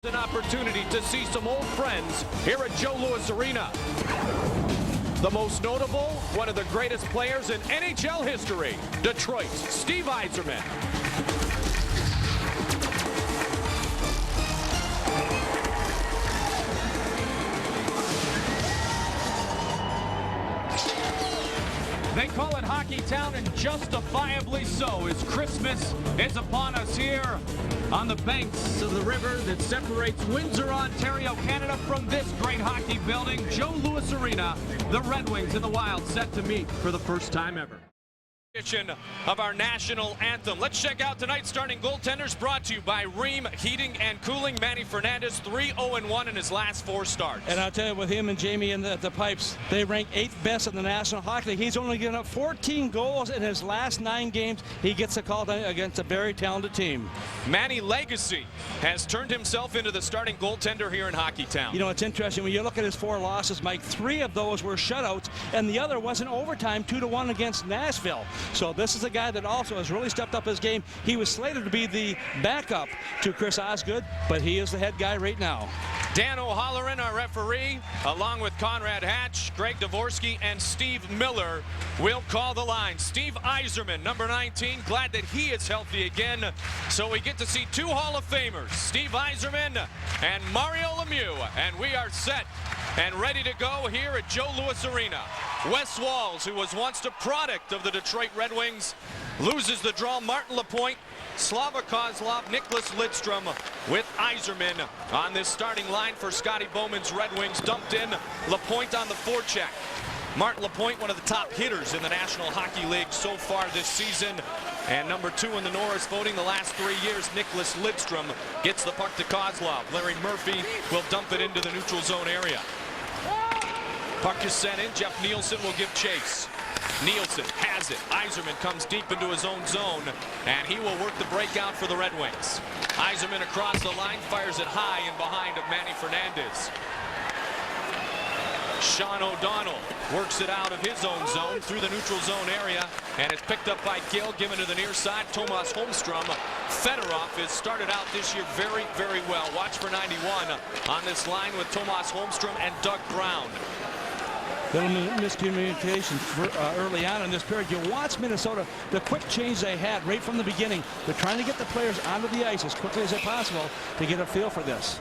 An opportunity to see some old friends here at Joe Louis Arena. The most notable, one of the greatest players in NHL history, Detroit's Steve Yzerman. They call it Hockey Town, and justifiably so, as Christmas is upon us here on the banks of the river that separates Windsor, Ontario, Canada from this great hockey building, Joe Louis Arena. The Red Wings and the Wild set to meet for the first time ever. Of our national anthem. Let's check out tonight's starting goaltenders, brought to you by Ream Heating and Cooling. Manny Fernandez, 3-0-1 in his last 4 starts. And I'll tell you, with him and Jamie in the pipes, they rank 8th best in the National Hockey League. He's only given up 14 goals in his last 9 games. He gets a call against a very talented team. Manny Legacy has turned himself into the starting goaltender here in Hockey Town. You know, it's interesting. When you look at his 4 losses, Mike, 3 of those were shutouts, and the other was in overtime, 2-1 against Nashville. So this is a guy that also has really stepped up his game. He was slated to be the backup to Chris Osgood, but he is the head guy right now. Dan O'Halloran, our referee, along with Conrad Hatch, Greg Dvorsky, and Steve Miller will call the line. Steve Yzerman, number 19, glad that he is healthy again. So we get to see 2 Hall of Famers, Steve Yzerman and Mario Lemieux. And we are set and ready to go here at Joe Louis Arena. Wes Walz, who was once the product of the Detroit Red Wings, loses the draw. Martin Lapointe, Slava Kozlov, Nicholas Lidstrom with Yzerman on this starting line for Scotty Bowman's Red Wings. Dumped in, Lapointe on the forecheck. Martin Lapointe, one of the top hitters in the National Hockey League so far this season. And number 2 in the Norris voting the last 3 years, Nicholas Lidstrom gets the puck to Kozlov. Larry Murphy will dump it into the neutral zone area. Puck is sent in. Jeff Nielsen will give chase. Nielsen has it. Yzerman comes deep into his own zone, and he will work the breakout for the Red Wings. Yzerman across the line, fires it high and behind of Manny Fernandez. Sean O'Donnell works it out of his own zone through the neutral zone area, and it's picked up by Gill, given to the near side. Tomas Holmstrom. Fedorov has started out this year very, very well. Watch for 91 on this line with Tomas Holmstrom and Doug Brown. Little miscommunication early on in this period. You watch Minnesota, the quick change they had right from the beginning. They're trying to get the players onto the ice as quickly as possible to get a feel for this.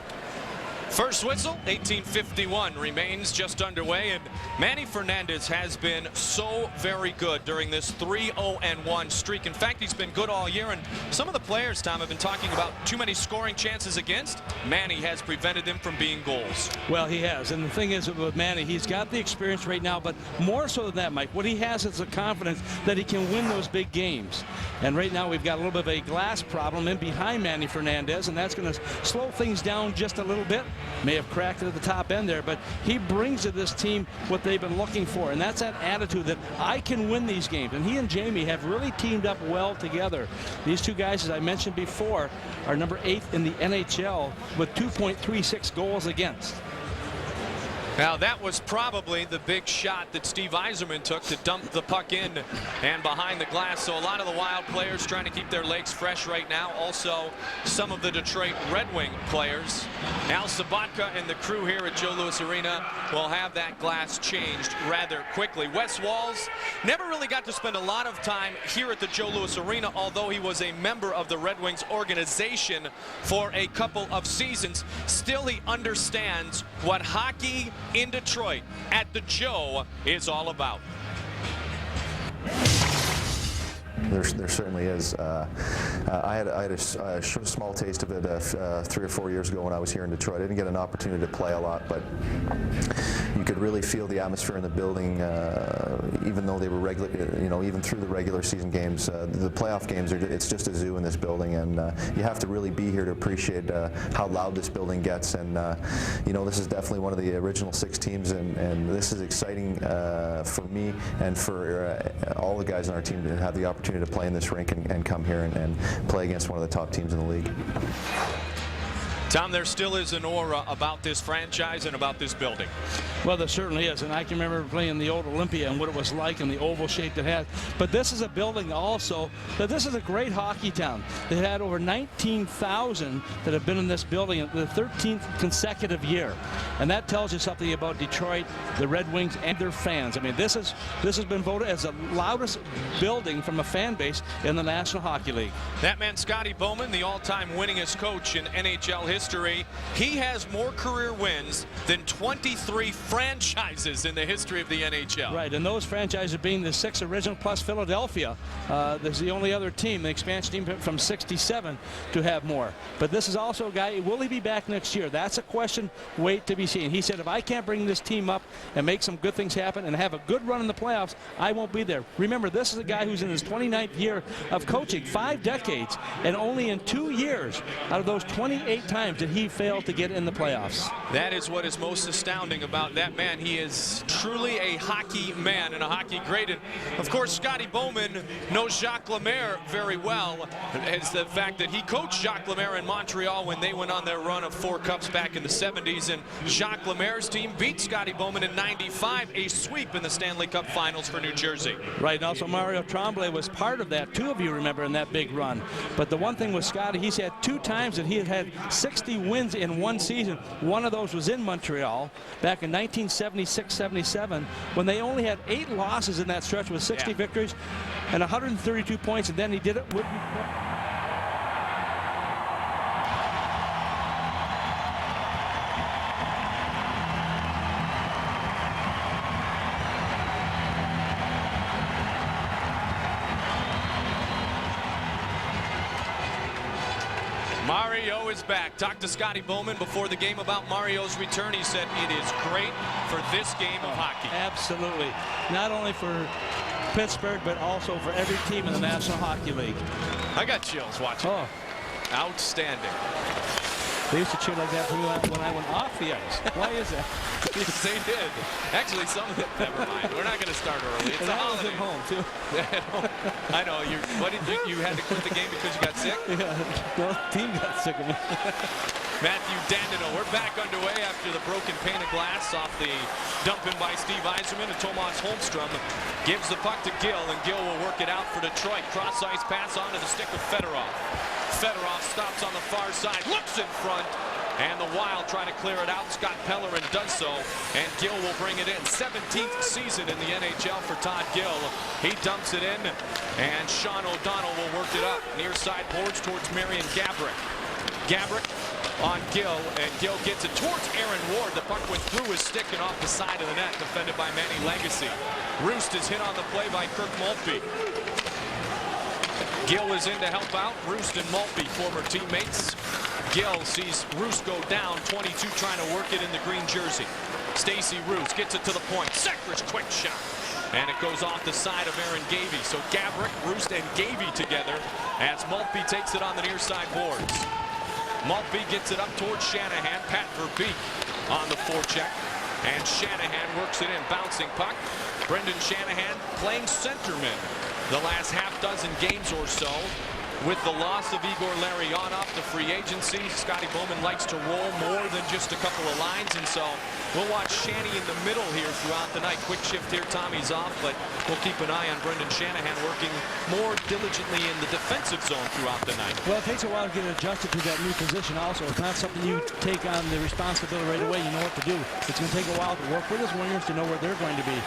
First whistle, 1851 remains just underway, and Manny Fernandez has been so very good during this 3-0-1 streak. In fact, he's been good all year, and some of the players, Tom, have been talking about too many scoring chances against. Manny has prevented them from being goals. Well, he has, and the thing is with Manny, he's got the experience right now, but more so than that, Mike, what he has is the confidence that he can win those big games. And right now we've got a little bit of a glass problem in behind Manny Fernandez, and that's going to slow things down just a little bit. May have cracked it at the top end there, but he brings to this team what they've been looking for, and that's that attitude that I can win these games. And he and Jamie have really teamed up well together. These 2 guys, as I mentioned before, are number 8 in the NHL with 2.36 goals against. Now that was probably the big shot that Steve Yzerman took to dump the puck in and behind the glass. So a lot of the Wild players trying to keep their legs fresh right now. Also some of the Detroit Red Wing players. Al Sabatka and the crew here at Joe Louis Arena will have that glass changed rather quickly. Wes Walz never really got to spend a lot of time here at the Joe Louis Arena, although he was a member of the Red Wings organization for a couple of seasons. Still, he understands what hockey in Detroit at the Joe is all about. There certainly is. I had a small taste of it 3 or 4 years ago when I was here in Detroit. I didn't get an opportunity to play a lot, but you could really feel the atmosphere in the building, even though they were regular, even through the regular season games. The playoff games, it's just a zoo in this building, and you have to really be here to appreciate how loud this building gets. And this is definitely one of the original 6 teams, and this is exciting for me and for all the guys on our team to have the opportunity to play in this rink and come here and play against one of the top teams in the league. Tom, there still is an aura about this franchise and about this building. Well, there certainly is, and I can remember playing the old Olympia and what it was like and the oval shape it had. But this is a building also that this is a great hockey town. They had over 19,000 that have been in this building in the 13th consecutive year, and that tells you something about Detroit, the Red Wings, and their fans. I mean, this has been voted as the loudest building from a fan base in the National Hockey League. That man, Scotty Bowman, the all-time winningest coach in NHL history. He has more career wins than 23 franchises in the history of the NHL. Right, and those franchises being the 6 original plus Philadelphia. There's the only other team, the expansion team from 67, to have more. But this is also a guy, will he be back next year? That's a question, wait to be seen. He said, if I can't bring this team up and make some good things happen and have a good run in the playoffs, I won't be there. Remember, this is a guy who's in his 29th year of coaching, 5 decades, and only in 2 years out of those 28 times did he fail to get in the playoffs. That is what is most astounding about that man. He is truly a hockey man and a hockey great. And of course, Scotty Bowman knows Jacques Lemaire very well, as the fact that he coached Jacques Lemaire in Montreal when they went on their run of 4 cups back in the 70s. And Jacques Lemaire's team beat Scotty Bowman in '95, a sweep in the Stanley Cup Finals for New Jersey. Right, and also Mario Tremblay was part of that. 2 of you remember in that big run. But the one thing with Scotty, he's had 2 times that he had 60 wins in one season. One of those was in Montreal back in 1976-77 when they only had 8 losses in that stretch with 60 victories and 132 points, and then he did it with Mario is back. Talked to Scotty Bowman before the game about Mario's return. He said it is great for this game of hockey. Absolutely. Not only for Pittsburgh, but also for every team in the National Hockey League. I got chills watching. Oh. Outstanding. They used to cheer like that for me when I went off the ice. Why is that? They did. Actually, some of them, never mind. We're not going to start early. It's a holiday. At home, too. I know. You had to quit the game because you got sick? Yeah, the team got sick of me. Matthew Dandino, we're back underway after the broken pane of glass off the dump in by Steve Yzerman, and Tomas Holmstrom gives the puck to Gill, and Gill will work it out for Detroit. Cross-ice pass onto the stick of Fedorov. Fedorov stops on the far side, looks in front, and the Wild try to clear it out. Scott Pellerin does so, and Gill will bring it in. 17th season in the NHL for Todd Gill. He dumps it in, and Sean O'Donnell will work it up. Near side boards towards Marion Gaborik. Gaborik on Gill, and Gill gets it towards Aaron Ward. The puck went through his stick and off the side of the net, defended by Manny Legacy. Roost is hit on the play by Kirk Maltby. Gill is in to help out. Roost and Maltby, former teammates. Gill sees Roost go down, 22 trying to work it in the green jersey. Stacey Roost gets it to the point. Sekrich's quick shot. And it goes off the side of Aaron Gavey. So Gaborik, Roost, and Gavey together as Maltby takes it on the near side boards. Maltby gets it up towards Shanahan. Pat Verbeek on the forecheck. And Shanahan works it in. Bouncing puck. Brendan Shanahan playing centerman the last half dozen games or so. With the loss of Igor Larionov to free agency, Scotty Bowman likes to roll more than just a couple of lines, and so we'll watch Shanny in the middle here throughout the night. Quick shift here, Tommy's off, but we'll keep an eye on Brendan Shanahan working more diligently in the defensive zone throughout the night. Well, it takes a while to get adjusted to that new position also. It's not something you take on the responsibility right away. You know what to do. It's going to take a while to work with his wingers to know where they're going to be.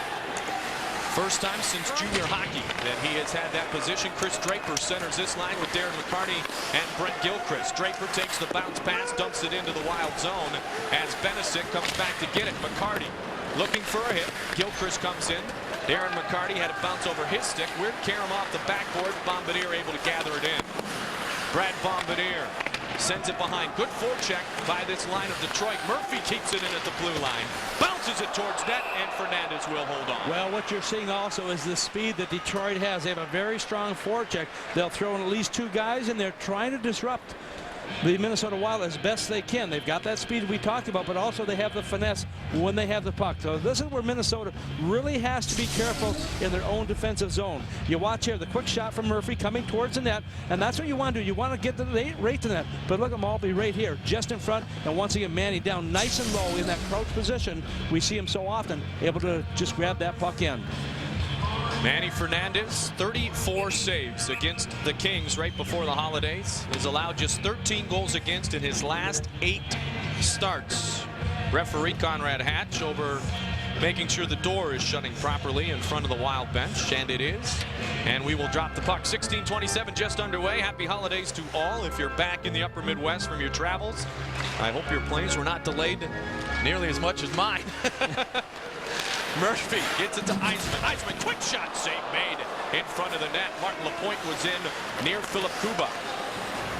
First time since junior hockey that he has had that position. Chris Draper centers this line with Darren McCarty and Brent Gilchrist. Draper takes the bounce pass, dumps it into the Wild zone as Benesic comes back to get it. McCarty looking for a hit. Gilchrist comes in. Darren McCarty had it bounce over his stick. Weird Karam off the backboard. Bombardier able to gather it in. Brad Bombardier sends it behind. Good forecheck by this line of Detroit. Murphy keeps it in at the blue line. Bounces it towards net, and Fernandez will hold on. Well, what you're seeing also is the speed that Detroit has. They have a very strong forecheck. They'll throw in at least 2 guys, and they're trying to disrupt the Minnesota Wild as best they can. They've got that speed we talked about, but also they have the finesse when they have the puck. So this is where Minnesota really has to be careful in their own defensive zone. You watch here, the quick shot from Murphy coming towards the net, and that's what you want to do. You want to get the right to net, but look at them all be right here, just in front, and once again, Manny down nice and low in that crouch position. We see him so often, able to just grab that puck in. Manny Fernandez, 34 saves against the Kings right before the holidays. Has allowed just 13 goals against in his last 8 starts. Referee Conrad Hatch over making sure the door is shutting properly in front of the Wild bench, and it is. And we will drop the puck. 16:27 just underway. Happy holidays to all. If you're back in the upper Midwest from your travels, I hope your planes were not delayed nearly as much as mine. Murphy gets it to Eisman. Eisman, quick shot save made in front of the net. Martin Lapointe was in near Philip Kuba.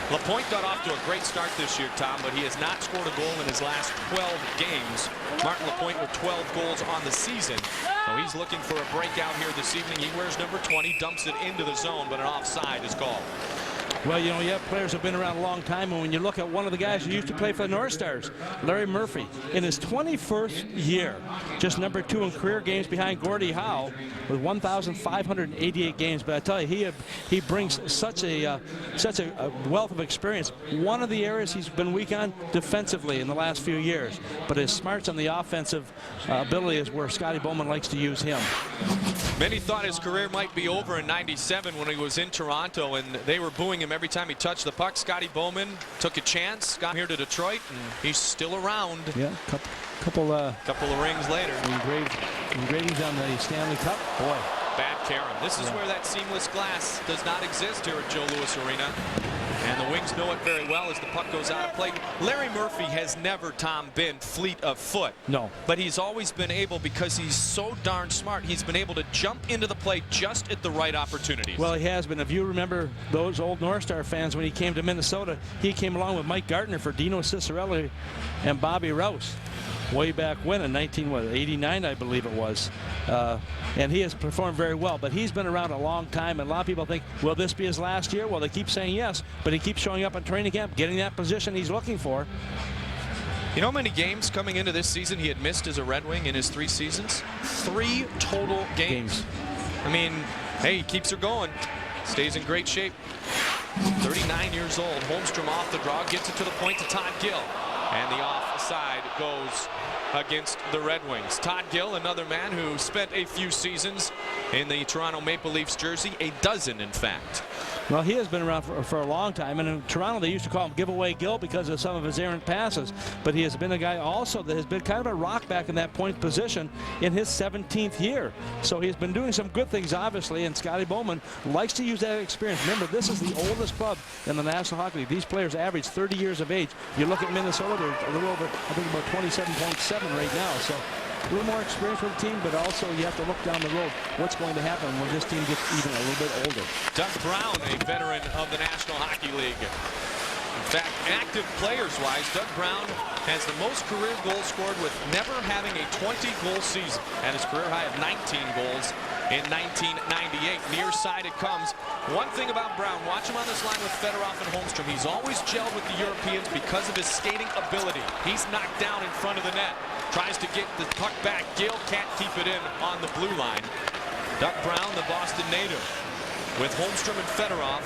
Lapointe got off to a great start this year, Tom, but he has not scored a goal in his last 12 games. Martin Lapointe with 12 goals on the season. So he's looking for a breakout here this evening. He wears number 20, dumps it into the zone, but an offside is called. Well, you know, you have players who have been around a long time, and when you look at one of the guys who used to play for the North Stars, Larry Murphy, in his 21st year, just number 2 in career games behind Gordie Howe with 1,588 games. But I tell you, he brings such a wealth of experience. One of the areas he's been weak on defensively in the last few years, but his smarts on the offensive ability is where Scotty Bowman likes to use him. Many thought his career might be over in '97 when he was in Toronto, and they were booing him every time he touched the puck. Scotty Bowman took a chance, got here to Detroit, and he's still around. Yeah, couple of rings later. Engravings on the Stanley Cup. Boy. Bad Karen. This is where that seamless glass does not exist here at Joe Louis Arena. And the Wings know it very well as the puck goes out of play. Larry Murphy has never, Tom, been fleet of foot. No. But he's always been able, because he's so darn smart, he's been able to jump into the play just at the right opportunities. Well, he has been. If you remember those old North Star fans, when he came to Minnesota, he came along with Mike Gardner for Dino Cicerelli and Bobby Rouse way back when in 1989, I believe it was. And he has performed very well, but he's been around a long time, and a lot of people think, will this be his last year? Well, they keep saying yes, but he keeps showing up in training camp, getting that position he's looking for. You know how many games coming into this season he had missed as a Red Wing in his 3 seasons? 3 total games. I mean, hey, he keeps her going. Stays in great shape. 39 years old. Holmstrom off the draw, gets it to the point to Todd Gill. And the offside goes against the Red Wings. Todd Gill, another man who spent a few seasons in the Toronto Maple Leafs jersey, a dozen in fact. Well, he has been around for a long time, and in Toronto they used to call him Giveaway Gill because of some of his errant passes, but he has been a guy also that has been kind of a rock back in that point position in his 17th year. So he's been doing some good things, obviously, and Scotty Bowman likes to use that experience. Remember, this is the oldest club in the National Hockey League. These players average 30 years of age. You look at Minnesota, they're a little over, I think about 27.7 right now. So a little more experience for the team, but also you have to look down the road what's going to happen when this team gets even a little bit older. Doug Brown, a veteran of the National Hockey League. In fact, active players-wise, Doug Brown has the most career goals scored with never having a 20-goal season at his career high of 19 goals in 1998. Near side it comes. One thing about Brown, watch him on this line with Fedorov and Holmstrom. He's always gelled with the Europeans because of his skating ability. He's knocked down in front of the net. Tries to get the puck back. Gill can't keep it in on the blue line. Doug Brown, the Boston native, with Holmstrom and Fedorov.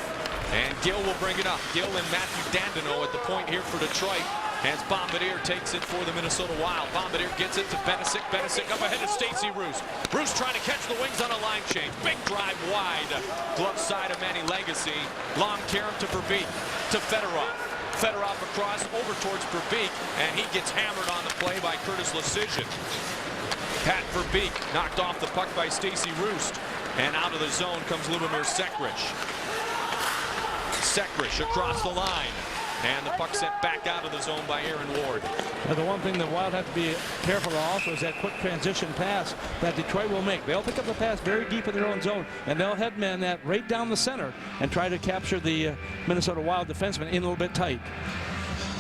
And Gill will bring it up. Gill and Matthew Dandino at the point here for Detroit. As Bombardier takes it for the Minnesota Wild. Bombardier gets it to Benesic. Benesic up ahead to Stacey Roos. Roos trying to catch the Wings on a line change. Big drive wide. Glove side of Manny Legacy. Long carom to Verbeek. To Fedorov. Fedorov across over towards Verbeek. And he gets hammered on the play by Curtis Lecision. Pat Verbeek knocked off the puck by Stacey Roos. And out of the zone comes Lubomir Sekrich. Sekrich across the line. And the puck sent back out of the zone by Aaron Ward. Now, the one thing the Wild have to be careful of also is that quick transition pass that Detroit will make. They'll pick up the pass very deep in their own zone, and they'll headman that right down the center and try to capture the Minnesota Wild defenseman in a little bit tight.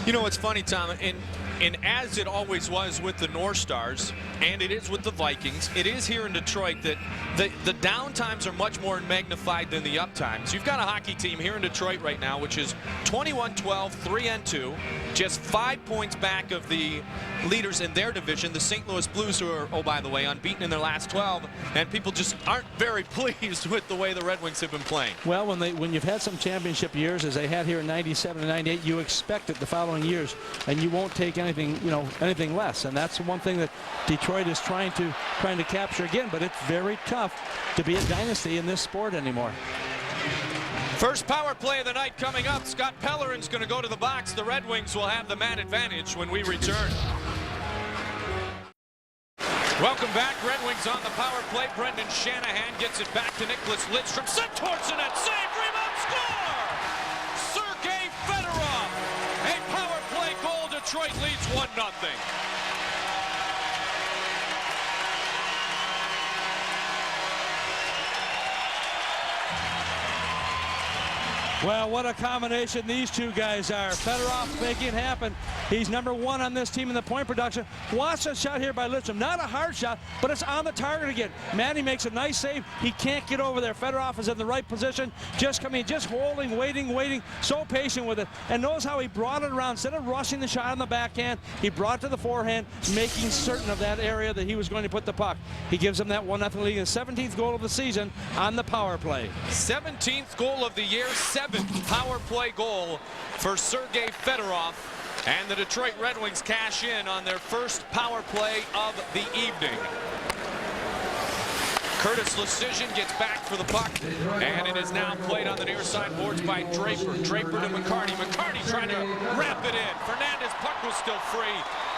You know, it's funny, Tom, and And as it always was with the North Stars, and it is with the Vikings, it is here in Detroit that the down times are much more magnified than the up times. You've got a hockey team here in Detroit right now, which is 21-12, 3-2, just 5 points back of the leaders in their division, the St. Louis Blues, who are, oh, by the way, unbeaten in their last 12, and people just aren't very pleased with the way the Red Wings have been playing. Well, when you've had some championship years, as they had here in 97 and 98, you expect it the following years, and you won't take anything, anything less. And that's the one thing that Detroit is trying to capture again. But it's very tough to be a dynasty in this sport anymore. First power play of the night coming up. Scott Pellerin's going to go to the box. The Red Wings will have the man advantage when we return. Welcome back. Red Wings on the power play. Brendan Shanahan gets it back to Nicholas Lidstrom. Sent towards the net. Save, rebound, score! Sergei Fedorov. A power play goal. Detroit leads 1-0. Well, what a combination these two guys are. Fedorov making it happen. He's #1 on this team in the point production. Watch the shot here by Lidstrom. Not a hard shot, but it's on the target again. Manny makes a nice save. He can't get over there. Fedorov is in the right position. Just coming, just holding, waiting. So patient with it. And knows how he brought it around. Instead of rushing the shot on the backhand, he brought it to the forehand, making certain of that area that he was going to put the puck. He gives him that 1-0 lead. His 17th goal of the season on the power play. 17th goal of the year, 7th power play goal for Sergei Fedorov, and the Detroit Red Wings cash in on their first power play of the evening. Curtis Lecision gets back for the puck, and it is now played on the near side boards by Draper. Draper to McCarty. McCarty trying to wrap it in. Fernandez, puck was still free,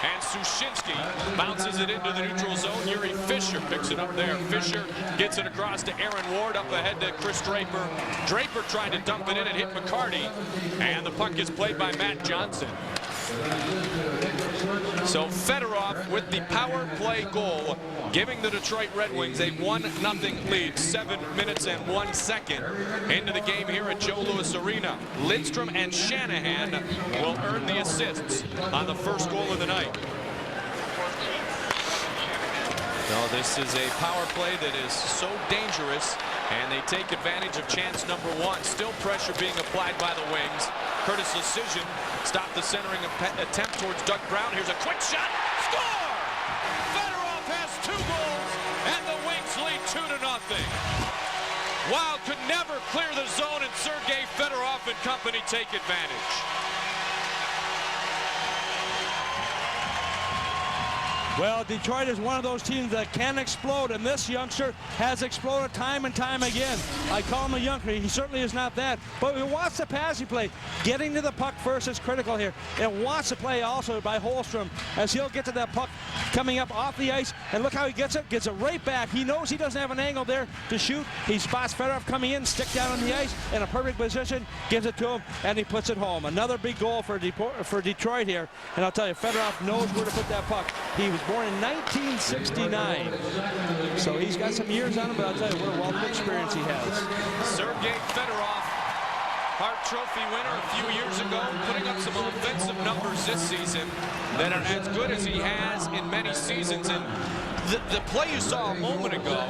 and Sushinsky bounces it into the neutral zone. Yuri Fisher picks it up there. Fisher gets it across to Aaron Ward, up ahead to Chris Draper. Draper trying to dump it in and hit McCarty, and the puck is played by Matt Johnson. So Fedorov with the power play goal, giving the Detroit Red Wings a 1-0 lead. 7 minutes and 1 second into the game here at Joe Louis Arena. Lidstrom and Shanahan will earn the assists on the first goal of the night. No, this is a power play that is so dangerous, and they take advantage of chance #1. Still pressure being applied by the Wings. Curtis Lecision stopped the centering attempt towards Doug Brown. Here's a quick shot. Score! Fedorov has 2 goals, and the Wings lead 2-0. Wild could never clear the zone, and Sergei Fedorov and company take advantage. Well, Detroit is one of those teams that can explode, and this youngster has exploded time and time again. I call him a youngster. He certainly is not that. But watch the passing play. Getting to the puck first is critical here. And watch the play also by Holmstrom as he'll get to that puck coming up off the ice. And look how he gets it right back. He knows he doesn't have an angle there to shoot. He spots Fedorov coming in, stick down on the ice in a perfect position, gives it to him, and he puts it home. Another big goal for Detroit here. And I'll tell you, Fedorov knows where to put that puck. He was born in 1969, so he's got some years on him, but I'll tell you what a wealth of experience he has. Sergei Fedorov, Hart Trophy winner a few years ago, putting up some offensive numbers this season that are as good as he has in many seasons. And the play you saw a moment ago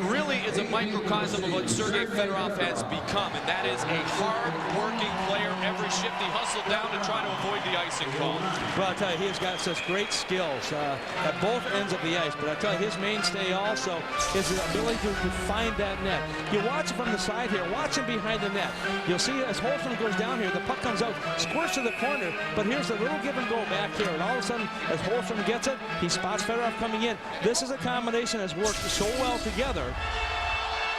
really is a microcosm of what Sergei Fedorov has become, and that is a hard-working player. Every shift he hustled down to try to avoid the icing call. Well, I'll tell you, he has got such great skills at both ends of the ice, but I'll tell you, his mainstay also is the ability to find that net. You watch it from the side here, watch him behind the net. You'll see as Holmstrom goes down here, the puck comes out, squirts to the corner, but here's the little give and go back here, and all of a sudden, as Holmstrom gets it, he spots Fedorov coming in. This is a combination that's worked so well together,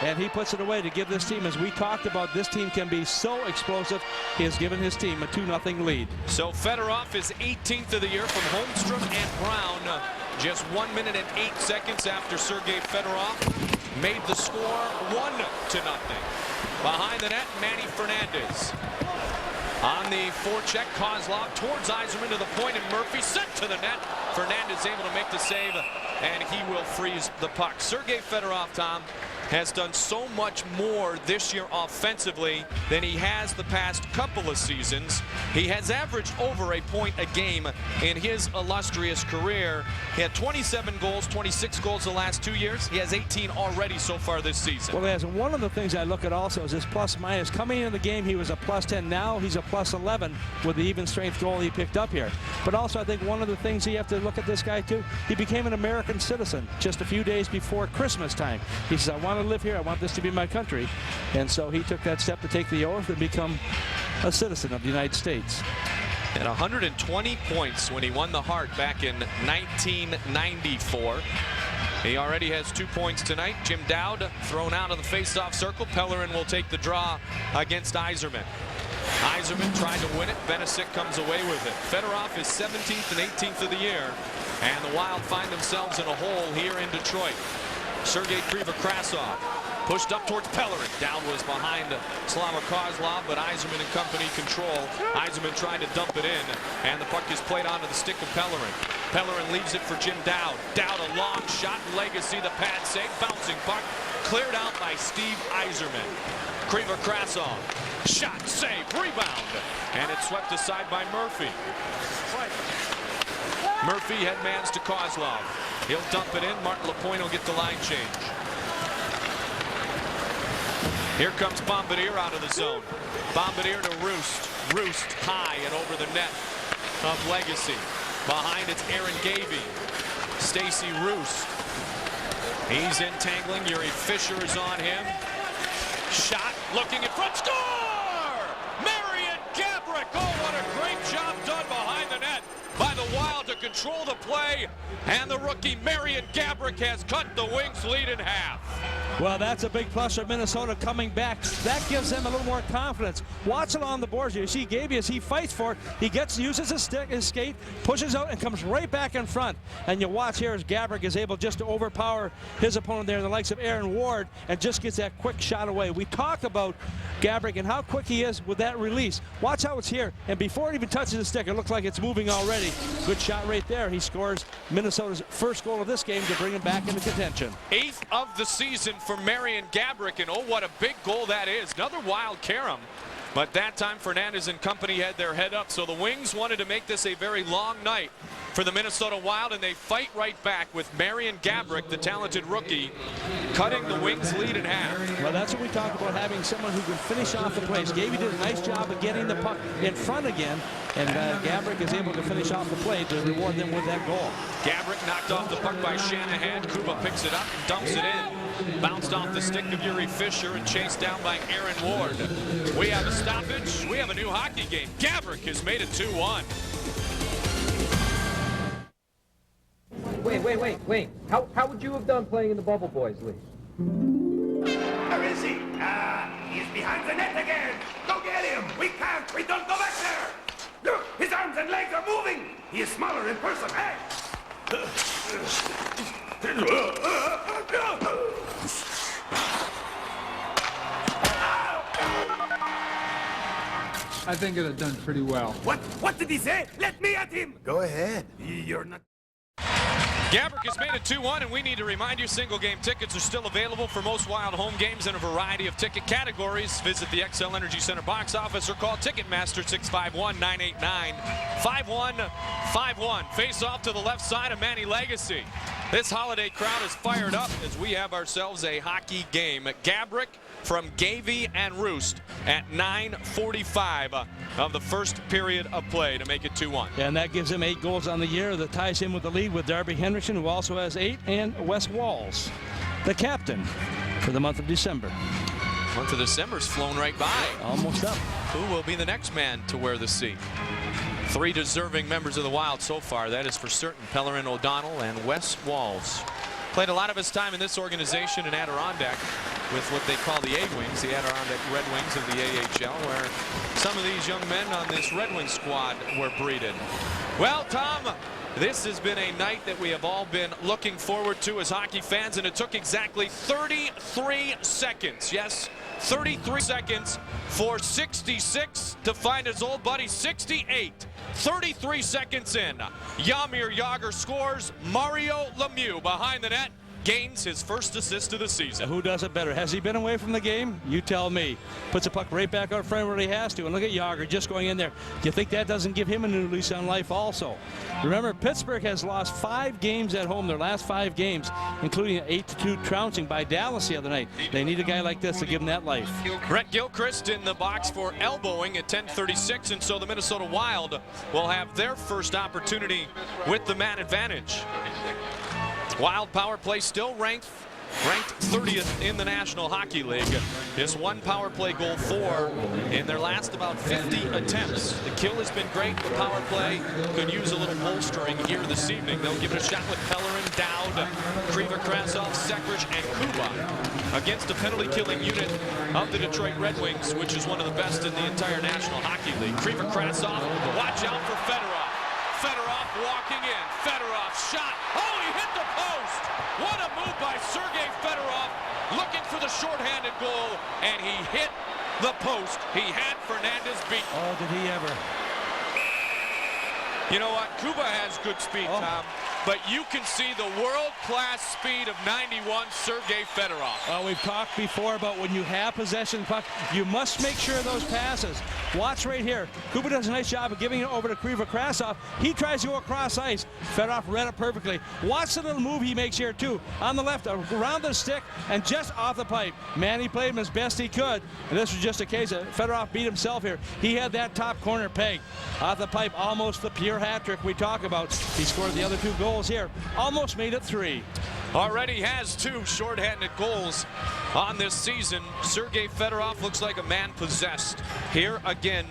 and he puts it away to give this team, as we talked about, this team can be so explosive. He has given his team a 2-0 lead. So Fedorov is 18th of the year from Holmstrom and Brown. Just 1 minute and 8 seconds after Sergei Fedorov made the score 1-0. Behind the net, Manny Fernandez. On the forecheck, Kozlov towards Yzerman to the point, and Murphy sent to the net. Fernandez He's able to make the save, and he will freeze the puck. Sergei Fedorov, Tom, has done so much more this year offensively than he has the past couple of seasons. He has averaged over a point a game in his illustrious career. He had 27 goals, 26 goals the last 2 years. He has 18 already so far this season. Well, as one of the things I look at also is his plus minus. Coming into the game, he was a plus 10. Now he's a plus 11 with the even strength goal he picked up here. But also, I think one of the things you have to look at this guy too, he became an American citizen just a few days before Christmas time. He says, I want to live here. I want this to be my country. And so he took that step to take the oath and become a citizen of the United States. At 120 points when he won the Hart back in 1994. He already has 2 points tonight. Jim Dowd thrown out of the face-off circle. Pellerin will take the draw against Yzerman. Yzerman tried to win it. Benesic comes away with it. Fedorov is 17th and 18th of the year. And the Wild find themselves in a hole here in Detroit. Sergei Krivokrasov pushed up towards Pellerin. Dowd was behind Slava Kozlov, but Yzerman and company control. Yzerman trying to dump it in, and the puck is played onto the stick of Pellerin. Pellerin leaves it for Jim Dowd. Dowd a long shot. Legacy, the pad save. Bouncing puck cleared out by Steve Yzerman. Krivokrasov. Shot, save, rebound. And it's swept aside by Murphy. Murphy headmans to Kozlov. He'll dump it in. Martin Lapointe will get the line change. Here comes Bombardier out of the zone. Bombardier to Roost. Roost high and over the net of Legacy. Behind it's Aaron Gavey. Stacy Roost. He's entangling. Yuri Fisher is on him. Shot, looking in front. Score! Marian Gaborik. Oh, what a great job done behind the net by the Wild to control the play, and the rookie Marian Gaborik has cut the Wings' lead in half. Well, that's a big plus for Minnesota coming back. That gives them a little more confidence. Watch it on the boards. You see Gavey as he fights for it. He uses his stick, his skate, pushes out, and comes right back in front. And you watch here as Gaborik is able just to overpower his opponent there, the likes of Aaron Ward, and just gets that quick shot away. We talk about Gaborik and how quick he is with that release. Watch how it's here, and before it even touches the stick, it looks like it's moving already. Good shot right there. He scores Minnesota's first goal of this game to bring him back into contention. 8th of the season for Marian Gaborik, and oh, what a big goal that is. Another Wild carom, but that time Fernandez and company had their head up, so the Wings wanted to make this a very long night for the Minnesota Wild, and they fight right back with Marian Gaborik, the talented rookie, cutting the Wings' lead in half. Well, that's what we talk about, having someone who can finish off the plays. Gavey did a nice job of getting the puck in front again, and Gaborik is able to finish off the play to reward them with that goal. Gaborik knocked off the puck by Shanahan. Kuba picks it up and dumps it in. Bounced off the stick of Yuri Fisher and chased down by Aaron Ward. We have a stoppage. We have a new hockey game. Gaborik has made it 2-1. Wait. How would you have done playing in the Bubble Boys League? Where is he? He's behind the net again. Go get him. We can't. We don't go back there. Look, his arms and legs are moving. He is smaller in person. Hey. I think it'd have done pretty well. What did he say? Let me at him. Go ahead. You're not. Gaborik has made it 2-1, and we need to remind you single-game tickets are still available for most Wild home games in a variety of ticket categories. Visit the XL Energy Center box office or call Ticketmaster 651-989-5151. Face off to the left side of Manny Legacy. This holiday crowd is fired up as we have ourselves a hockey game. Gaborik from Gavey and Roost at 9:45 of the first period of play to make it 2-1. And that gives him 8 goals on the year. That ties him with the lead with Darby Henderson, who also has 8, and Wes Walz, the captain for the month of December. Month of December's flown right by. Almost up. Who will be the next man to wear the C? 3 deserving members of the Wild so far, that is for certain. Pellerin, O'Donnell, and Wes Walz. Played a lot of his time in this organization in Adirondack with what they call the A-Wings, the Adirondack Red Wings of the AHL, where some of these young men on this Red Wing squad were breeded. Well, Tom, this has been a night that we have all been looking forward to as hockey fans, and it took exactly 33 seconds. Yes, 33 seconds for 66 to find his old buddy 68 33 seconds in, Jaromir Jagr scores. Mario Lemieux behind the net gains his first assist of the season. Who does it better? Has he been away from the game? You tell me. Puts a puck right back out front where he has to. And look at Jagr just going in there. Do you think that doesn't give him a new lease on life also? Remember, Pittsburgh has lost 5 games at home, their last 5 games, including an 8-2 trouncing by Dallas the other night. They need a guy like this to give them that life. Brett Gilchrist in the box for elbowing at 10:36, and so the Minnesota Wild will have their first opportunity with the man advantage. Wild power play still ranked 30th in the National Hockey League. Just 1 power play goal for in their last about 50 attempts. The kill has been great. The power play could use a little bolstering here this evening. They'll give it a shot with Pellerin, Dowd, Kriva, Krasov, Sekric, and Kuba against a penalty-killing unit of the Detroit Red Wings, which is one of the best in the entire National Hockey League. Kriva, Krasov, watch out for Fedorov. Fedorov walking in. Fedorov shot. Oh, he hit the post. What a move by Sergei Fedorov, looking for the shorthanded goal, and he hit the post. He had Fernandez beat. Oh, did he ever. You know what? Kuba has good speed, Tom. But you can see the world-class speed of 91, Sergei Fedorov. Well, we've talked before about when you have possession of the puck, you must make sure of those passes. Watch right here. Kuba does a nice job of giving it over to Kriva Krasov. He tries to go across ice. Fedorov read it perfectly. Watch the little move he makes here, too. On the left, around the stick, and just off the pipe. Man, he played him as best he could. And this was just a case of Fedorov beat himself here. He had that top corner peg. Off the pipe, almost the pure hat trick we talk about. He scored the other 2 goals here. Almost made it 3. Already has 2 shorthanded goals on this season. Sergei Fedorov looks like a man possessed here again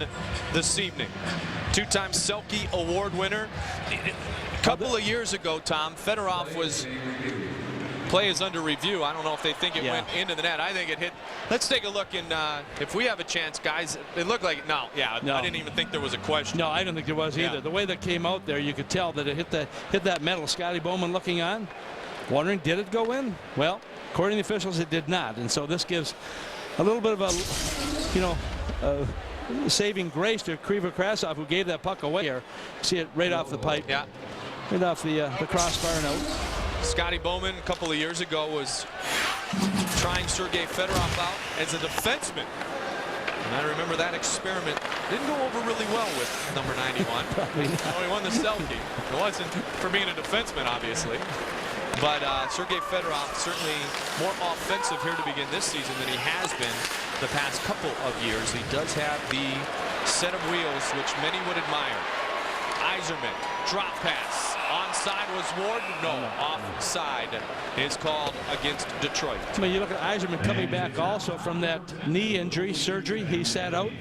this evening. 2-time Selke Award winner. A couple of years ago, Tom, Fedorov was play is under review. I don't know if they think it went into the net. I think it hit. Let's take a look, and if we have a chance, guys, it looked like no. I didn't even think there was a question. No, I don't think there was either. The way that came out there, you could tell that it hit that metal. Scotty Bowman looking on, wondering, did it go in? Well, according to the officials, it did not, and so this gives a little bit of a saving grace to Kriva Krasov, who gave that puck away here. See it right off the pipe. Yeah. Right off the crossbar and out. Scotty Bowman a couple of years ago was trying Sergei Fedorov out as a defenseman. And I remember that experiment didn't go over really well with number 91. He won the Selke. It wasn't for being a defenseman, obviously. But Sergei Fedorov certainly more offensive here to begin this season than he has been the past couple of years. He does have the set of wheels which many would admire. Yzerman, drop pass. Onside was Ward. No, offside is called against Detroit. I mean, you look at Yzerman coming back also from that knee injury, surgery. He sat out.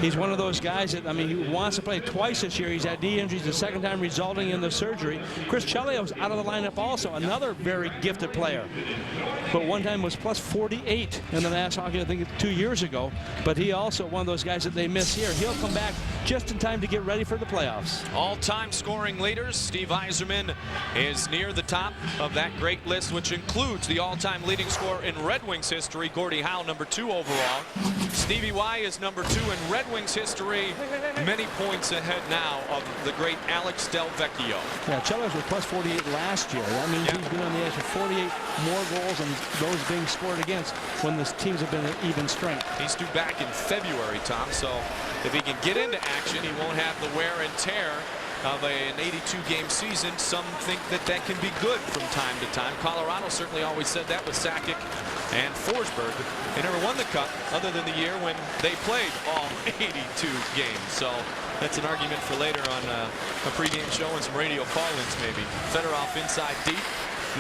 He's one of those guys that, I mean, he wants to play twice this year. He's had knee injuries the second time resulting in the surgery. Chris Chelios out of the lineup also, another very gifted player. But one time was plus 48 in the National Hockey, I think 2 years ago. But he also one of those guys that they miss here. He'll come back just in time to get ready for the playoffs. All-time scoring leaders. Steve Yzerman is near the top of that great list, which includes the all-time leading scorer in Red Wings history, Gordie Howe, number 2 overall. Stevie Y is number 2 in Red Wings history. Many points ahead now of the great Alex Del Vecchio. Yeah, Chelios was plus 48 last year. That means he's been on the ice for 48 more goals than those being scored against when the teams have been at even strength. He's due back in February, Tom, so if he can get into action, he won't have the wear and tear of an 82-game season. Some think that that can be good from time to time. Colorado certainly always said that with Sakic and Forsberg. They never won the cup other than the year when they played all 82 games. So that's an argument for later on a pregame show and some radio call-ins maybe. Fedorov inside deep.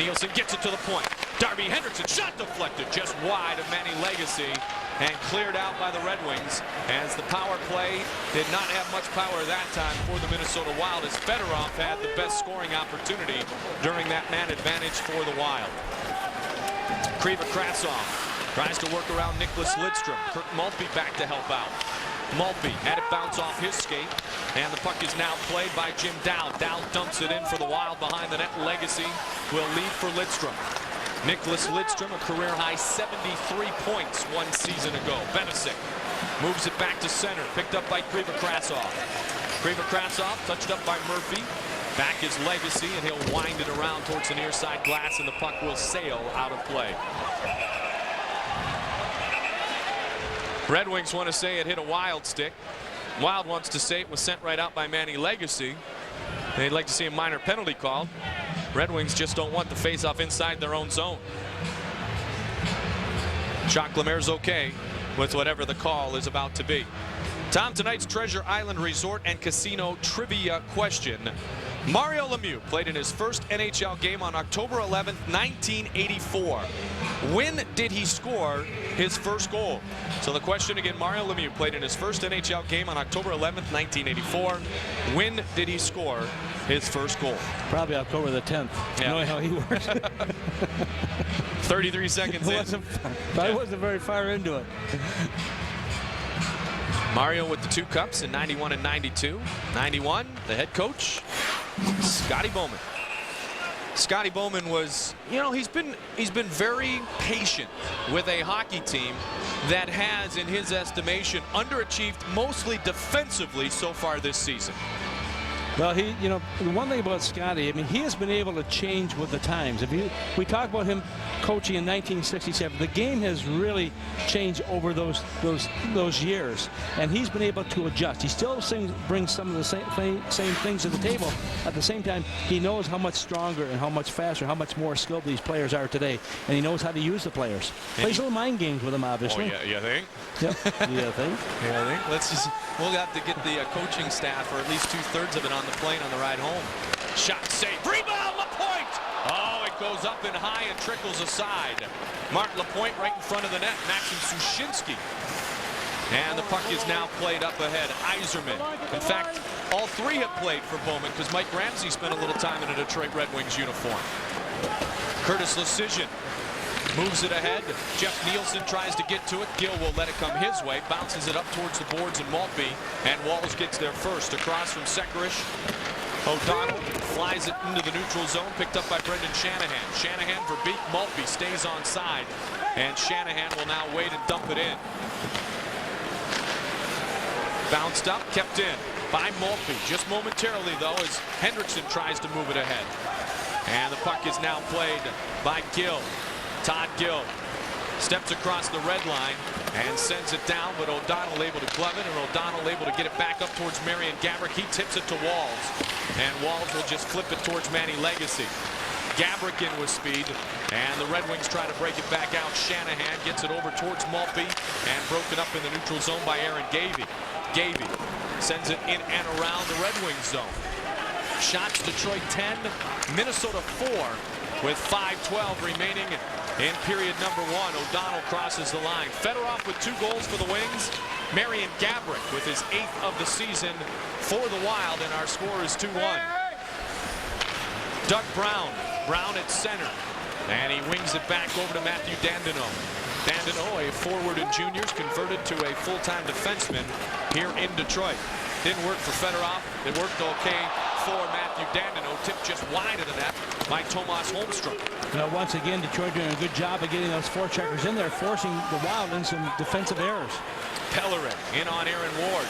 Nielsen gets it to the point. Darby Hendrickson shot deflected just wide of Manny Legacy and cleared out by the Red Wings as the power play did not have much power that time for the Minnesota Wild as Fedorov had the best scoring opportunity during that man advantage for the Wild. Kriva Krasov tries to work around Nicholas Lidstrom. Kirk Maltby back to help out. Maltby had it bounce off his skate, and the puck is now played by Jim Dowd. Dowd dumps it in for the Wild behind the net. Legacy will lead for Lidstrom. Nicholas Lidstrom, a career-high 73 points 1 season ago. Benesic moves it back to center, picked up by Kriva Krasov. Krasov touched up by Murphy. Back is Legacy, and he'll wind it around towards the near side glass, and the puck will sail out of play. Red Wings want to say it hit a Wild stick. Wild wants to say it was sent right out by Manny Legacy. They'd like to see a minor penalty called. Red Wings just don't want the face-off inside their own zone. Jacques Lemaire's okay with whatever the call is about to be. Tom, tonight's Treasure Island Resort and Casino trivia question. Mario Lemieux played in his first NHL game on October 11th, 1984. When did he score his first goal? So the question again, Mario Lemieux played in his first NHL game on October 11th, 1984. When did he score his first goal? Probably October the 10th. Yeah. Knowing how he works. 33 seconds in. I wasn't very far into it. Mario with the 2 cups in 91 and 92. 91, the head coach, Scotty Bowman. Scotty Bowman was, you know, he's been very patient with a hockey team that has, in his estimation, underachieved mostly defensively so far this season. Well, you know, the one thing about Scotty, I mean, he has been able to change with the times. We talk about him coaching in 1967. The game has really changed over those years, and he's been able to adjust. He still brings some of the same things to the table. At the same time, he knows how much stronger and how much faster, how much more skilled these players are today, and he knows how to use the players. Plays little mind games with them, obviously. Oh, yeah, you think? Yep. You think? Yeah, I think. We'll have to get the coaching staff, or at least 2/3 of it, on the plane on the ride home. Shot saved. Rebound, Lapointe! Oh, it goes up and high and trickles aside. Mark Lapointe right in front of the net. Maxim Sushinsky. And the puck is now played up ahead. Yzerman. In fact, all 3 have played for Bowman because Mike Ramsey spent a little time in a Detroit Red Wings uniform. Curtis Lecision moves it ahead. Jeff Nielsen tries to get to it. Gill will let it come his way. Bounces it up towards the boards and Maltby. And Walls gets there first. Across from Sekerish. O'Donnell flies it into the neutral zone. Picked up by Brendan Shanahan. Shanahan for Beak. Maltby stays on side. And Shanahan will now wait and dump it in. Bounced up. Kept in by Maltby. Just momentarily, though, as Hendrickson tries to move it ahead. And the puck is now played by Gill. Todd Gill steps across the red line and sends it down, but O'Donnell able to glove it, and O'Donnell able to get it back up towards Marion Gabrick. He tips it to Walls, and Walls will just flip it towards Manny Legacy. Gabrick in with speed, and the Red Wings try to break it back out. Shanahan gets it over towards Maltby, and broken up in the neutral zone by Aaron Gavey. Gavey sends it in and around the Red Wings zone. Shots Detroit 10, Minnesota 4, with 5:12 remaining in period number 1. O'Donnell crosses the line. Fedorov with 2 goals for the Wings. Marion Gabrick with his 8th of the season for the Wild, and our score is 2-1. Doug Brown. Brown at center. And he wings it back over to Matthew Dandeneau. Dandeneau, a forward in juniors, converted to a full-time defenseman here in Detroit. Didn't work for Fedorov. It worked okay for Matthew Dandeneau. Tipped just wide of the net by Tomas Holmstrom. You know, once again, Detroit doing a good job of getting those forecheckers in there, forcing the Wild into some defensive errors. Pellerin in on Aaron Ward.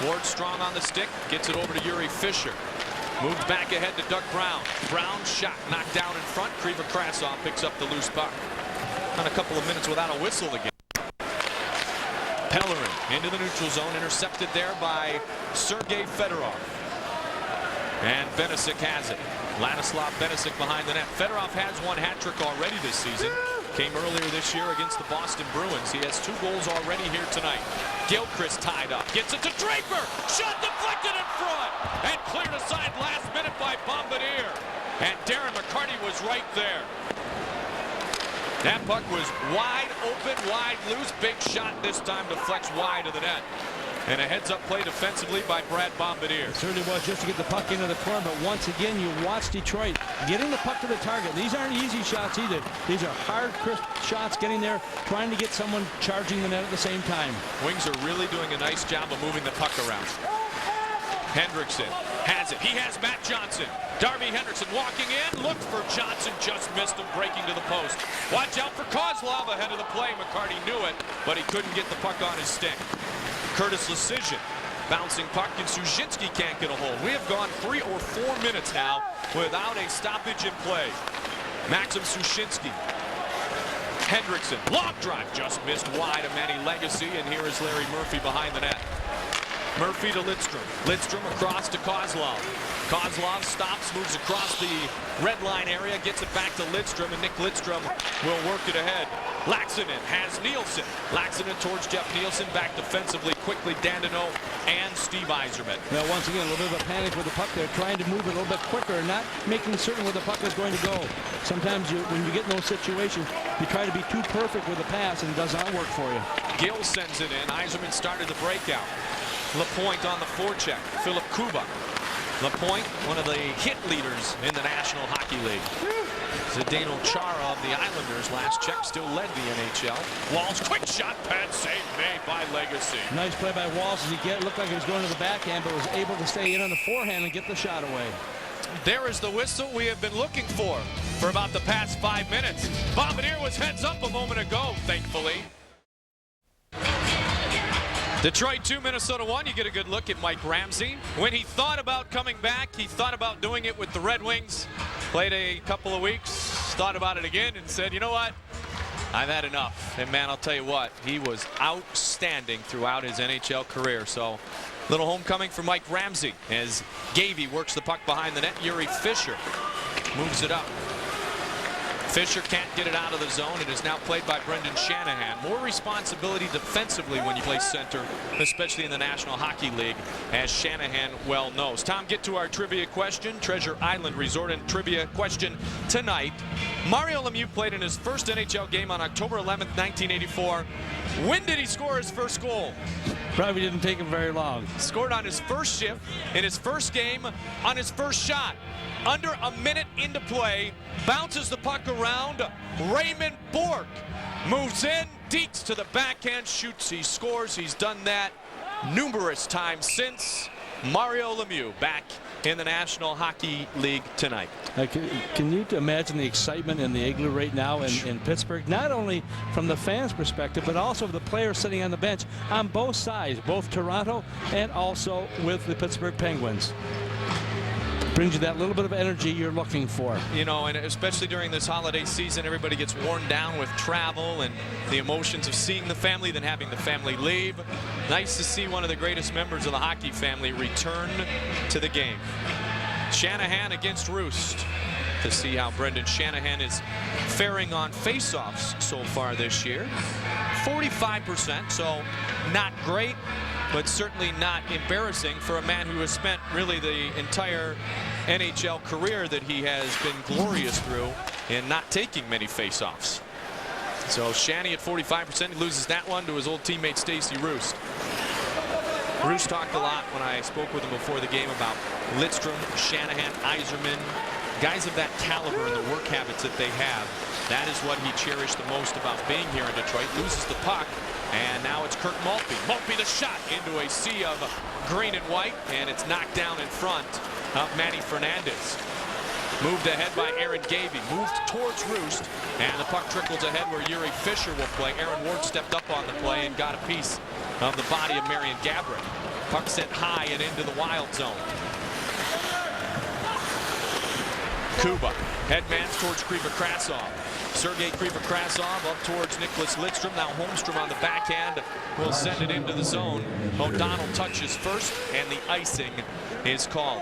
Ward strong on the stick, gets it over to Yuri Fisher. Moved back ahead to Doug Brown. Brown shot knocked down in front. Krasov picks up the loose puck. On a couple of minutes without a whistle again. Pellerin into the neutral zone, intercepted there by Sergei Fedorov. And Benesic has it. Ladislav Benesic behind the net. Fedorov has 1 hat trick already this season. Came earlier this year against the Boston Bruins. He has 2 goals already here tonight. Gilchrist tied up. Gets it to Draper. Shot deflected in front. And cleared aside last minute by Bombardier. And Darren McCarty was right there. That puck was wide open, wide loose. Big shot this time, deflects wide of the net. And a heads-up play defensively by Brad Bombardier. It certainly was, just to get the puck into the corner, but once again, you watch Detroit getting the puck to the target. These aren't easy shots either. These are hard, crisp shots, getting there, trying to get someone charging the net at the same time. Wings are really doing a nice job of moving the puck around. Hendrickson has it. He has Matt Johnson. Darby Henderson walking in, looked for Johnson, just missed him, breaking to the post. Watch out for Kozlov ahead of the play. McCarty knew it, but he couldn't get the puck on his stick. Curtis Lecision Bouncing puck, and Suszynski can't get a hold. We have gone 3 or 4 minutes now without a stoppage in play. Maxim Suszynski. Hendrickson, long drive, just missed wide of Manny Legacy, and here is Larry Murphy behind the net. Murphy to Lidstrom. Lidstrom across to Kozlov. Kozlov stops, moves across the red line area, gets it back to Lidstrom, and Nick Lidstrom will work it ahead. Laxinen has Nielsen. Laxinen towards Jeff Nielsen, back defensively quickly, Dandino and Steve Yzerman. Now, once again, a little bit of a panic with the puck. They're trying to move it a little bit quicker, not making certain where the puck is going to go. Sometimes when you get in those situations, you try to be too perfect with the pass, and it does not work for you. Gill sends it in. Yzerman started the breakout. LaPointe on the forecheck. Philip Kuba. LaPointe, one of the hit leaders in the National Hockey League. Zdeno Chara of the Islanders, last check, still led the NHL. Walls, quick shot, pad save made by Legacy. Nice play by Walls as he looked like he was going to the backhand, but was able to stay in on the forehand and get the shot away. There is the whistle we have been looking for about the past 5 minutes. Bombardier was heads up a moment ago, thankfully. Detroit 2, Minnesota 1. You get a good look at Mike Ramsey. When he thought about coming back, he thought about doing it with the Red Wings. Played a couple of weeks, thought about it again, and said, you know what? I've had enough. And man, I'll tell you what, he was outstanding throughout his NHL career. So, little homecoming for Mike Ramsey as Gavey works the puck behind the net. Yuri Fisher moves it up. Fisher can't get it out of the zone. It is now played by Brendan Shanahan. More responsibility defensively when you play center, especially in the National Hockey League, as Shanahan well knows. Tom, get to our trivia question. Treasure Island Resort and trivia question tonight. Mario Lemieux played in his first NHL game on October 11th, 1984. When did he score his first goal? Probably didn't take him very long. Scored on his first shift, in his first game, on his first shot. Under a minute into play, bounces the puck around. Raymond Bourque moves in, deeks to the backhand, shoots, he scores. He's done that numerous times since. Mario Lemieux back in the National Hockey League tonight. Can you imagine the excitement in the Igloo right now in Pittsburgh? Not only from the fans' perspective, but also the players sitting on the bench on both sides, both Toronto and also with the Pittsburgh Penguins. Brings you that little bit of energy you're looking for. You know, and especially during this holiday season, everybody gets worn down with travel and the emotions of seeing the family, then having the family leave. Nice to see one of the greatest members of the hockey family return to the game. Shanahan against Roost, to see how Brendan Shanahan is faring on face-offs so far this year. 45%, so not great, but certainly not embarrassing for a man who has spent really the entire NHL career that he has been glorious through in not taking many face-offs. So Shanny at 45%, he loses that one to his old teammate Stacey Roost. Roost talked a lot when I spoke with him before the game about Lidstrom, Shanahan, Yzerman, guys of that caliber and the work habits that they have. That is what he cherished the most about being here in Detroit. Loses the puck, and now it's Kirk Maltby. Maltby the shot into a sea of green and white, and it's knocked down in front of Manny Fernandez. Moved ahead by Aaron Gavey. Moved towards Roost, and the puck trickles ahead where Yuri Fisher will play. Aaron Ward stepped up on the play and got a piece of the body of Marian Gaborik. Puck sent high and into the wild zone. Kuba, headmans towards Krivokrasov. Sergei Krivokrasov up towards Nicholas Lidstrom. Now Holmstrom on the backhand will send it into the zone. O'Donnell touches first, and the icing is called.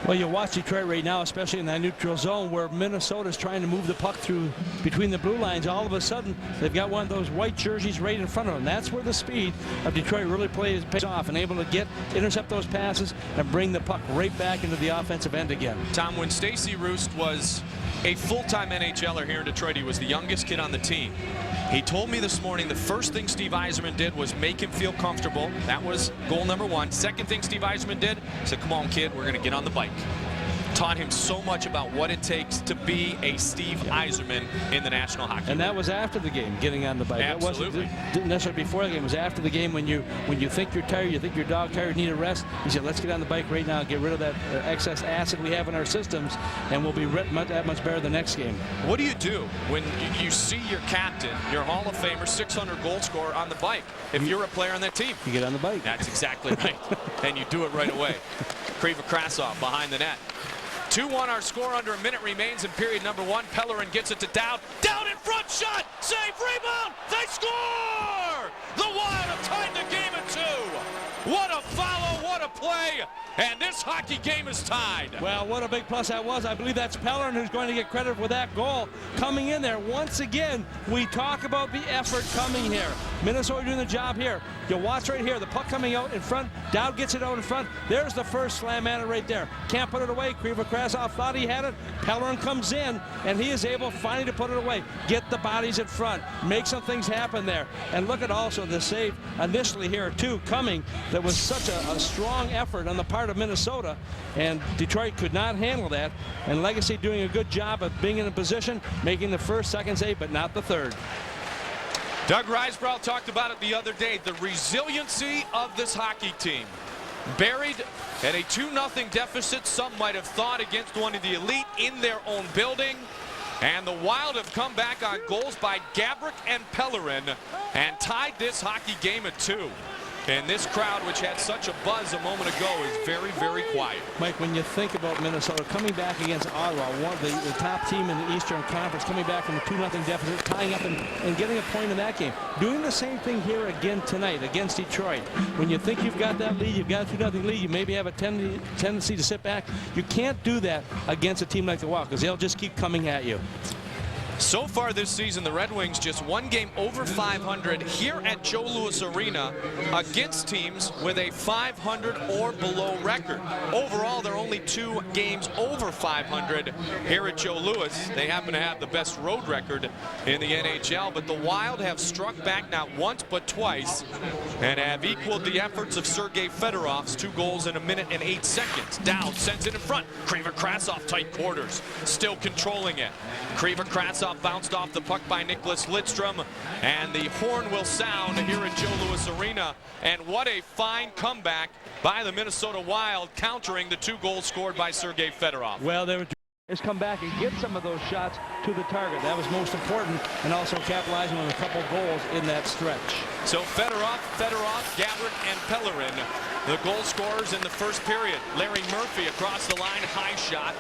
Well, you watch Detroit right now, especially in that neutral zone where Minnesota's trying to move the puck through between the blue lines. All of a sudden, they've got one of those white jerseys right in front of them. That's where the speed of Detroit really pays off and able to intercept those passes and bring the puck right back into the offensive end again. Tom, when Stacey Roost was a full-time NHLer here in Detroit, he was the youngest kid on the team. He told me this morning the first thing Steve Yzerman did was make him feel comfortable. That was goal number one. Second thing Steve Yzerman did, he said, come on, kid, we're going to get on the bike. taught him so much about what it takes to be a Steve Yzerman in the National Hockey League. And that was after the game, getting on the bike. Absolutely. It wasn't necessarily before the game. It was after the game when you think you're tired, you think your dog tired, need a rest. He said, let's get on the bike right now, get rid of that excess acid we have in our systems, and we'll be that much better the next game. What do you do when you see your captain, your Hall of Famer, 600 goal scorer on the bike? If you're a player on that team, you get on the bike. That's exactly right. And you do it right away. Krasov behind the net. 2-1 our score, under a minute remains in period number 1. Pellerin gets it to Dowd. Dowd in front, shot, save, rebound, they score! The Wild have tied the game at 2. What a follow, what a play, and this hockey game is tied. Well, what a big plus that was. I believe that's Pellerin who's going to get credit for that goal. Coming in there, once again, we talk about the effort coming here. Minnesota doing the job here. You watch right here, the puck coming out in front. Dowd gets it out in front. There's the first slam at it right there. Can't put it away. Krasov thought he had it. Pellerin comes in, and he is able finally to put it away. Get the bodies in front. Make some things happen there. And look at also the save initially here, too, coming. That was such a strong effort on the part of Minnesota, and Detroit could not handle that. And Legacy doing a good job of being in a position, making the first, second save, but not the third. Doug Risebrough talked about it the other day, the resiliency of this hockey team. Buried at a 2-0 deficit, some might have thought, against one of the elite in their own building. And the Wild have come back on goals by Gaborik and Pellerin and tied this hockey game at 2. And this crowd, which had such a buzz a moment ago, is very, very quiet. Mike, when you think about Minnesota coming back against Ottawa, one of the top team in the Eastern Conference, coming back from a 2-0 deficit, tying up and getting a point in that game. Doing the same thing here again tonight against Detroit. When you think you've got that lead, you've got a 2-0 lead, you maybe have a tendency to sit back. You can't do that against a team like the Wild because they'll just keep coming at you. So far this season, the Red Wings just one game over 500 here at Joe Louis Arena against teams with a 500 or below record. Overall, they're only 2 games over 500 here at Joe Louis. They happen to have the best road record in the NHL, but the Wild have struck back not once but twice and have equaled the efforts of Sergei Fedorov's 2 goals in a minute and 8 seconds. Dowd sends it in front. Krasov tight quarters, still controlling it. Krasov bounced off the puck by Nicholas Lidstrom, and the horn will sound here at Joe Louis Arena. And what a fine comeback by the Minnesota Wild, countering the 2 goals scored by Sergei Fedorov. Well, they were just come back and get some of those shots to the target. That was most important, and also capitalizing on a couple goals in that stretch. So Fedorov, Gaborik, and Pellerin, the goal scorers in the first period. Larry Murphy across the line, high shot.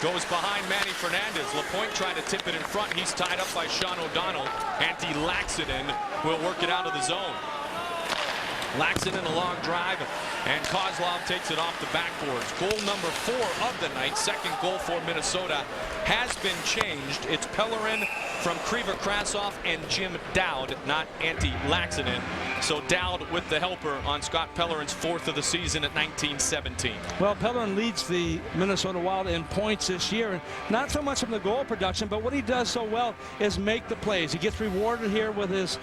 Goes behind Manny Fernandez. Lapointe trying to tip it in front. He's tied up by Sean O'Donnell. Antti Laaksonen will work it out of the zone. Laaksonen a long drive, and Kozlov takes it off the backboards. Goal number 4 of the night, second goal for Minnesota, has been changed. It's Pellerin from Krasov and Jim Dowd, not Antti Laaksonen. So Dowd with the helper on Scott Pellerin's 4th of the season at 19-17. Well, Pellerin leads the Minnesota Wild in points this year, and not so much from the goal production, but what he does so well is make the plays. He gets rewarded here with his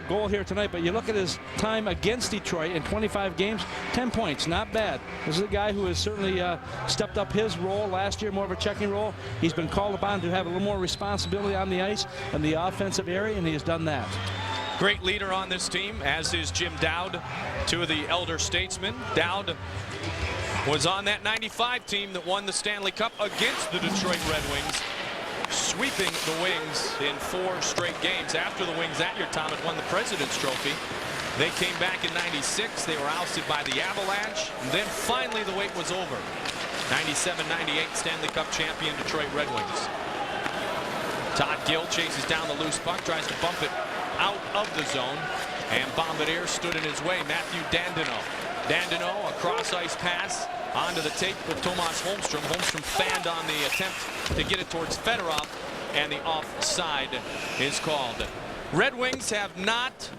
goal here tonight, but you look at his time against Detroit in 25 games, 10 points, not bad. This is a guy who has certainly stepped up his role last year, more of a checking role. He's been called upon to have a little more responsibility on the ice in the offensive area, and he has done that. Great leader on this team, as is Jim Dowd, 2 of the elder statesmen. Dowd was on that 95 team that won the Stanley Cup against the Detroit Red Wings, sweeping the Wings in 4 straight games. After the Wings that year, Tom, had won the President's Trophy. They came back in 96. They were ousted by the Avalanche. And then finally the wait was over. 97-98 Stanley Cup champion Detroit Red Wings. Todd Gill chases down the loose puck, tries to bump it out of the zone, and Bombardier stood in his way. Matthew Dandino, a cross-ice pass onto the tape with Tomas Holmstrom. Holmstrom fanned on the attempt to get it towards Fedorov, and the offside is called. Red Wings have not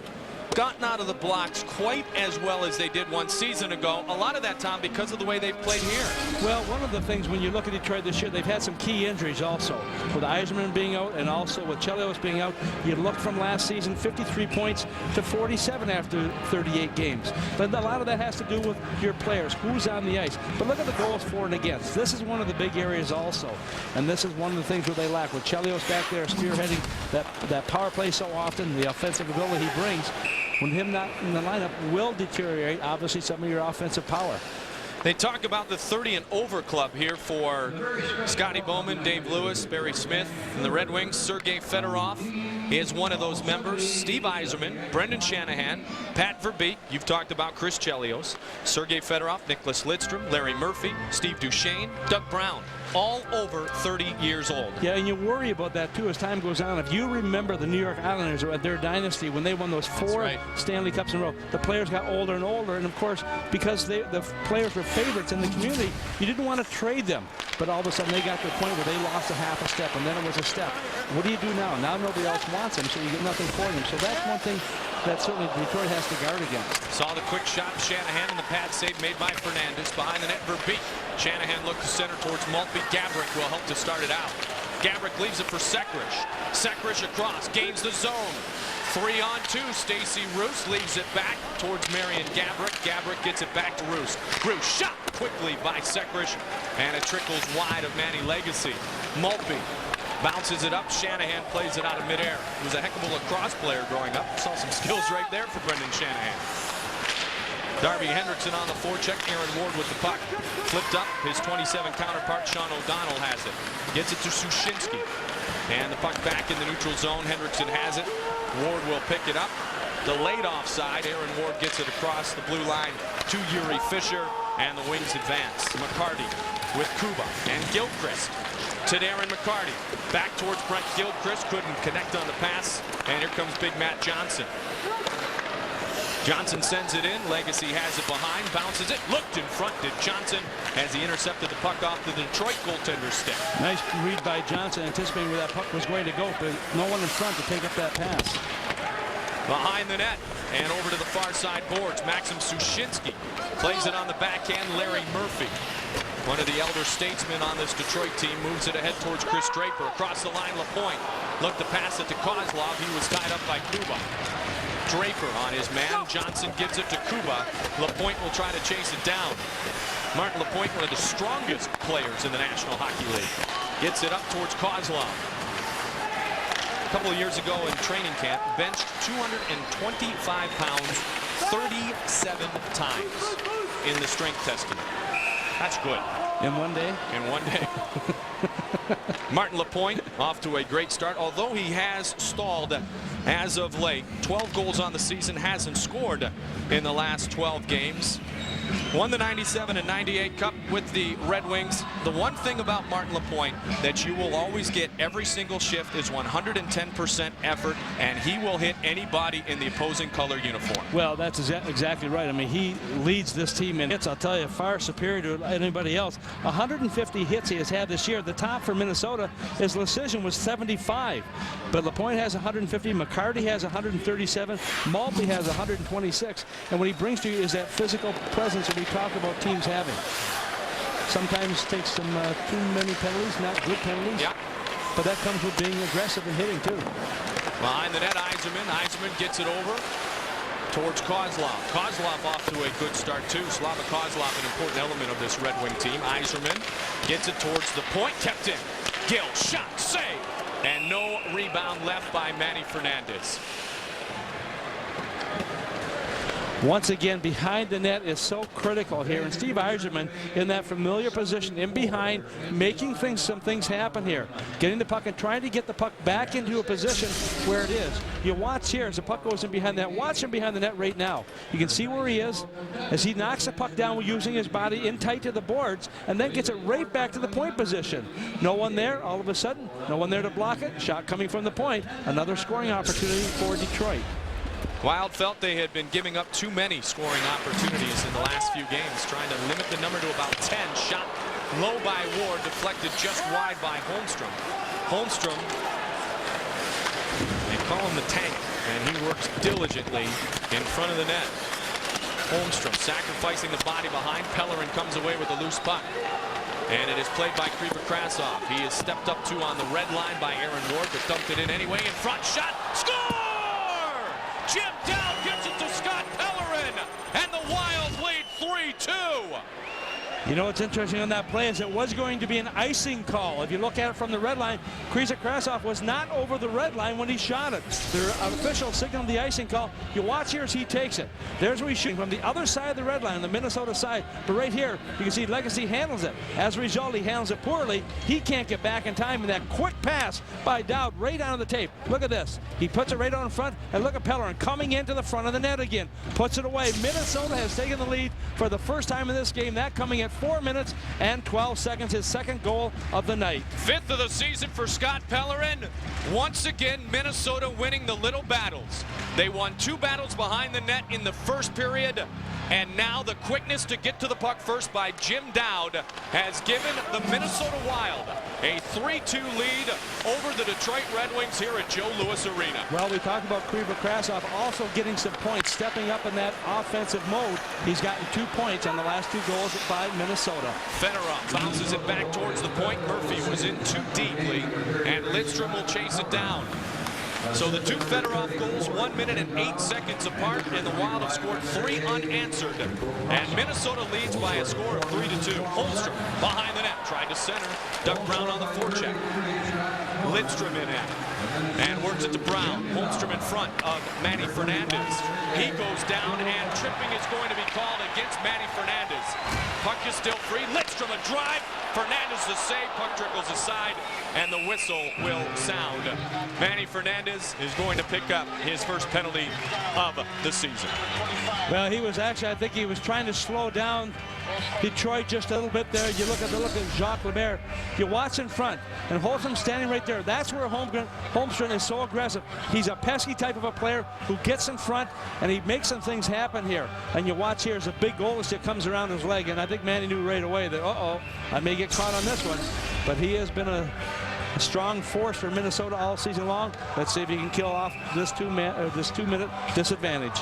gotten out of the blocks quite as well as they did 1 season ago. A lot of that, Tom, because of the way they've played here. Well, one of the things when you look at Detroit this year, they've had some key injuries also. With Yzerman being out and also with Chelios being out, you look from last season, 53 points to 47 after 38 games. But a lot of that has to do with your players, who's on the ice. But look at the goals for and against. This is one of the big areas also. And this is one of the things where they lack. With Chelios back there spearheading that power play so often, the offensive ability he brings, when him not in the lineup will deteriorate, obviously, some of your offensive power. They talk about the 30 and over club here for Scotty Bowman, Dave Lewis, Barry Smith, and the Red Wings. Sergei Fedorov is one of those members. Steve Yzerman, Brendan Shanahan, Pat Verbeek. You've talked about Chris Chelios, Sergei Fedorov, Nicholas Lidstrom, Larry Murphy, Steve Duchesne, Doug Brown. All over 30 years old. Yeah, and you worry about that too as time goes on. If you remember the New York Islanders at their dynasty when they won those 4 Stanley Cups in a row, the players got older and older, and of course, because the players were favorites in the community, you didn't want to trade them. But all of a sudden, they got to the point where they lost a half a step, and then it was a step. What do you do now? Now nobody else wants them, so you get nothing for them. So that's one thing that certainly Detroit has to guard against. Saw the quick shot, Shanahan, and the pad save made by Fernandez. Behind the net, Verbeek. Shanahan looked to center towards Maltby. Gabrick will help to start it out. Gabrick leaves it for Sekrish. Sekrish across, gains the zone. 3-on-2, Stacey Roos leaves it back towards Marion Gabrick. Gabrick gets it back to Roos. Roos shot quickly by Sekrish, and it trickles wide of Manny Legacy. Maltby bounces it up. Shanahan plays it out of midair. He was a heck of a lacrosse player growing up. Saw some skills right there for Brendan Shanahan. Darby Hendrickson on the forecheck. Aaron Ward with the puck. Flipped up. His 27 counterpart, Sean O'Donnell, has it. Gets it to Sushinsky. And the puck back in the neutral zone. Hendrickson has it. Ward will pick it up. Delayed offside. Aaron Ward gets it across the blue line to Yuri Fisher. And the Wings advance. McCarty with Kuba and Gilchrist. To Darren McCarty. Back towards Brent Gilchrist. Couldn't connect on the pass. And here comes Big Matt Johnson. Johnson sends it in. Legacy has it behind. Bounces it. Looked in front, did Johnson, as he intercepted the puck off the Detroit goaltender's stick. Nice read by Johnson, anticipating where that puck was going to go, but no one in front to take up that pass. Behind the net and over to the far side boards. Maxim Sushinsky plays it on the backhand. Larry Murphy, one of the elder statesmen on this Detroit team, moves it ahead towards Chris Draper. Across the line, LaPointe looked to pass it to Kozlov. He was tied up by Kuba. Draper on his man. Johnson gives it to Kuba. LaPointe will try to chase it down. Martin LaPointe, one of the strongest players in the National Hockey League. Gets it up towards Kozlov. A couple of years ago in training camp, benched 225 pounds 37 times in the strength testing. That's good. In one day? In one day. Martin LaPointe off to a great start, although he has stalled as of late. 12 goals on the season, hasn't scored in the last 12 games. Won the 97 and 98 Cup with the Red Wings. The one thing about Martin LaPointe that you will always get every single shift is 110% effort, and he will hit anybody in the opposing color uniform. Well, that's exactly right. I mean, he leads this team in hits, I'll tell you, far superior to anybody else. 150 hits he has had this year. The top for Minnesota, his Lecision was 75. But LaPointe has 150, McCarty has 137, Maltby has 126. And what he brings to you is that physical presence that we talk about teams having. Sometimes takes some too many penalties, not good penalties. Yeah. But that comes with being aggressive and hitting too. Behind the net, Yzerman. Yzerman gets it over towards Kozlov. Kozlov off to a good start too. Slava Kozlov, an important element of this Red Wing team. Yzerman gets it towards the point, kept in. Gill, shot, save, and no rebound left by Manny Fernandez. Once again, behind the net is so critical here, and Steve Yzerman in that familiar position in behind, making some things happen here, getting the puck and trying to get the puck back into a position where it is. You watch here as the puck goes in behind that. Watch him behind the net right now. You can see where he is as he knocks the puck down using his body in tight to the boards, and then gets it right back to the point position. No one there. All of a sudden, no one there to block it. Shot coming from the point. Another scoring opportunity for Detroit. Wild felt they had been giving up too many scoring opportunities in the last few games, trying to limit the number to about 10. Shot low by Ward, deflected just wide by Holmstrom. Holmstrom, they call him the tank, and he works diligently in front of the net. Holmstrom sacrificing the body behind. Pellerin comes away with a loose puck. And it is played by Krasov. He is stepped up to on the red line by Aaron Ward, but dumped it in anyway. In front, shot, score! Jim Dowd gets it to Scott Pellerin, and the Wild lead 3-2. You know what's interesting on that play is it was going to be an icing call. If you look at it from the red line, Krasov was not over the red line when he shot it. The official signaled the icing call. You watch here as he takes it. There's where he's shooting from the other side of the red line, on the Minnesota side. But right here, you can see Legacy handles it. As a result, he handles it poorly. He can't get back in time. And that quick pass by Dowd right on the tape. Look at this. He puts it right on in front. And look at Pellerin coming into the front of the net again. Puts it away. Minnesota has taken the lead for the first time in this game. That coming at 4 minutes and 12 seconds, his second goal of the night. 5th of the season for Scott Pellerin. Once again, Minnesota winning the little battles. They won 2 battles behind the net in the first period, and now the quickness to get to the puck first by Jim Dowd has given the Minnesota Wild a 3-2 lead over the Detroit Red Wings here at Joe Louis Arena. Well, we talked about Krasov also getting some points, stepping up in that offensive mode. He's gotten 2 points on the last 2 goals by Minnesota. Fedorov bounces it back towards the point. Murphy was in too deeply, and Lidstrom will chase it down. So the 2 Fedorov goals 1 minute and 8 seconds apart, and the Wild have scored 3 unanswered. And Minnesota leads by a score of 3-2. Holmstrom behind the net, tried to center. Doug Brown on the forecheck. Lidstrom in it, and works it to Brown. Holmstrom in front of Manny Fernandez. He goes down, and tripping is going to be called against Manny Fernandez. Puck is still free. Lidstrom a drive. Fernandez the save. Puck trickles aside, and the whistle will sound. Manny Fernandez is going to pick up his first penalty of the season. Well, he was actually, I think he was trying to slow down Detroit just a little bit there. You look at Jacques Lemaire. You watch in front, and Holmstrom standing right there. That's where Holmstrom is so aggressive. He's a pesky type of a player who gets in front, and he makes some things happen here. And you watch here as a big goal that comes around his leg, and I think Manny knew right away that, I may get caught on this one. But he has been a strong force for Minnesota all season long. Let's see if he can kill off this 2-minute disadvantage.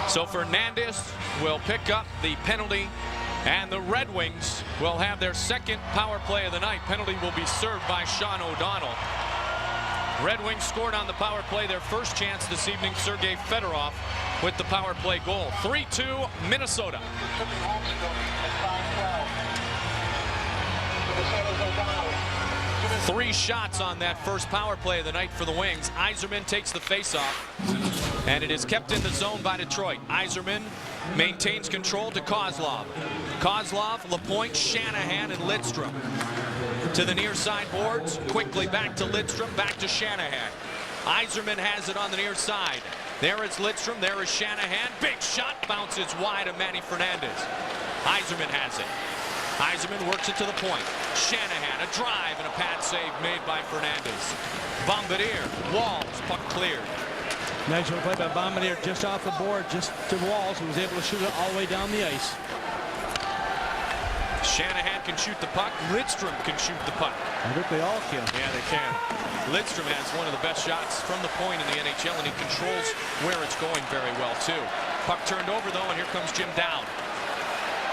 So Fernandez will pick up the penalty, and the Red Wings will have their second power play of the night. Penalty will be served by Sean O'Donnell. Red Wings scored on the power play their first chance this evening. Sergei Fedorov with the power play goal. 3-2 Minnesota. 3 shots on that first power play of the night for the Wings. Yzerman takes the faceoff, and it is kept in the zone by Detroit. Yzerman maintains control to Kozlov. Kozlov, Lapointe, Shanahan, and Lidstrom. To the near side boards, quickly back to Lidstrom, back to Shanahan. Yzerman has it on the near side. There is Lidstrom, there is Shanahan. Big shot, bounces wide of Manny Fernandez. Yzerman has it. Yzerman works it to the point. Shanahan, a drive and a pad save made by Fernandez. Bombardier, Walls, puck cleared. Nice one play by Bombardier just off the board, just to Walls, who was able to shoot it all the way down the ice. Shanahan can shoot the puck. Lidstrom can shoot the puck. I think they all can. Yeah, they can. Lidstrom has one of the best shots from the point in the NHL, and he controls where it's going very well, too. Puck turned over, though, and here comes Jim Dowd.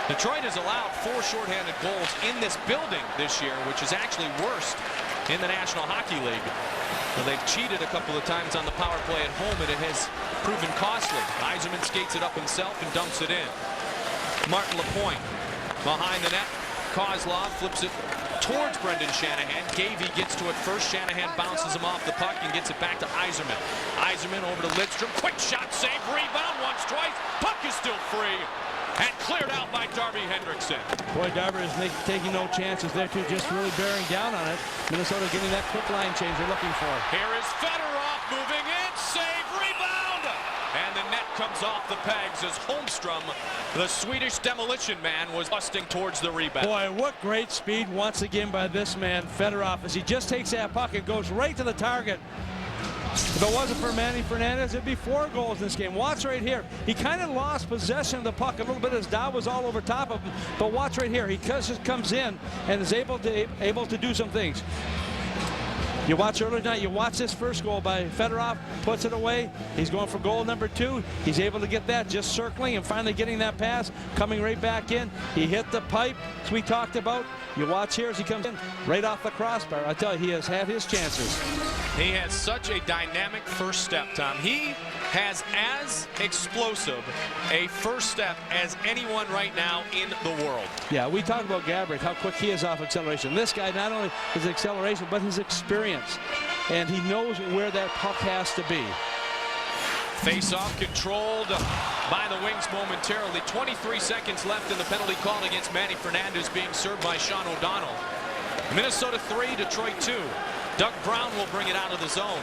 Detroit has allowed 4 shorthanded goals in this building this year, which is actually worst in the National Hockey League. Well, they've cheated a couple of times on the power play at home, and it has proven costly. Yzerman skates it up himself and dumps it in. Martin Lapointe behind the net. Kozlov flips it towards Brendan Shanahan. Gavey gets to it first. Shanahan bounces him off the puck and gets it back to Yzerman. Yzerman over to Lidstrom. Quick shot, save, rebound once, twice. Puck is still free. And cleared out by Darby Hendrickson. Boy, Darby is taking no chances there, too, just really bearing down on it. Minnesota getting that quick line change they're looking for. Here is Fedorov moving in, save, rebound! And the net comes off the pegs as Holmstrom, the Swedish demolition man, was busting towards the rebound. Boy, what great speed once again by this man, Fedorov, as he just takes that puck and goes right to the target. If it wasn't for Manny Fernandez, it'd be 4 goals in this game. Watch right here. He kind of lost possession of the puck a little bit as Dowd was all over top of him. But watch right here. He just comes in and is able to do some things. You watch earlier tonight, you watch this first goal by Fedorov, puts it away. He's going for goal number 2. He's able to get that, just circling and finally getting that pass, coming right back in. He hit the pipe, as we talked about. You watch here as he comes in, right off the crossbar. I tell you, he has had his chances. He has such a dynamic first step, Tom. He has as explosive a first step as anyone right now in the world. Yeah, we talked about Gabrick, how quick he is off acceleration. This guy, not only his acceleration, but his experience. And he knows where that puck has to be. Face-off controlled by the Wings momentarily. 23 seconds left in the penalty call against Manny Fernandez, being served by Sean O'Donnell. Minnesota 3, Detroit 2. Doug Brown will bring it out of the zone.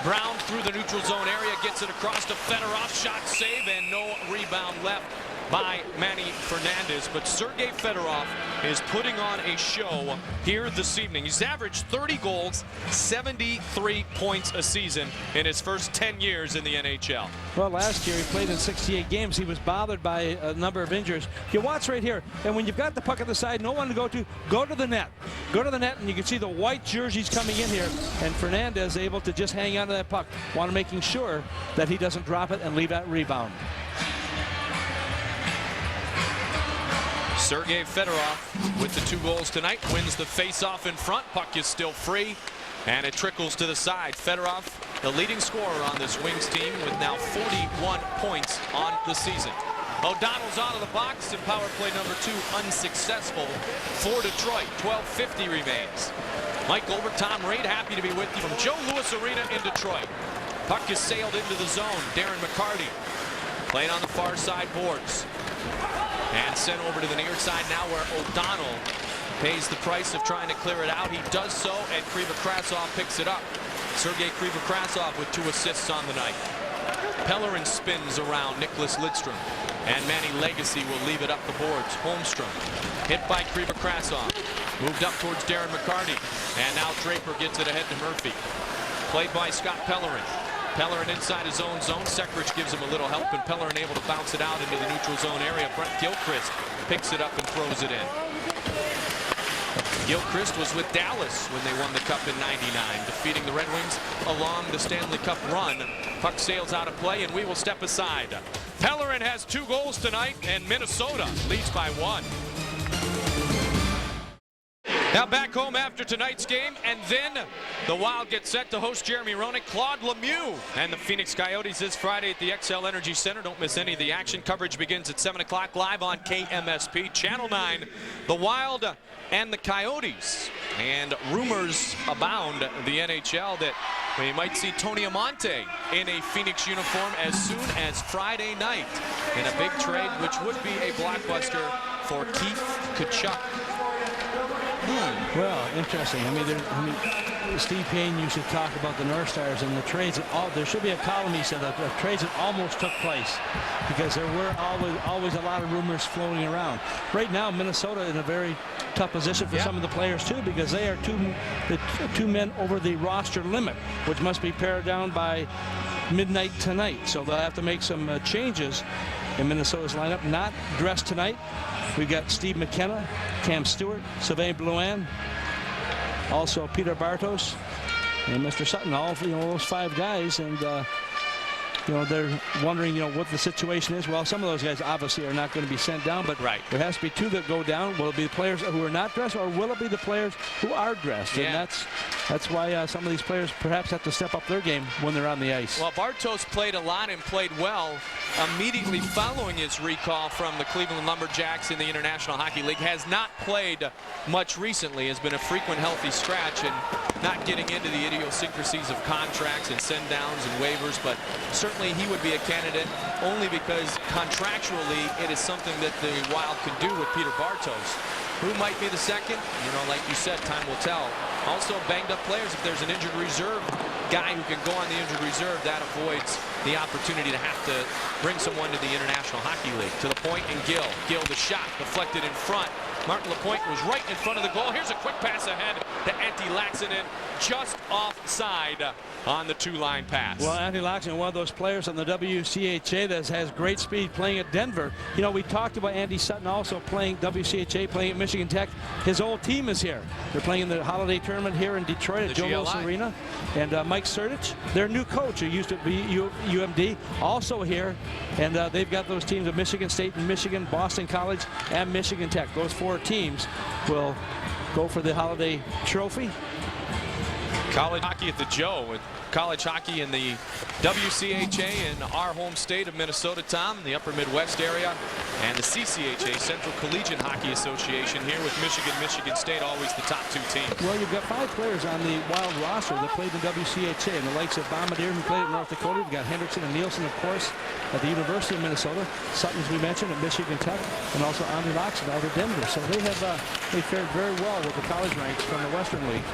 Brown through the neutral zone area, gets it across to Fedorov. Shot save and no rebound left by Manny Fernandez. But Sergei Fedorov is putting on a show here this evening. He's averaged 30 goals, 73 points a season in his first 10 years in the NHL. Well, last year he played in 68 games. He was bothered by a number of injuries. You watch right here, and when you've got the puck on the side, no one to go to the net. Go to the net, and you can see the white jerseys coming in here, and Fernandez able to just hang on to that puck, while making sure that he doesn't drop it and leave that rebound. Sergei Fedorov with the 2 goals tonight wins the face-off in front. Puck is still free, and it trickles to the side. Fedorov, the leading scorer on this Wings team, with now 41 points on the season. O'Donnell's out of the box, and power play number 2 unsuccessful for Detroit. 12:50 remains. Mike Goldberg, Tom Reid, happy to be with you from Joe Louis Arena in Detroit. Puck is sailed into the zone. Darren McCarty playing on the far side boards. And sent over to the near side now, where O'Donnell pays the price of trying to clear it out. He does so, and Krivokrasov picks it up. Sergei Krivokrasov with 2 assists on the night. Pellerin spins around Nicholas Lidstrom, and Manny Legacy will leave it up the boards. Holmstrom hit by Krivokrasov, moved up towards Darren McCarty, and now Draper gets it ahead to Murphy. Played by Scott Pellerin. Pellerin inside his own zone. Sekrich gives him a little help, and Pellerin able to bounce it out into the neutral zone area. Brent Gilchrist picks it up and throws it in. Gilchrist was with Dallas when they won the Cup in '99, defeating the Red Wings along the Stanley Cup run. Puck sails out of play, and we will step aside. Pellerin has 2 goals tonight, and Minnesota leads by 1. Now back home after tonight's game, and then the Wild get set to host Jeremy Roenick, Claude Lemieux, and the Phoenix Coyotes this Friday at the XL Energy Center. Don't miss any of the action. Coverage begins at 7 o'clock live on KMSP. Channel 9, the Wild and the Coyotes. And rumors abound the NHL that we might see Tony Amonte in a Phoenix uniform as soon as Friday night in a big trade, which would be a blockbuster for Keith Tkachuk. Well, interesting. I mean, Steve Payne used to talk about the North Stars and the trades. There should be a column, he said, of trades that almost took place, because there were always a lot of rumors floating around. Right now, Minnesota in a very tough position for some of the players too, because they are two men over the roster limit, which must be pared down by midnight tonight. So they'll have to make some changes in Minnesota's lineup. Not dressed tonight. We've got Steve McKenna, Cam Stewart, Sylvain Blouin, also Peter Bartos, and Mr. Sutton. All those 5 guys, and they're wondering what the situation is. Well, some of those guys obviously are not going to be sent down, but there has to be 2 that go down. Will it be the players who are not dressed, or will it be the players who are dressed? Yeah. And that's why some of these players perhaps have to step up their game when they're on the ice. Well, Bartos played a lot and played well immediately following his recall from the Cleveland Lumberjacks in the International Hockey League. Has not played much recently, has been a frequent healthy scratch, and not getting into the idiosyncrasies of contracts and send downs and waivers, but certainly he would be a candidate only because contractually it is something that the Wild can do with Peter Bartos. Who might be the second? Like you said, time will tell. Also, banged up players. If there's an injured reserve guy who can go on the injured reserve, that avoids the opportunity to have to bring someone to the International Hockey League. To the point, and Gill the shot deflected in front. Martin Lapointe was right in front of the goal. Here's a quick pass ahead to Antti Laaksonen, just offside on the two-line pass. Well, Antti Laaksonen, one of those players on the WCHA that has great speed playing at Denver. You know, we talked about Andy Sutton also playing WCHA, playing at Michigan Tech. His old team is here. They're playing in the holiday tournament here in Detroit at Joe Louis Arena. And Mike Sertich, their new coach, who used to be UMD, also here. And they've got those teams of Michigan State and Michigan, Boston College, and Michigan Tech. Those four teams will go for the holiday trophy. College hockey at the Joe, with college hockey in the WCHA in our home state of Minnesota, Tom, the upper Midwest area, and the CCHA, Central Collegiate Hockey Association, here with Michigan, Michigan State, always the top two teams. Well, you've got 5 players on the Wild roster that played in WCHA, and the likes of Bombardier, who played at North Dakota. You've got Hendrickson and Nielsen, of course, at the University of Minnesota. Sutton, as we mentioned, at Michigan Tech, and also Antti Laaksonen out of Denver. So they have they fared very well with the college ranks from the Western League.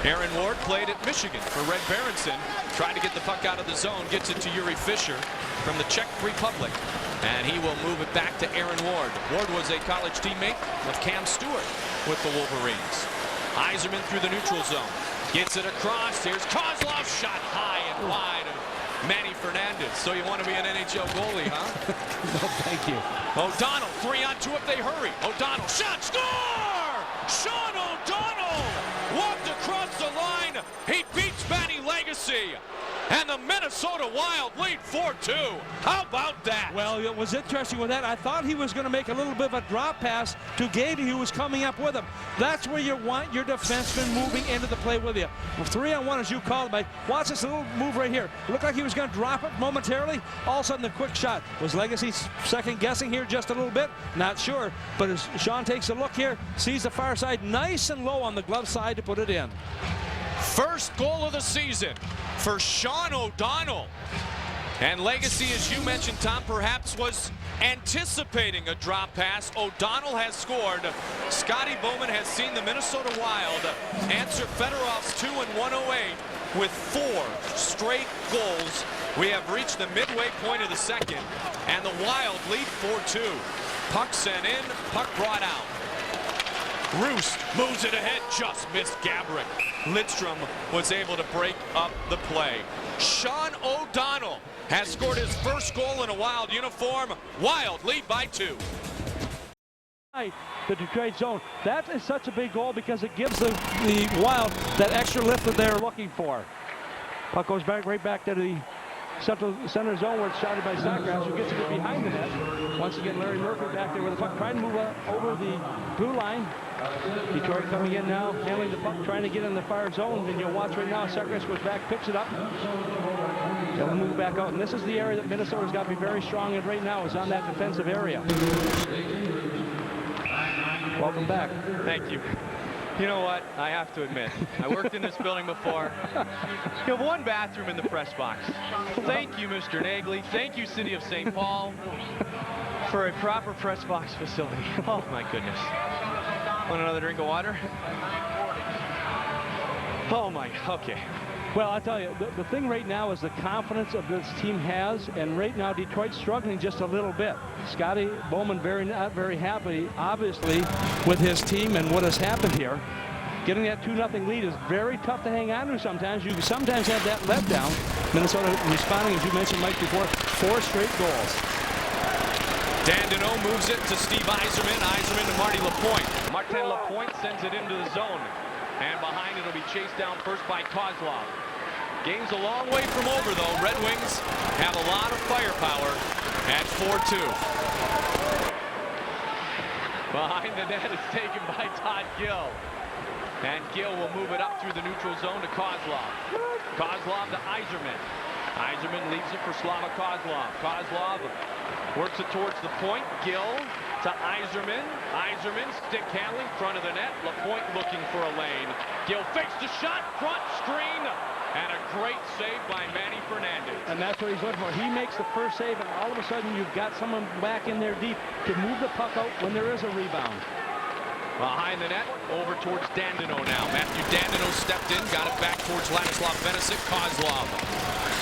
Aaron Ward played at Michigan for Red Berenson. Tried to get the puck out of the zone, gets it to Yuri Fisher from the Czech Republic. And he will move it back to Aaron Ward. Ward was a college teammate of Cam Stewart with the Wolverines. Yzerman through the neutral zone. Gets it across. Here's Kozlov, shot high and wide of Manny Fernandez. So you want to be an NHL goalie, huh? No, thank you. O'Donnell, 3-on-2 if they hurry. O'Donnell, shot, score! Sean O'Donnell walked across the line. He beats Manny Legacy. And the Minnesota Wild lead 4-2. How about that? Well, it was interesting with that. I thought he was going to make a little bit of a drop pass to Gady, who was coming up with him. That's where you want your defenseman moving into the play with you. 3-on-1, as you called it, Mike. Watch this little move right here. It looked like he was going to drop it momentarily. All of a sudden, the quick shot. Was Legacy second-guessing here just a little bit? Not sure. But as Sean takes a look here, sees the far side nice and low on the glove side to put it in. First goal of the season for Sean O'Donnell. And Legacy, as you mentioned, Tom, perhaps was anticipating a drop pass. O'Donnell has scored. Scotty Bowman has seen the Minnesota Wild answer Fedorov's 2 in 108 with 4 straight goals. We have reached the midway point of the second, and the Wild lead 4-2. Puck sent in, puck brought out. Roos moves it ahead, just missed Gabrick. Lidstrom was able to break up the play. Sean O'Donnell has scored his first goal in a Wild uniform. Wild lead by 2. The Detroit zone. That is such a big goal because it gives the Wild that extra lift that they're looking for. Puck goes back right back to the center zone where it's shotted by Sackrass, who gets it behind the net. Once again, Larry Murphy back there with the puck, trying to move over the blue line. Detroit coming in now, handling the puck, trying to get in the far zone. And you'll watch right now, Sackrass goes back, picks it up. They'll move back out. And this is the area that Minnesota's got to be very strong in right now, is on that defensive area. Welcome back. Thank you. You know what? I have to admit, I worked in this building before. You have one bathroom in the press box. Thank you, Mr. Nagley. Thank you, City of St. Paul, for a proper press box facility. Oh, my goodness. Want another drink of water? Oh, my, okay. Well, I'll tell you, the thing right now is the confidence of this team has, and right now Detroit's struggling just a little bit. Scotty Bowman not very happy, obviously, with his team and what has happened here. Getting that 2-0 lead is very tough to hang on to sometimes. You sometimes have that letdown. Minnesota responding, as you mentioned, Mike, before, 4 straight goals. Dandino moves it to Steve Yzerman. Yzerman to Marty Lapointe. Martin Lapointe sends it into the zone. And behind it will be chased down first by Kozlov. Game's a long way from over, though. Red Wings have a lot of firepower at 4-2. Behind the net is taken by Todd Gill. And Gill will move it up through the neutral zone to Kozlov. Kozlov to Yzerman. Yzerman leaves it for Slava Kozlov. Kozlov works it towards the point. Gill to Yzerman. Yzerman stick handling, front of the net. Lapointe looking for a lane. Gill fakes the shot, front screen, and a great save by Manny Fernandez. And that's what he's looking for. He makes the first save, and all of a sudden you've got someone back in there deep to move the puck out when there is a rebound. Behind the net, over towards Dandino now. Matthew Dandino stepped in, got it back towards Ladislav Benesic. Kozlov.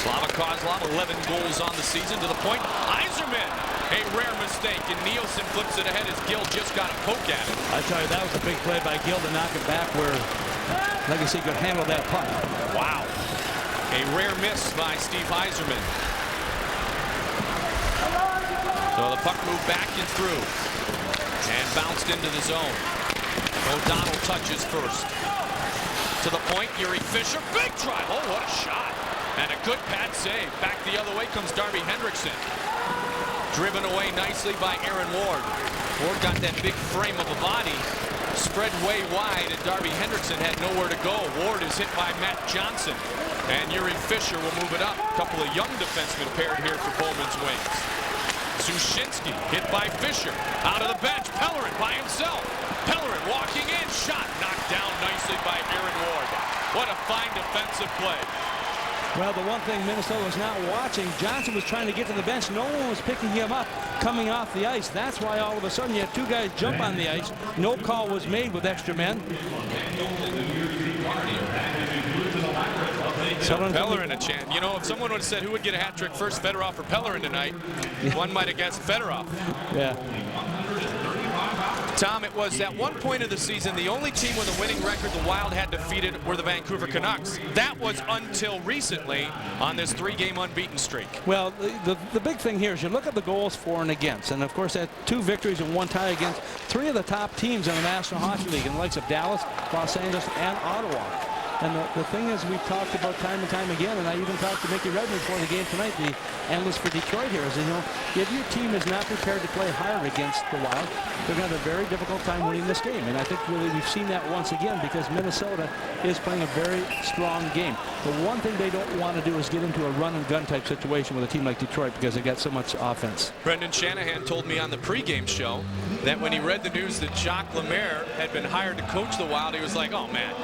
Slava Kozlov, 11 goals on the season, to the point. Yzerman, a rare mistake, and Nielsen flips it ahead as Gill just got a poke at it. I tell you, that was a big play by Gill to knock it back where Legacy could handle that puck. Wow. A rare miss by Steve Yzerman. So the puck moved back and through and bounced into the zone. O'Donnell touches first. To the point, Yuri Fisher, big drive. Oh, what a shot. And a good pad save. Back the other way comes Darby Hendrickson. Driven away nicely by Aaron Ward. Ward got that big frame of a body, spread way wide, and Darby Hendrickson had nowhere to go. Ward is hit by Matt Johnson, and Yuri Fisher will move it up. A couple of young defensemen paired here for Bowman's Wings. Sushinsky hit by Fisher. Out of the bench, Pellerin by himself. Pellerin walking in, shot knocked down nicely by Aaron Ward. What a fine defensive play. Well, the one thing Minnesota was not watching, Johnson was trying to get to the bench. No one was picking him up coming off the ice. That's why all of a sudden you had two guys jump on the ice. No call was made with extra men. Pellerin a chance. You know, if someone would have said who would get a hat trick first, Fedorov or Pellerin tonight, one might have guessed Fedorov. Yeah. Tom, it was at one point of the season the only team with a winning record the Wild had defeated were the Vancouver Canucks. That was until recently on this 3-game unbeaten streak. Well, the big thing here is you look at the goals for and against, and of course that 2 victories and 1 tie against 3 of the top teams in the National Hockey League in the likes of Dallas, Los Angeles, and Ottawa. And the thing is, we've talked about time and time again, and I even talked to Mickey Redmond before the game tonight, the analyst for Detroit here, is, you know, if your team is not prepared to play higher against the Wild, they're going to have a very difficult time winning this game. And I think really we've seen that once again because Minnesota is playing a very strong game. The one thing they don't want to do is get into a run-and-gun type situation with a team like Detroit because they got so much offense. Brendan Shanahan told me on the pregame show that when he read the news that Jacques Lemaire had been hired to coach the Wild, he was like, oh, man,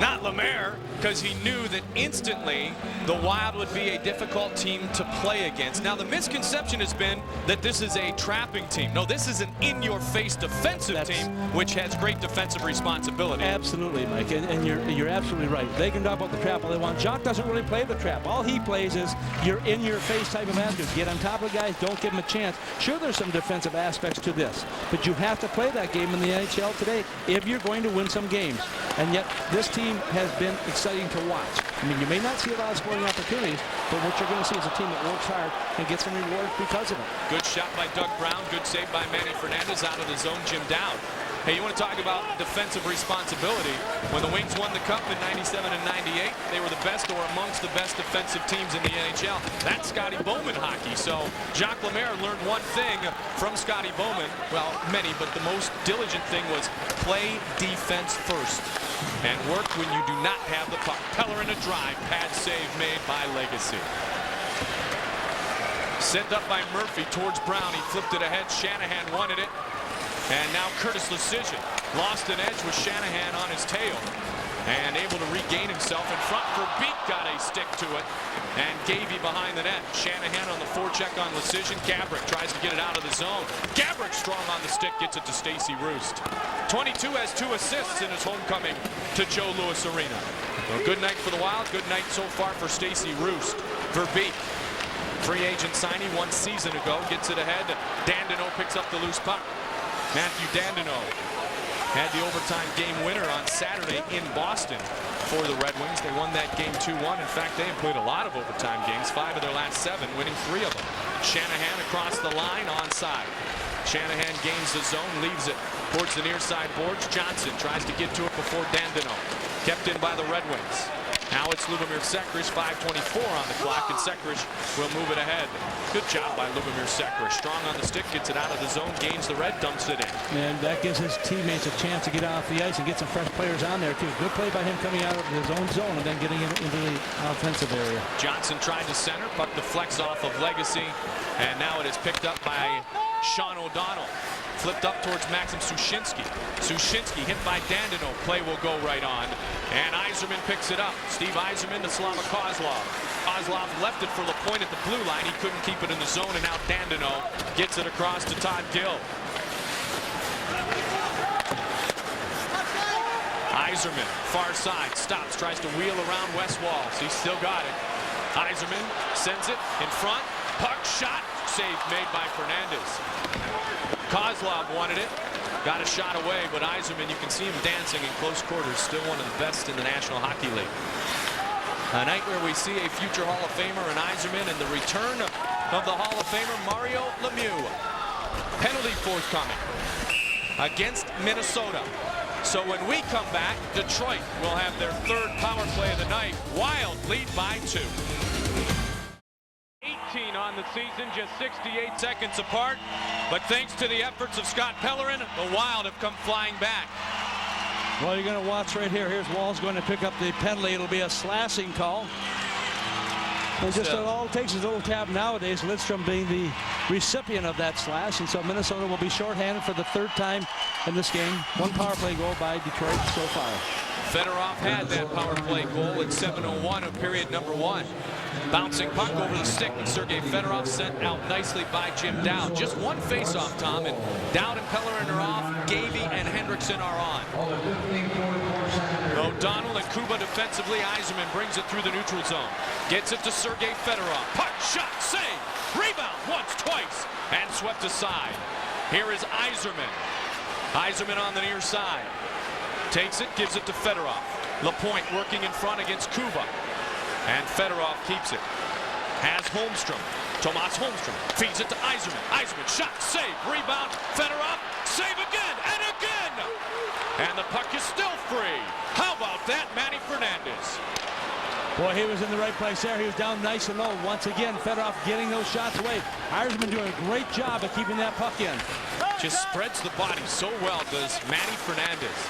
not Lemaire, because he knew that instantly the Wild would be a difficult team to play against. Now, the misconception has been that this is a trapping team. No, this is an in-your-face defensive team, which has great defensive responsibility. Absolutely, Mike, and you're absolutely right. They can talk about the trap all they want. Jacques doesn't really play the trap. All he plays is your in-your-face type of attitude. Get on top of guys, don't give them a chance. Sure, there's some defensive aspects to this, but you have to play that game in the NHL today if you're going to win some games. And yet, this team has been exciting to watch. I mean, you may not see a lot of scoring opportunities, but what you're going to see is a team that works hard and gets some reward because of it. Good shot by Doug Brown. Good save by Manny Fernandez out of the zone. Jim Dowd. Hey, you want to talk about defensive responsibility? When the Wings won the Cup in '97 and '98, they were the best or amongst the best defensive teams in the NHL. That's Scotty Bowman hockey. So Jacques Lemaire learned one thing from Scotty Bowman. Well, many, but the most diligent thing was play defense first and work when you do not have the puck. Pellerin a drive, pad save made by Legacy. Sent up by Murphy towards Brown. He flipped it ahead. Shanahan wanted it. And now Curtis Lecision lost an edge with Shanahan on his tail and able to regain himself in front. Verbeek got a stick to it and Gavey behind the net. Shanahan on the forecheck on Lecision. Gabrick tries to get it out of the zone. Gabrick strong on the stick, gets it to Stacey Roost. 22 has 2 assists in his homecoming to Joe Louis Arena. Well, good night for the Wild. Good night so far for Stacey Roost. Verbeek, free agent signing 1 season ago, gets it ahead. Dandino picks up the loose puck. Matthew Dandino had the overtime game winner on Saturday in Boston for the Red Wings. They won that game 2-1. In fact, they have played a lot of overtime games, 5 of their last 7, winning 3 of them. Shanahan across the line, onside. Shanahan gains the zone, leaves it towards the near side boards. Johnson tries to get to it before Dandino. Kept in by the Red Wings. Now it's Lubomir Sekrish, 5:24 on the clock, and Sekrish will move it ahead. Good job by Lubomir Sekrish. Strong on the stick, gets it out of the zone, gains the red, dumps it in. And that gives his teammates a chance to get off the ice and get some fresh players on there, too. Good play by him coming out of his own zone and then getting into the offensive area. Johnson tried to center, puck deflects off of Legacy, and now it is picked up by Sean O'Donnell. Flipped up towards Maxim Sushinsky. Sushinsky hit by Dandino. Play will go right on. And Yzerman picks it up. Steve Yzerman to Slava Kozlov. Kozlov left it for Lapointe at the blue line. He couldn't keep it in the zone, and now Dandino gets it across to Todd Gill. Yzerman, far side, stops, tries to wheel around West Walls. He's still got it. Yzerman sends it in front. Puck shot. Save made by Fernandez. Kozlov wanted it. got a shot away, but Yzerman, you can see him dancing in close quarters, still one of the best in the National Hockey League. A night where we see a future Hall of Famer in Yzerman and the return of the Hall of Famer Mario Lemieux. Penalty forthcoming against Minnesota. So when we come back, Detroit will have their third power play of the night. Wild lead by 2. 18 on the season, just 68 seconds apart. But thanks to the efforts of Scott Pellerin, the Wild have come flying back. Well, you're going to watch right here. Here's Walls going to pick up the penalty. It'll be a slashing call. And just all it takes is a little tap nowadays. Lidstrom being the recipient of that slash, and so Minnesota will be shorthanded for the third time in this game. One power play goal by Detroit so far. Fedorov had that power play goal at 7:01 of period number 1. Bouncing puck over the stick with Sergei Fedorov, sent out nicely by Jim Dowd. Just one face-off, Tom, and Dowd and Pellerin are off. Gavey and Hendrickson are on. O'Donnell and Kuba defensively. Yzerman brings it through the neutral zone. Gets it to Sergei Fedorov. Puck, shot, save. Rebound once, twice, and swept aside. Here is Yzerman. Yzerman on the near side. Takes it, gives it to Fedorov. Lapointe working in front against Kuba. And Fedorov keeps it. Has Holmstrom. Tomas Holmstrom feeds it to Yzerman. Yzerman, shot, save, rebound. Fedorov, save again and again. And the puck is still free. How about that, Manny Fernandez? Boy, he was in the right place there. He was down nice and low. Once again, Fedorov getting those shots away. Yzerman doing a great job of keeping that puck in. Just spreads the body so well, does Manny Fernandez.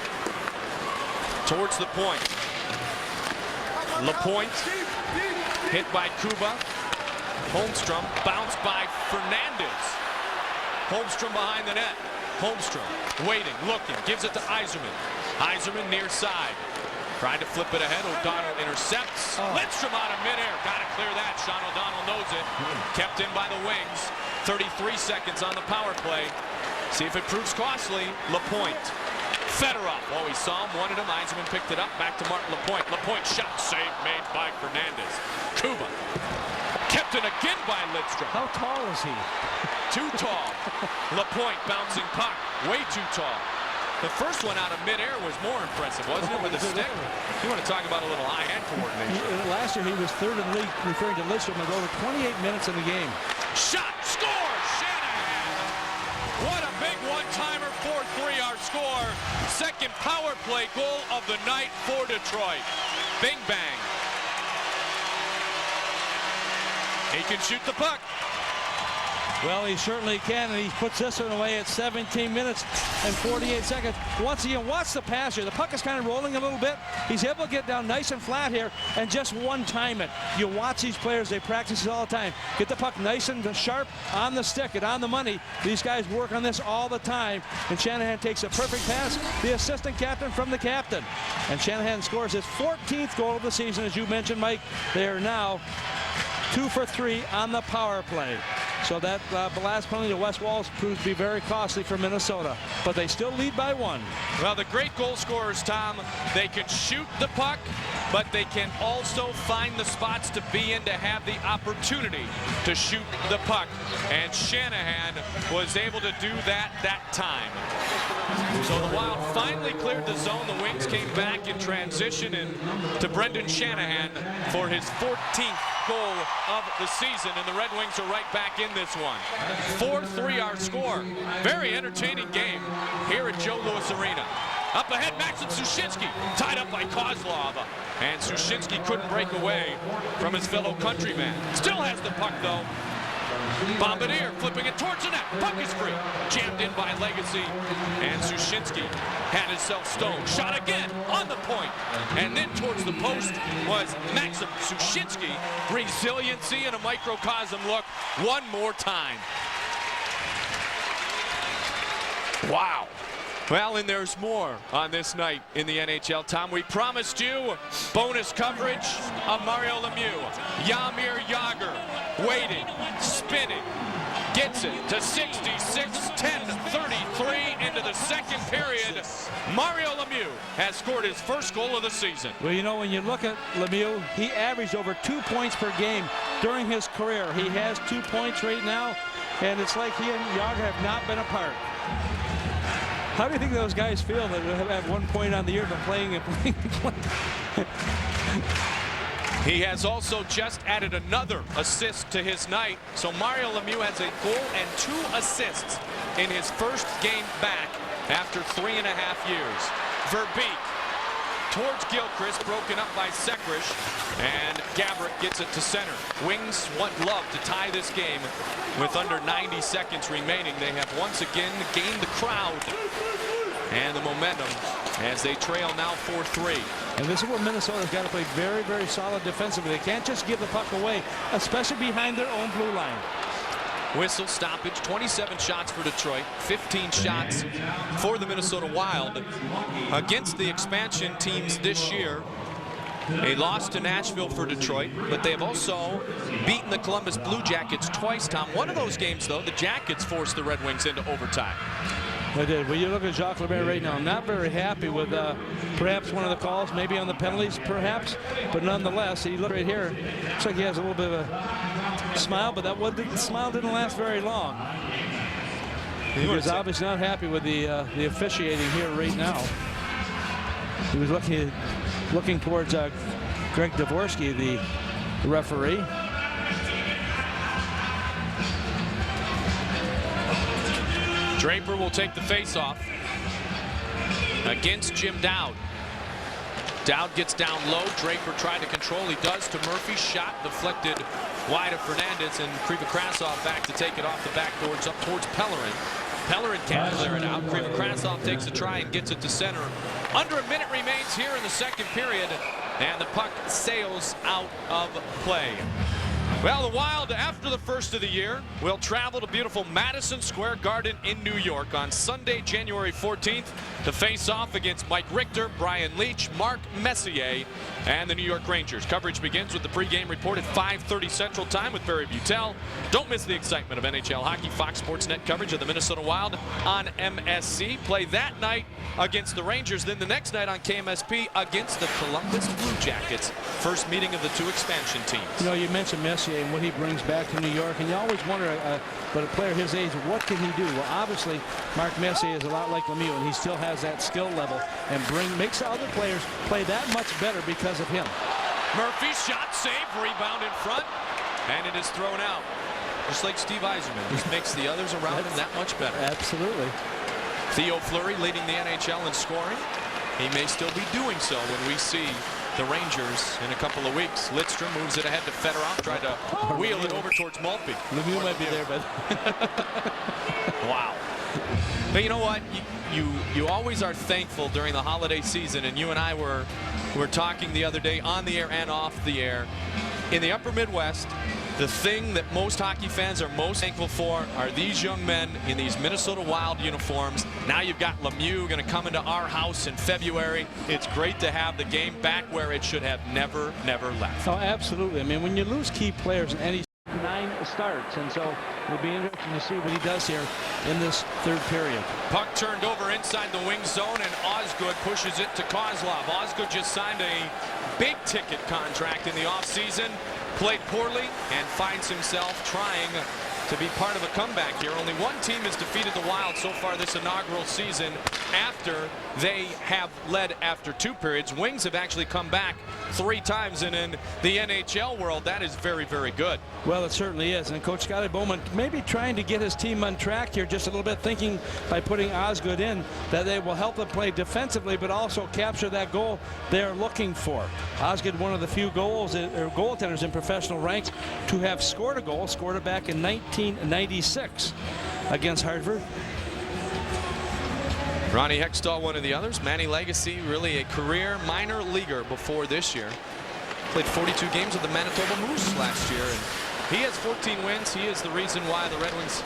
Towards the point. Lapointe hit by Kuba. Holmstrom bounced by Fernandez. Holmstrom behind the net. Holmstrom waiting, looking, gives it to Yzerman. Yzerman near side. Trying to flip it ahead. O'Donnell intercepts. Lidstrom out of midair. Got to clear that. Sean O'Donnell knows it. Kept in by the wings. 33 seconds on the power play. See if it proves costly. Lapointe. Fedorov. Oh, he saw him, wanted him. Yzerman picked it up. Back to Martin Lapointe. Lapointe shot. Save made by Fernandez. Kuba. Kept it again by Lidstrom. How tall is he? Too tall. Lapointe bouncing puck. Way too tall. The first one out of midair was more impressive, wasn't it, with the stick? You want to talk about a little eye-hand coordination. Last year he was third in the league, referring to Lidstrom, with over 28 minutes in the game. Shot, score, Shanahan! What a big one-timer, 4-3 our score. Second power play goal of the night for Detroit. Bing bang. He can shoot the puck. Well, he certainly can, and he puts this one away at 17 minutes and 48 seconds. Once again, watch the pass here. The puck is kind of rolling a little bit. He's able to get down nice and flat here and just one-time it. You watch these players, they practice it all the time. Get the puck nice and sharp on the stick and on the money. These guys work on this all the time, and Shanahan takes a perfect pass. The assistant captain from the captain. And Shanahan scores his 14th goal of the season, as you mentioned, Mike. They are now 2 for 3 on the power play. So that last penalty to Wes Walz proves to be very costly for Minnesota. But they still lead by 1. Well, the great goal scorers, Tom, they can shoot the puck, but they can also find the spots to be in to have the opportunity to shoot the puck. And Shanahan was able to do that time. So the Wild finally cleared the zone. The Wings came back in transition and to Brendan Shanahan for his 14th goal of the season, and the Red Wings are right back in this one. 4-3 our score. Very entertaining game here at Joe Louis Arena. Up ahead, Maxim Sushinsky, tied up by Kozlov, and Sushinsky couldn't break away from his fellow countryman. Still has the puck though. Bombardier flipping it towards the net. Puck is free. Jammed in by Legacy. And Sushinsky had himself stoned. Shot again on the point. And then towards the post was Maxim Sushinsky. Resiliency in a microcosm look one more time. Wow. Well, and there's more on this night in the NHL. Tom, we promised you bonus coverage of Mario Lemieux. Jaromir Jagr waiting, spinning, gets it to 66, 10-33 into the second period. Mario Lemieux has scored his first goal of the season. Well, you know, when you look at Lemieux, he averaged over 2 points per game during his career. He has 2 points right now, and it's like he and Jagr have not been apart. How do you think those guys feel that at one point on the year been playing and playing and playing? He has also just added another assist to his night. So Mario Lemieux has a goal and 2 assists in his first game back after 3.5 years. Verbeek towards Gilchrist, broken up by Sekrish, and Gabrick gets it to center. Wings would love to tie this game with under 90 seconds remaining. They have once again gained the crowd and the momentum as they trail now 4-3. And this is where Minnesota's got to play very, very solid defensively. They can't just give the puck away, especially behind their own blue line. Whistle stoppage. 27 shots for Detroit, 15 shots for the Minnesota Wild against the expansion teams this year. A loss to Nashville for Detroit, but they have also beaten the Columbus Blue Jackets twice, Tom. One of those games, though, the Jackets forced the Red Wings into overtime. They did. Well, you look at Jacques Lemaire right now, not very happy with perhaps one of the calls, maybe on the penalties, perhaps. But nonetheless, you look right here, looks like he has a little bit of a smile, but the smile didn't last very long. He was obviously not happy with the officiating here right now. He was looking towards Greg Dvorsky, the referee. Draper will take the face-off against Jim Dowd. Dowd gets down low. Draper tried to control. He does to Murphy. Shot deflected wide of Fernandez, and Krivokrasov back to take it off the backboards up towards Pellerin. Pellerin can't clear it out. Krivokrasov takes a try and gets it to center. Under a minute remains here in the second period, and the puck sails out of play. Well, the Wild, after the first of the year, will travel to beautiful Madison Square Garden in New York on Sunday, January 14th to face off against Mike Richter, Brian Leetch, Mark Messier, and the New York Rangers. Coverage begins with the pregame report at 5:30 Central Time with Barry Butel. Don't miss the excitement of NHL hockey. Fox Sports Net coverage of the Minnesota Wild on MSC. Play that night against the Rangers, then the next night on KMSP against the Columbus Blue Jackets. First meeting of the 2 expansion teams. You know, you mentioned Messier and what he brings back to New York, and you always wonder, but a player his age, what can he do? Well, obviously, Mark Messier is a lot like Lemieux, and he still has that skill level and makes other players play that much better because of him. Murphy shot, save, rebound in front, and it is thrown out. Just like Steve Yzerman, just makes the others around him that much better. Absolutely. Theo Fleury leading the NHL in scoring. He may still be doing so when we see the Rangers in a couple of weeks. Lidstrom moves it ahead to Fedorov, tried to wheel it over towards Maltby. Lemieux might be there, but wow. But you know what? You always are thankful during the holiday season, and you and I were talking the other day on the air and off the air. In the upper Midwest, the thing that most hockey fans are most thankful for are these young men in these Minnesota Wild uniforms. Now you've got Lemieux going to come into our house in February. It's great to have the game back where it should have never left. Oh, absolutely. I mean, when you lose key players in any 9 starts, and so it'll be interesting to see what he does here in this third period. Puck turned over inside the wing zone, and Osgood pushes it to Kozlov. Osgood just signed a big ticket contract in the offseason. Played poorly and finds himself trying to be part of a comeback here. Only one team has defeated the Wild so far this inaugural season after they have led after 2 periods. Wings have actually come back 3 times, and in the NHL world, that is very, very good. Well, it certainly is. And Coach Scotty Bowman maybe trying to get his team on track here just a little bit, thinking by putting Osgood in that they will help them play defensively, but also capture that goal they're looking for. Osgood, one of the few goaltenders in professional ranks to have scored a goal, scored it back in 1996 against Hartford. Ronnie Hextall, one of the others. Manny Legacy, really a career minor leaguer before this year. Played 42 games with the Manitoba Moose last year, and he has 14 wins. He is the reason why the Red Wings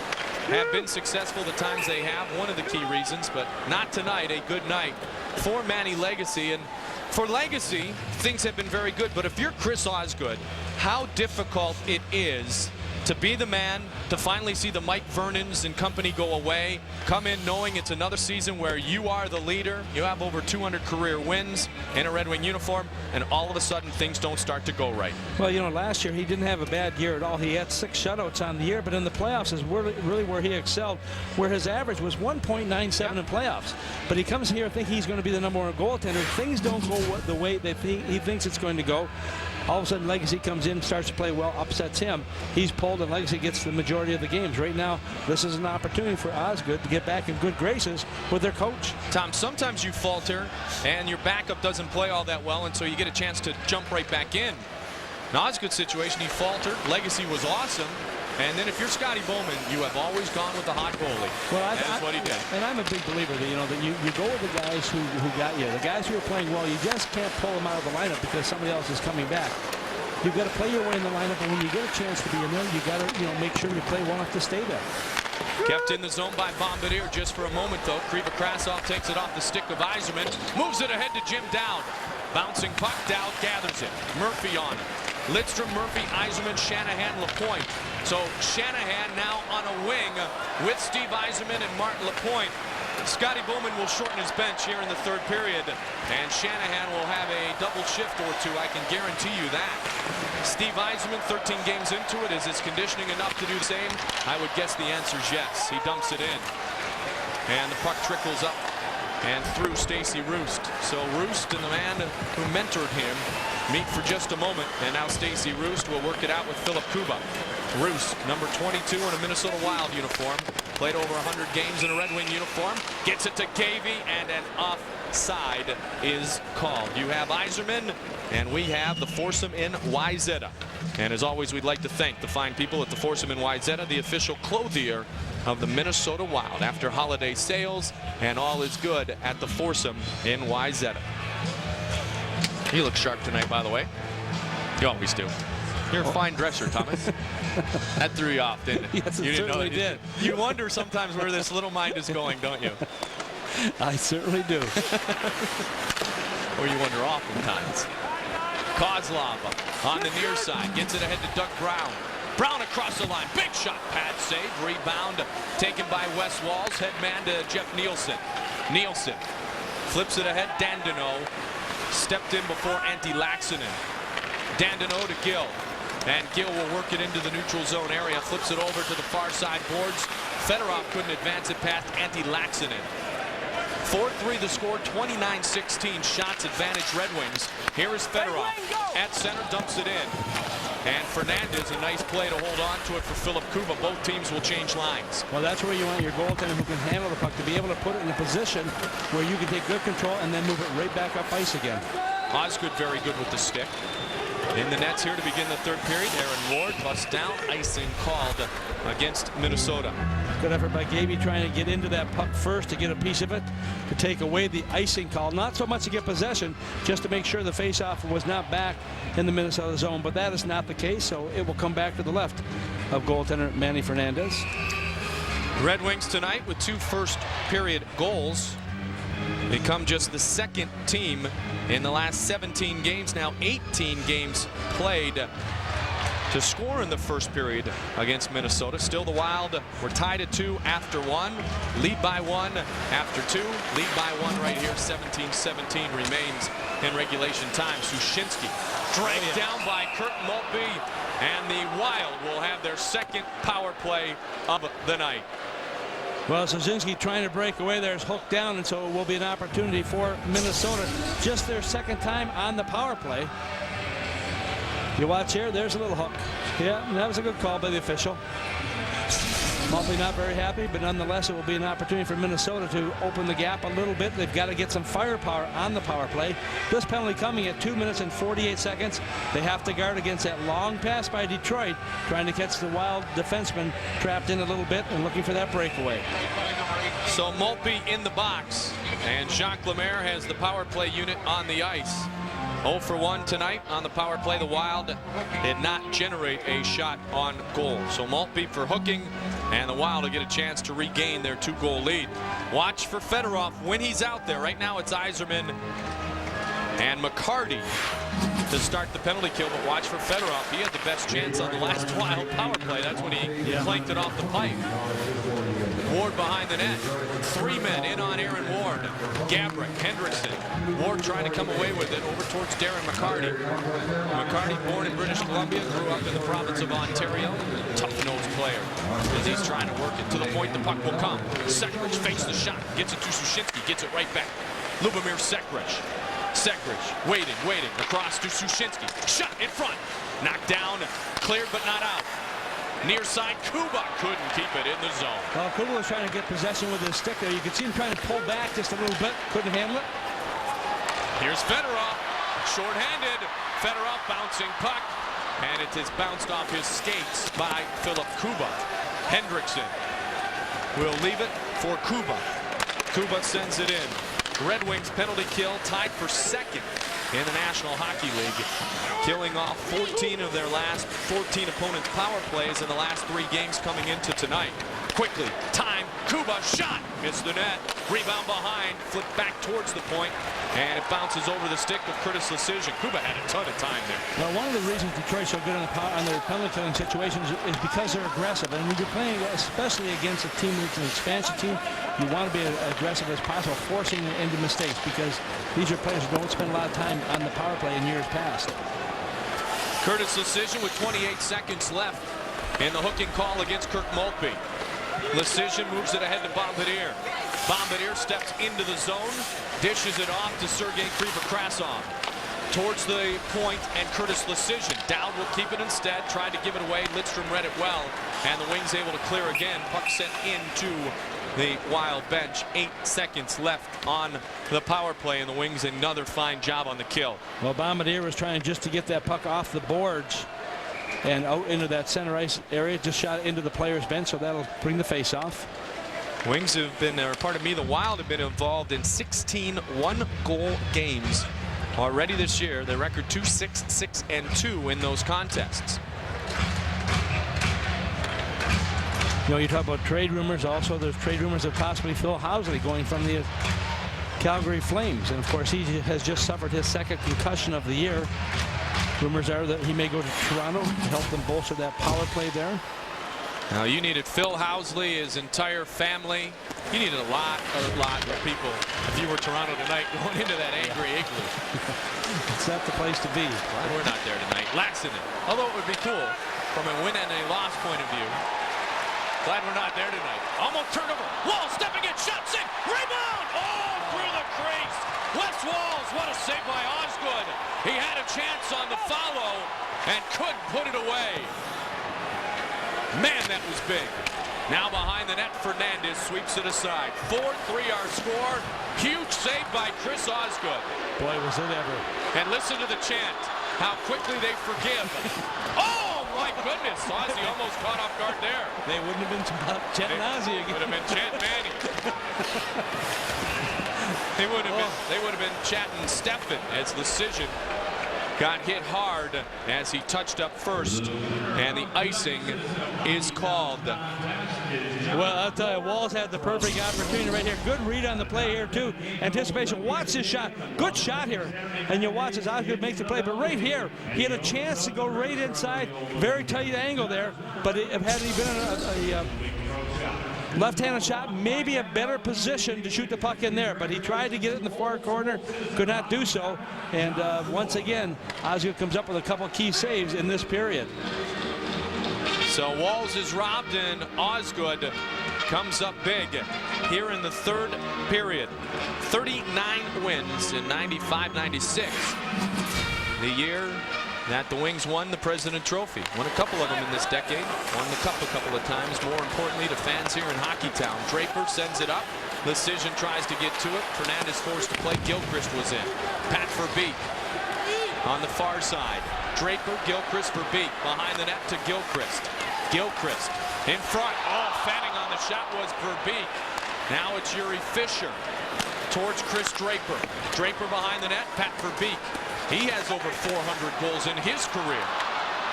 have been successful the times they have. One of the key reasons, but not tonight. A good night for Manny Legacy. And for Legacy, things have been very good. But if you're Chris Osgood, how difficult it is to be the man, to finally see the Mike Vernons and company go away, come in knowing it's another season where you are the leader, you have over 200 career wins in a Red Wing uniform, and all of a sudden things don't start to go right. Well, you know, last year he didn't have a bad year at all. He had 6 shutouts on the year, but in the playoffs is really where he excelled, where his average was 1.97 in playoffs. But he comes here thinking he's going to be the #1 goaltender. Things don't go the way he thinks it's going to go. All of a sudden, Legacy comes in, starts to play well, upsets him. He's pulled, and Legacy gets the majority of the games. Right now, this is an opportunity for Osgood to get back in good graces with their coach. Tom, sometimes you falter, and your backup doesn't play all that well, and so you get a chance to jump right back in. In Osgood's situation, he faltered. Legacy was awesome. And then if you're Scotty Bowman, you have always gone with the hot goalie. Well, that's what he did. And I'm a big believer that, you know, that you go with the guys who got you. The guys who are playing well, you just can't pull them out of the lineup because somebody else is coming back. You've got to play your way in the lineup, and when you get a chance to be in there, you got to, you know, make sure you play well enough to stay there. Kept in the zone by Bombardier just for a moment, though. Kriva Krasov takes it off the stick of Yzerman, moves it ahead to Jim Dowd. Bouncing puck, Dowd gathers it. Murphy on it. Lidstrom, Murphy, Yzerman, Shanahan, LaPointe. So Shanahan now on a wing with Steve Yzerman and Martin LaPointe. Scotty Bowman will shorten his bench here in the 3rd period, and Shanahan will have a double shift or 2. I can guarantee you that. Steve Yzerman, 13 games into it. Is his conditioning enough to do the same? I would guess the answer is yes. He dumps it in, and the puck trickles up and through Stacy Roost. So Roost and the man who mentored him meet for just a moment, and now Stacy Roost will work it out with Philip Kuba. Roost, number 22 in a Minnesota Wild uniform, played over 100 games in a Red Wing uniform, gets it to Gavey, and an offside is called. You have Yzerman, and we have the foursome in Wayzata. And as always, we'd like to thank the fine people at the foursome in Wayzata, the official clothier of the Minnesota Wild. After holiday sales, and all is good at the foursome in Wayzata. You look sharp tonight, by the way. You always do. You're a fine dresser, Thomas. That threw you off, didn't it? Yes, it certainly did. You wonder sometimes where this little mind is going, don't you? I certainly do. Or you wonder oftentimes. Kozlov on the near side. Gets it ahead to Doug Brown. Brown across the line. Big shot. Pad save. Rebound taken by Wes Walls. Head man to Jeff Nielsen. Nielsen flips it ahead. Dandino stepped in before Antti Laaksonen. Dandino to Gill. And Gill will work it into the neutral zone area. Flips it over to the far side boards. Fedorov couldn't advance it past Antti Laaksonen. 4-3 the score, 29-16 shots advantage Red Wings. Here is Fedorov at center, dumps it in. And Fernandez, a nice play to hold on to it for Philip Kuba. Both teams will change lines. Well, that's where you want your goaltender who can handle the puck to be able to put it in a position where you can take good control and then move it right back up ice again. Osgood very good with the stick. In the nets here to begin the 3rd period. Aaron Ward busts down, icing called against Minnesota. Good effort by Gavey trying to get into that puck first to get a piece of it, to take away the icing call. Not so much to get possession, just to make sure the faceoff was not back in the Minnesota zone. But that is not the case, so it will come back to the left of goaltender Manny Fernandez. Red Wings tonight with 2 first period goals. Become just the 2nd team in the last 17 games, now 18 games played, to score in the first period against Minnesota. Still the Wild were tied at 2 after 1, lead by 1 after 2, lead by 1 right here. 17-17 remains in regulation time. Sushinsky dragged down by Kurt Maltby, and the Wild will have their 2nd power play of the night. Well, Sozinski trying to break away there is hooked down, and so it will be an opportunity for Minnesota. Just their 2nd time on the power play. You watch here, there's a little hook. Yeah, that was a good call by the official. Probably not very happy, but nonetheless, it will be an opportunity for Minnesota to open the gap a little bit. They've got to get some firepower on the power play. This penalty coming at 2 minutes and 48 seconds. They have to guard against that long pass by Detroit, trying to catch the Wild defenseman trapped in a little bit and looking for that breakaway. So Maltby in the box, and Jacques Lemaire has the power play unit on the ice. 0 for 1 tonight on the power play. The Wild did not generate a shot on goal. So Maltby for hooking, and the Wild will get a chance to regain their 2-goal lead. Watch for Fedorov when he's out there. Right now it's Yzerman And McCarty to start the penalty kill, but watch for Fedorov. He had the best chance on the last Wild power play. That's when he clanked it off the pipe. Ward behind the net. 3 men in on Aaron Ward. Gabrick, Hendrickson. Ward trying to come away with it over towards Darren McCarty. McCarty, born in British Columbia, grew up in the province of Ontario. Tough-nosed player as he's trying to work it to the point the puck will come. Sekrich fakes the shot, gets it to Sushynski, gets it right back. Lubomir Sekrich. Sekrich waiting, across to Sushynski. Shot in front. Knocked down, cleared but not out. Near side, Kuba couldn't keep it in the zone. Well, Kuba was trying to get possession with his stick there. You could see him trying to pull back just a little bit. Couldn't handle it. Here's Fedorov. Short-handed. Fedorov bouncing puck. And it is bounced off his skates by Philip Kuba. Hendrickson will leave it for Kuba. Kuba sends it in. Red Wings penalty kill tied for second in the National Hockey League, killing off 14 of their last 14 opponents' power plays in the last 3 games coming into tonight. Quickly, time, Kuba, shot, missed the net, rebound behind, flipped back towards the point, and it bounces over the stick of Curtis Lecision. Kuba had a ton of time there. Well, one of the reasons Detroit's so good on their penalty killing situations is because they're aggressive, and when you're playing, especially against a team that's an expansive team, you want to be as aggressive as possible, forcing them into mistakes, because these are players who don't spend a lot of time on the power play in years past. Curtis Lecision with 28 seconds left in the hooking call against Kirk Maltby. Lecision moves it ahead to Bombardier. Bombardier steps into the zone, dishes it off to Sergei Krivokrasov. Towards the point, and Curtis Lecision. Dowd will keep it instead, tried to give it away. Lidstrom read it well, and the Wings able to clear again. Puck sent into the Wild bench. 8 seconds left on the power play, and the Wings another fine job on the kill. Well, Bombardier was trying just to get that puck off the boards and out into that center ice area, just shot it into the player's bench, so that'll bring the face off. Wings have been, or pardon me, the Wild have been involved in 16 one-goal games already this year. Their record 2-6-6-2 in those contests. You know, you talk about trade rumors. Also, there's trade rumors of possibly Phil Housley going from the Calgary Flames, and of course he has just suffered his 2nd concussion of the year. Rumors are that he may go to Toronto to help them bolster that power play there. Now you needed Phil Housley, his entire family. You needed a lot of people. If you were Toronto tonight, going into that angry igloo. It's not the place to be. Glad we're not there tonight. Laxinen. Although it would be cool from a win and a loss point of view. Glad we're not there tonight. Almost turnover. Wall stepping in. Shot, sink, rebound. Oh, through the crease. Wes Walz, what a save by Osgood. He had a chance on the follow and couldn't put it away. Man, that was big. Now behind the net, Fernandez sweeps it aside. 4-3 our score. Huge save by Chris Osgood. Boy, was it ever. And listen to the chant. How quickly they forgive. Oh, my goodness. Ozzy almost caught off guard there. They wouldn't have been chanting Ozzy again. Would have been chant Manny. They would have been chatting Stefan as Lecision got hit hard as he touched up first, and the icing is called. Well, I'll tell you, Walz had the perfect opportunity right here. Good read on the play here, too. Anticipation. Watch this shot. Good shot here. And you watch as Osgood makes the play. But right here, he had a chance to go right inside. Very tight angle there. But had he been a left-handed shot, maybe a better position to shoot the puck in there, but he tried to get it in the far corner, could not do so, and once again, Osgood comes up with a couple key saves in this period. So Walz is robbed, and Osgood comes up big here in the 3rd period. 39 wins in 95-96. The year that the Wings won the President Trophy. Won a couple of them in this decade. Won the Cup a couple of times. More importantly to fans here in Hockeytown. Draper sends it up. Lecision tries to get to it. Fernandez forced to play. Gilchrist was in. Pat Verbeek on the far side. Draper, Gilchrist, Verbeek. Behind the net to Gilchrist. Gilchrist in front. Oh, fanning on the shot was Verbeek. Now it's Yuri Fisher towards Chris Draper. Draper behind the net. Pat Verbeek. He has over 400 goals in his career.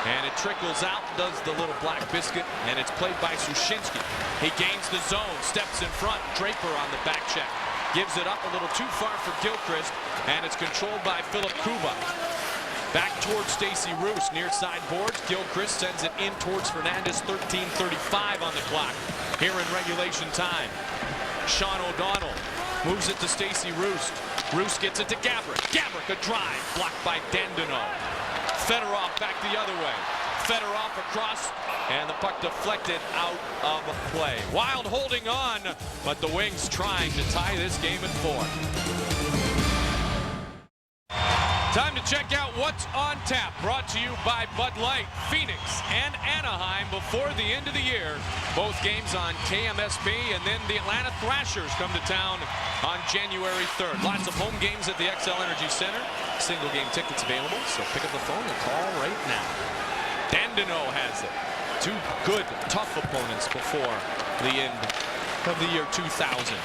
And it trickles out, does the little black biscuit, and it's played by Sushynski. He gains the zone, steps in front. Draper on the back check. gives it up a little too far for Gilchrist, and it's controlled by Philip Kuba. Back towards Stacey Roos, near side boards. Gilchrist sends it in towards Fernandez. 13:35 on the clock here in regulation time. Sean O'Donnell moves it to Stacey Roos. Roos gets it to Gabrick. Gabrick, a drive, blocked by Dandenault. Fedorov back the other way. Fedorov across, and the puck deflected out of play. Wild holding on, but the Wings trying to tie this game at 4. Time to check out what's on tap. Brought to you by Bud Light. Phoenix and Anaheim before the end of the year. Both games on KMSP, and then the Atlanta Thrashers come to town on January 3rd. Lots of home games at the XL Energy Center. Single game tickets available, so pick up the phone and call right now. Dandenault has it. Two good, tough opponents before the end of the year 2000.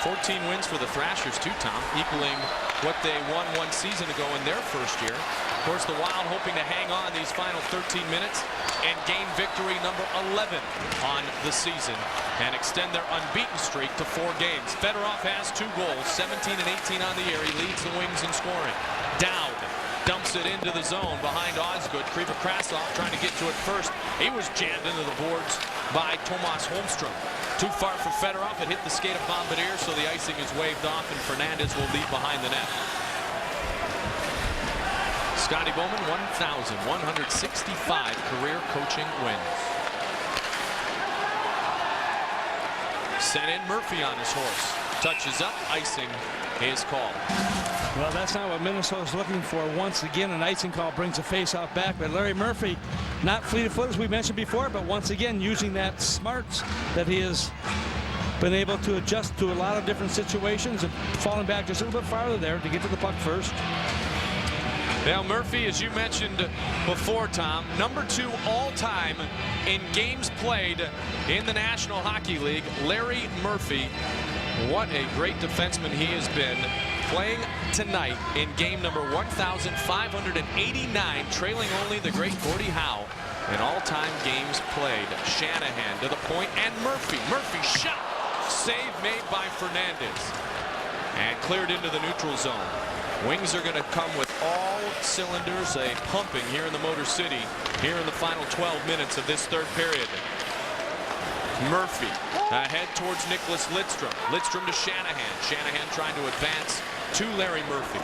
14 wins for the Thrashers too, Tom, equaling what they won one season ago in their first year. Of course, the Wild hoping to hang on these final 13 minutes and gain victory number 11 on the season and extend their unbeaten streak to 4 games. Fedorov has 2 goals, 17 and 18 on the year. He leads the Wings in scoring. Dowd dumps it into the zone behind Osgood. Kriva Krasov trying to get to it first. He was jammed into the boards by Tomas Holmstrom. Too far for Fedorov. It hit the skate of Bombardier, so the icing is waved off, and Fernandez will lead behind the net. Scotty Bowman, 1,165 career coaching wins. Sent in Murphy on his horse. Touches up. Icing is called. Well, that's not what Minnesota's looking for. Once again, an icing call brings a face-off back. But Larry Murphy, not fleet-of-foot as we mentioned before, but once again using that smarts that he has been able to adjust to a lot of different situations and falling back just a little bit farther there to get to the puck first. Now, Murphy, as you mentioned before, Tom, number 2 all-time in games played in the National Hockey League. Larry Murphy, what a great defenseman he has been. Playing tonight in game number 1,589, trailing only the great Gordie Howe in all-time games played. Shanahan to the point, and Murphy. Murphy shot. Save made by Fernandez. And cleared into the neutral zone. Wings are going to come with all cylinders pumping here in the Motor City here in the final 12 minutes of this third period. Murphy ahead towards Nicholas Lidstrom. Lidstrom to Shanahan. Shanahan trying to advance to Larry Murphy.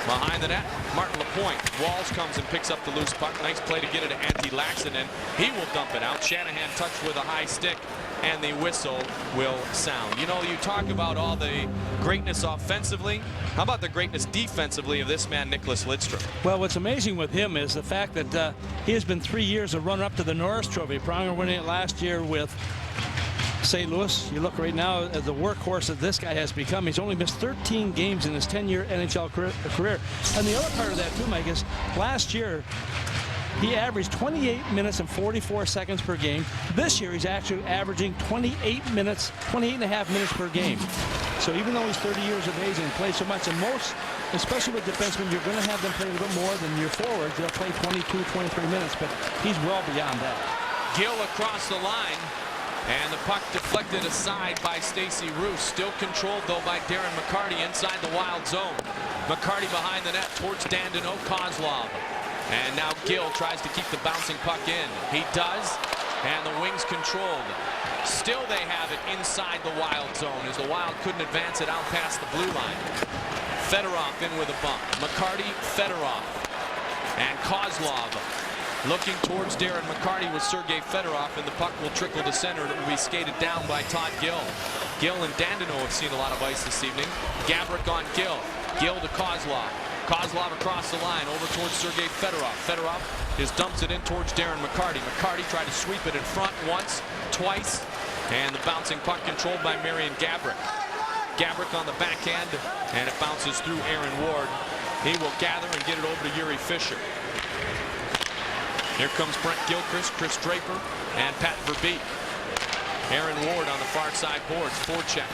Behind the net, Martin Lapointe. Walls comes and picks up the loose puck. Nice play to get it to Antti Laaksonen. He will dump it out. Shanahan touched with a high stick, and the whistle will sound. You know, you talk about all the greatness offensively. How about the greatness defensively of this man, Nicholas Lidstrom? Well, what's amazing with him is the fact that he has been 3 years a runner-up to the Norris Trophy. Pronger winning it last year with St. Louis. You look right now at the workhorse that this guy has become. He's only missed 13 games in his 10-year NHL career. And the other part of that, too, Mike, is last year he averaged 28 minutes and 44 seconds per game. This year he's actually averaging 28 and a half minutes per game. So even though he's 30 years of age and plays so much, and most, especially with defensemen, you're going to have them play a little bit more than your forwards. They'll play 22, 23 minutes, but he's well beyond that. Gill across the line. And the puck deflected aside by Stacey Roos. Still controlled, though, by Darren McCarty inside the Wild zone. McCarty behind the net towards Dandenault. Kozlov. And now Gill tries to keep the bouncing puck in. He does, and the Wings controlled. Still they have it inside the Wild zone as the Wild couldn't advance it out past the blue line. Fedorov in with a bump. McCarty, Fedorov. And Kozlov looking towards Darren McCarty with Sergei Fedorov, and the puck will trickle to center. It will be skated down by Todd Gill. Gill and Dandenault have seen a lot of ice this evening. Gabrick on Gill. Gill to Kozlov. Kozlov across the line over towards Sergei Fedorov. Fedorov just dumps it in towards Darren McCarty. McCarty tried to sweep it in front once, twice, and the bouncing puck controlled by Marion Gabrick. Gabrick on the backhand, and it bounces through Aaron Ward. He will gather and get it over to Yuri Fisher. Here comes Brent Gilchrist, Chris Draper, and Pat Verbeek. Aaron Ward on the far side boards, forecheck.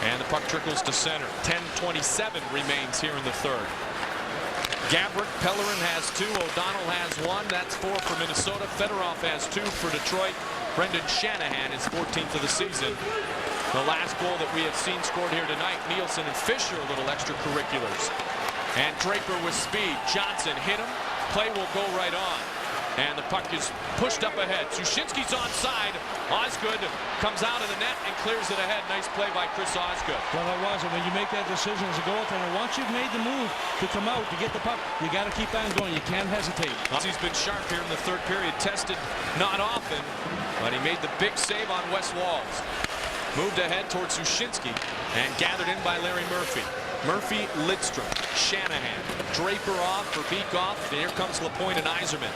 And the puck trickles to center. 10:27 remains here in the third. Gabrick, Pellerin has 2. O'Donnell has 1. That's 4 for Minnesota. Fedorov has 2 for Detroit. Brendan Shanahan is 14th of the season. The last goal that we have seen scored here tonight, Nielsen and Fisher, a little extracurriculars. And Draper with speed. Johnson hit him. Play will go right on. And the puck is pushed up ahead. Sushinsky's onside. Osgood comes out of the net and clears it ahead. Nice play by Chris Osgood. Well, it was. And when you make that decision as a goaltender, once you've made the move to come out to get the puck, you got to keep on going. You can't hesitate. He's been sharp here in the third period. Tested not often, but he made the big save on Wes Walz. Moved ahead towards Sushinsky and gathered in by Larry Murphy. Murphy, Lidstrom, Shanahan, Draper off for Beekoff, and here comes Lapointe and Yzerman.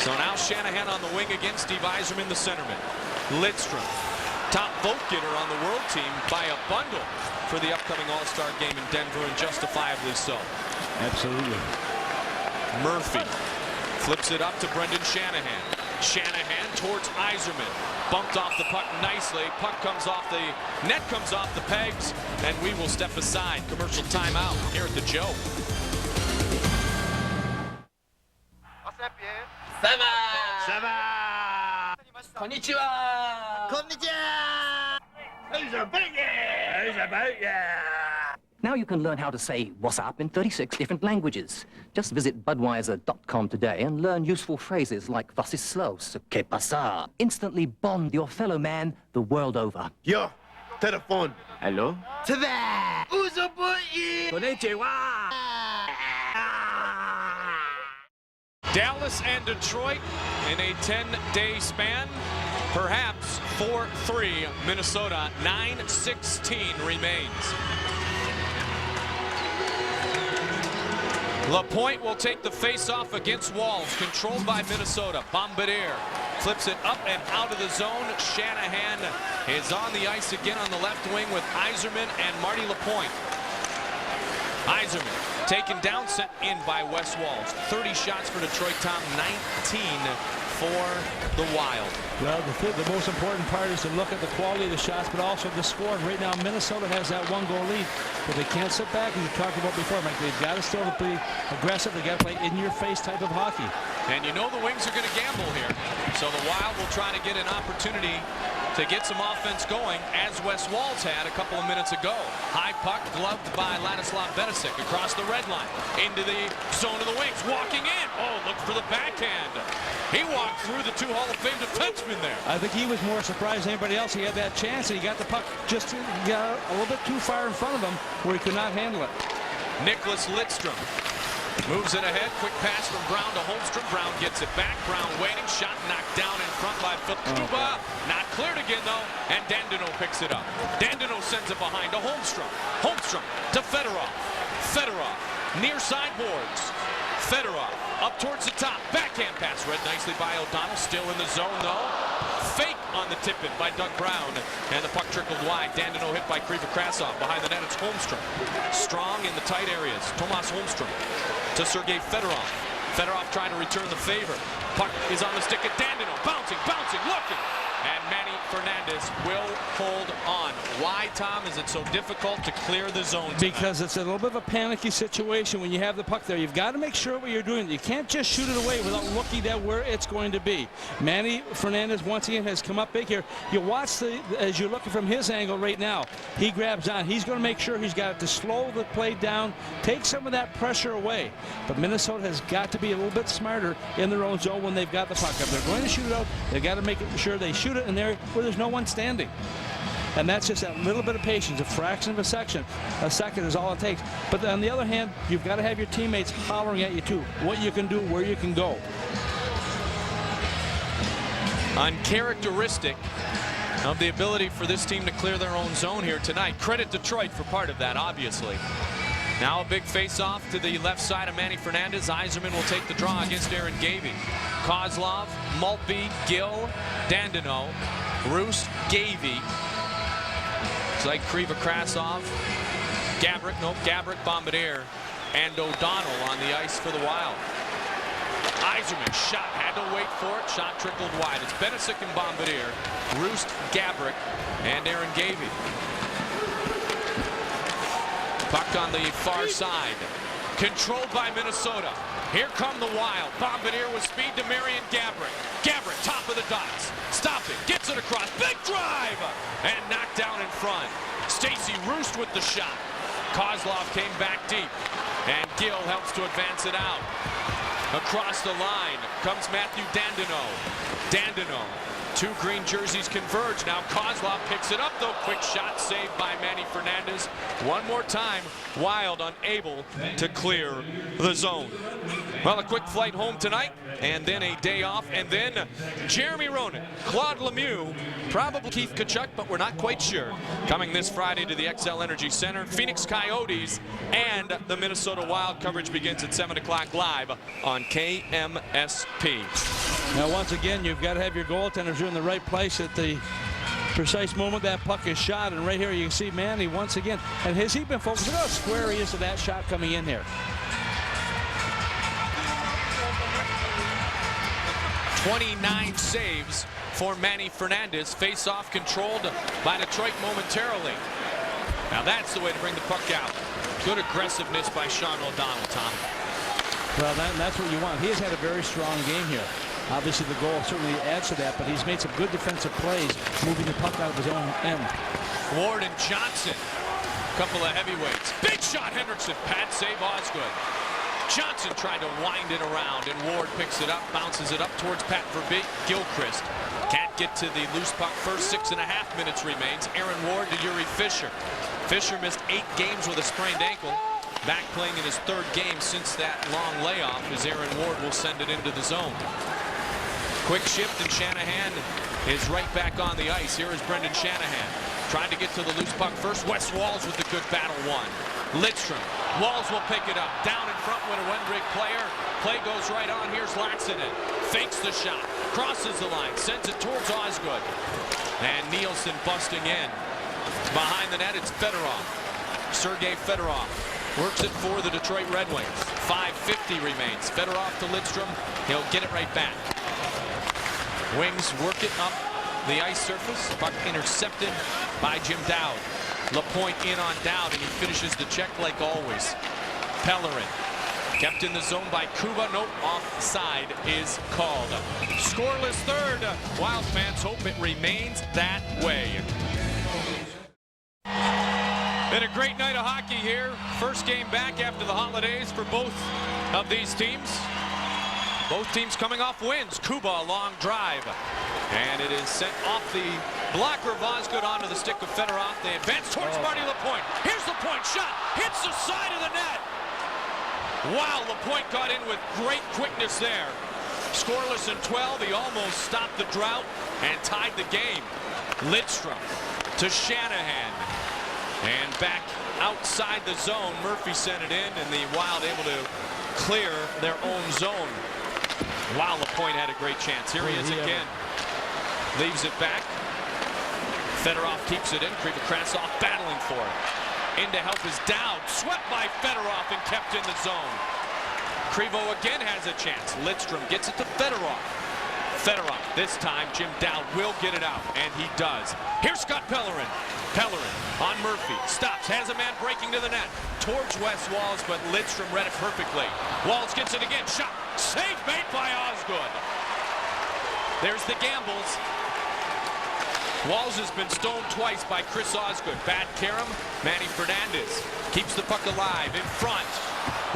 So now Shanahan on the wing again, Steve Yzerman the centerman. Lidstrom, top vote getter on the world team by a bundle for the upcoming All-Star game in Denver, and justifiably so. Absolutely. Murphy flips it up to Brendan Shanahan. Shanahan towards Yzerman. Bumped off the puck nicely. Puck comes off the net, comes off the pegs, and we will step aside. Commercial timeout here at the Joe. Now you can learn how to say what's up in 36 different languages. Just visit Budweiser.com today and learn useful phrases like "Was ist los?" "Que pasa?" Instantly bond your fellow man the world over. Yo, telephone. Hello? Dallas and Detroit in a 10-day span. Perhaps 4-3 Minnesota. 9-16 remains. Lapointe will take the face-off against Walz, controlled by Minnesota. Bombardier flips it up and out of the zone. Shanahan is on the ice again on the left wing with Yzerman and Marty Lapointe. Yzerman taken down, sent in by Wes Walz. 30 shots for Detroit, Tom, 19 for the Wild. Well, the most important part is to look at the quality of the shots, but also the score. And right now, Minnesota has that one-goal lead, but they can't sit back, as you talked about before, Mike. They've got to still be aggressive. They've got to play in-your-face type of hockey. And you know the Wings are going to gamble here. So the Wild will try to get an opportunity to get some offense going, as Wes Walz had a couple of minutes ago. High puck gloved by Ladislav Benisic across the red line into the zone of the Wings. Walking in. Oh, look for the backhand. He walked through the two Hall of Fame defensemen there. I think he was more surprised than anybody else. He had that chance, and he got the puck just a little bit too far in front of him where he could not handle it. Nicholas Lidstrom moves it ahead. Quick pass from Brown to Holmstrom. Brown gets it back. Brown waiting. Shot knocked down in front by Filkuba. Not cleared again, though. And Dandino picks it up. Dandino sends it behind to Holmstrom. Holmstrom to Fedorov. Fedorov near sideboards. Fedorov up towards the top. Backhand pass read nicely by O'Donnell. Still in the zone, though. Fake on the tip-in by Doug Brown. And the puck trickled wide. Dandino hit by Krivokrasov. Behind the net, it's Holmstrom. Strong in the tight areas. Tomas Holmstrom to Sergei Fedorov. Fedorov trying to return the favor. Puck is on the stick at Dandino. Bouncing, looking. And Manny Fernandez will hold on. Why, Tom, is it so difficult to clear the zone tonight? Because it's a little bit of a panicky situation when you have the puck there. You've got to make sure what you're doing. You can't just shoot it away without looking at where it's going to be. Manny Fernandez, once again, has come up big here. You watch as you're looking from his angle right now. He grabs on. He's going to make sure he's got to slow the play down, take some of that pressure away. But Minnesota has got to be a little bit smarter in their own zone when they've got the puck. If they're going to shoot it out, they've got to make sure they shoot it in there where there's no one standing. And that's just a little bit of patience. A fraction of a second is all it takes. But on the other hand, you've got to have your teammates hollering at you too, what you can do, where you can go. Uncharacteristic of the ability for this team to clear their own zone here tonight. Credit Detroit for part of that, obviously. Now a big face-off to the left side of Manny Fernandez. Yzerman will take the draw against Aaron Gavey. Kozlov, Maltby, Gill, Dandino, Roos, Gavey. It's like Krivokrasov, Gabrick, Bombardier, and O'Donnell on the ice for the Wild. Yzerman shot, had to wait for it. Shot trickled wide. It's Benisic and Bombardier, Roost, Gabrick, and Aaron Gavey. Puck on the far side. controlled by Minnesota. Here come the Wild. Bombardier with speed to Marion Gaborik. Gaborik, top of the dots. Stopping, gets it across. Big drive! And knocked down in front. Stacey Roost with the shot. Kozlov came back deep. And Gill helps to advance it out. Across the line comes Matthew Dandino. Dandino. Two green jerseys converge. Now Kozlov picks it up, though. Quick shot saved by Manny Fernandez. One more time, Wild unable to clear the zone. Well, a quick flight home tonight, and then a day off, and then Jeremy Roenick, Claude Lemieux, probably Keith Tkachuk, but we're not quite sure. Coming this Friday to the XL Energy Center, Phoenix Coyotes and the Minnesota Wild. Coverage begins at 7 o'clock live on KMSP. Now, once again, you've got to have your goaltenders in the right place at the precise moment that puck is shot. And right here, you can see Manny once again. And has he been focused? Look how square he is to that shot coming in there. 29 saves for Manny Fernandez. Face-off controlled by Detroit momentarily. Now that's the way to bring the puck out. Good aggressiveness by Sean O'Donnell, Tom. Well, that's what you want. He has had a very strong game here. Obviously, the goal certainly adds to that, but he's made some good defensive plays, moving the puck out of his own end. Ward and Johnson, couple of heavyweights. Big shot, Hendrickson. Pad save, Osgood. Johnson tried to wind it around, and Ward picks it up, bounces it up towards Pat Verbeek. Gilchrist can't get to the loose puck first. 6.5 minutes remains. Aaron Ward to Yuri Fisher. Fisher missed 8 games with a sprained ankle. Back playing in his 3rd game since that long layoff, as Aaron Ward will send it into the zone. Quick shift, and Shanahan is right back on the ice. Here is Brendan Shanahan trying to get to the loose puck first. Wes Walz with the good battle one. Lidstrom. Walz will pick it up. Down in front with a one-rig player. Play goes right on. Here's Laxinen. Fakes the shot. Crosses the line. Sends it towards Osgood. And Nielsen busting in. Behind the net, it's Fedorov. Sergei Fedorov works it for the Detroit Red Wings. 5:50 remains. Fedorov to Lidstrom. He'll get it right back. Wings work it up the ice surface. Puck intercepted by Jim Dowd. LaPointe in on Dowd, and he finishes the check like always. Pellerin kept in the zone by Kuba. Nope, offside is called. Scoreless third. Wild fans hope it remains that way. Been a great night of hockey here. First game back after the holidays for both of these teams. Both teams coming off wins. Kuba, a long drive. And it is sent off the blocker of Osgood onto the stick of Fedorov. They advance towards Marty LaPointe. Here's LaPointe. Shot. Hits the side of the net. Wow, LaPointe got in with great quickness there. Scoreless in 12. He almost stopped the drought and tied the game. Lidstrom to Shanahan. And back outside the zone. Murphy sent it in, and the Wild able to clear their own zone. Wow, LaPointe had a great chance. Here he is again. Leaves it back. Fedorov keeps it in. Krasov battling for it. In to help is Dowd. Swept by Fedorov and kept in the zone. Krivo again has a chance. Lidstrom gets it to Fedorov. Fedorov, this time Jim Dowd will get it out, and he does. Here's Scott Pellerin. Pellerin on Murphy. Stops, has a man breaking to the net. Towards Wes Walz, but Lidstrom read it perfectly. Walz gets it again. Shot. Save made by Osgood. There's the gambles. Walz has been stoned twice by Chris Osgood. Bad carom. Manny Fernandez keeps the puck alive in front.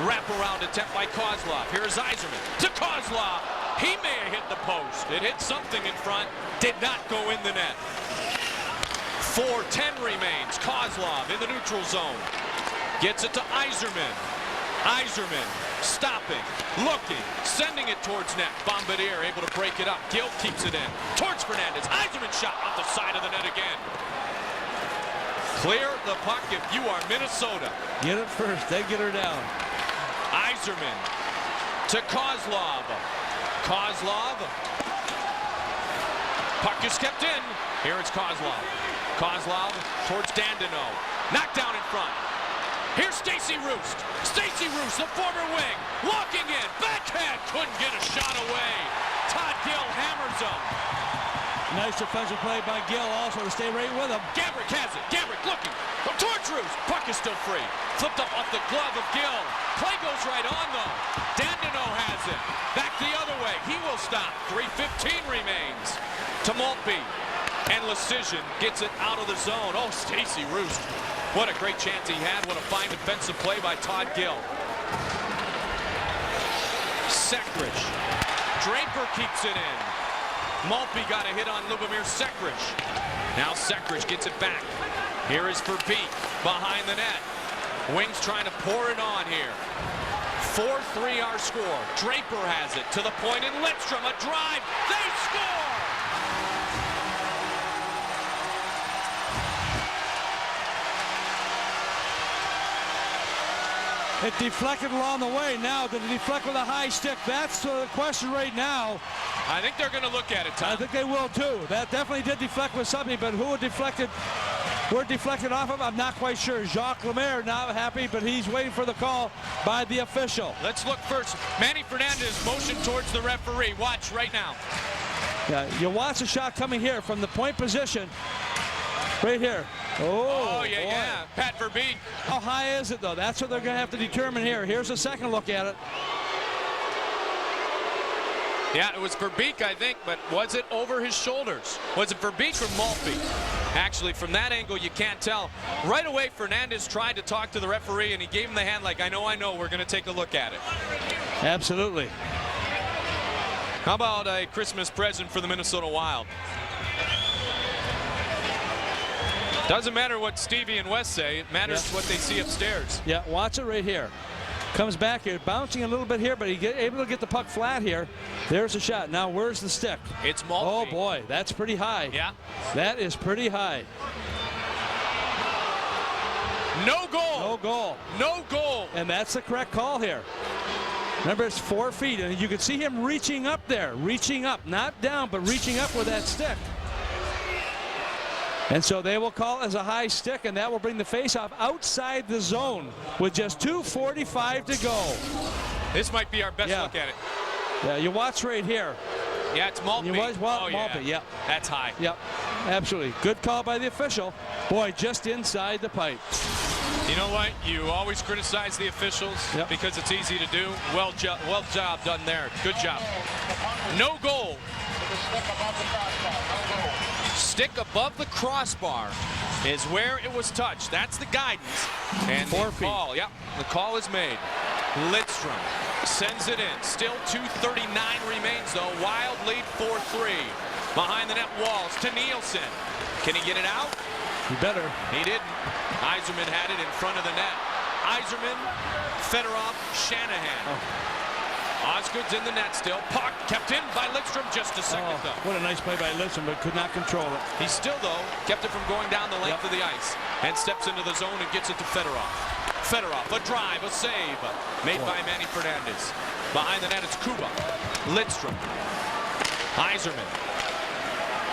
Wraparound attempt by Kozlov. Here's Yzerman to Kozlov. He may have hit the post. It hit something in front. Did not go in the net. 4:10 remains. Kozlov in the neutral zone. Gets it to Yzerman. Yzerman stopping, looking, sending it towards net. Bombardier able to break it up. Gill keeps it in. Towards Fernandez. Yzerman shot off the side of the net again. Clear the puck if you are Minnesota. Get it first, then get her down. Yzerman to Kozlov. Kozlov. Puck is kept in. Here it's Kozlov. Kozlov towards Dandino. Knocked down in front. Here's Stacey Roost. Stacey Roost, the former wing. Walking in. Backhand. Couldn't get a shot away. Todd Gill hammers him. Nice defensive play by Gill also to stay right with him. Gabrick has it. Gabrick looking. Towards Roos. Puck is still free. Flipped up off the glove of Gill. Play goes right on, though. Dandino has it. Back the other way. He will stop. 3:15 remains to Maltby. And Lecision gets it out of the zone. Oh, Stacey Roos. What a great chance he had. What a fine defensive play by Todd Gill. Sekric. Draper keeps it in. Maltby got a hit on Lubomir Sekric. Now Sekric gets it back. Here is Verbeek behind the net. Wings trying to pour it on here. 4-3 our score. Draper has it to the point, and Lidstrom a drive. They score! It deflected along the way. Now, did it deflect with a high stick? That's the question right now. I think they're going to look at it, Tom. I think they will, too. That definitely did deflect with something, but who it deflected, where it deflected off of, I'm not quite sure. Jacques Lemaire not happy, but he's waiting for the call by the official. Let's look first. Manny Fernandez motioned towards the referee. Watch right now. Yeah, you watch the shot coming here from the point position. Right here. Oh, yeah, boy. yeah. Pat Verbeek. How high is it, though? That's what they're going to have to determine here. Here's a second look at it. Yeah, it was Verbeek, I think, but was it over his shoulders? Was it Verbeek or Maltby? Actually, from that angle, you can't tell. Right away, Fernandez tried to talk to the referee, and he gave him the hand like, I know, we're going to take a look at it. Absolutely. How about a Christmas present for the Minnesota Wild? Doesn't matter what Stevie and Wes say. It matters what they see upstairs. Yeah, watch it right here. Comes back here, bouncing a little bit here, but he able to get the puck flat here. There's the shot. Now, where's the stick? It's Maltby. Oh, boy, that's pretty high. Yeah. That is pretty high. No goal. No goal. No goal. And that's the correct call here. Remember, it's 4 feet, and you can see him reaching up there. Reaching up, not down, but reaching up with that stick. And so they will call it as a high stick, and that will bring the faceoff outside the zone with just 2:45 to go. This might be our best look at it. Yeah, you watch right here. Yeah, it's Maltby. Maltby, yeah. That's high. Yep, absolutely. Good call by the official. Boy, just inside the pipe. You know what? You always criticize the officials because it's easy to do. Well job done there. Good job. No goal. Stick above the crossbar is where it was touched. That's the guidance. And 4 the feet. call, the call is made. Lidstrom sends it in. Still 2:39 remains, though. Wild lead 4-3. Behind the net walls to Nielsen. Can he get it out? He better. He didn't. Yzerman had it in front of the net. Yzerman, Fedorov, Shanahan. Osgood's in the net still. Puck kept in by Lidstrom just a second, though. What a nice play by Lidstrom, but could not control it. He still, though, kept it from going down the length of the ice and steps into the zone and gets it to Fedorov. Fedorov, a drive, a save made by Manny Fernandez. Behind the net, it's Kuba. Lidstrom. Yzerman.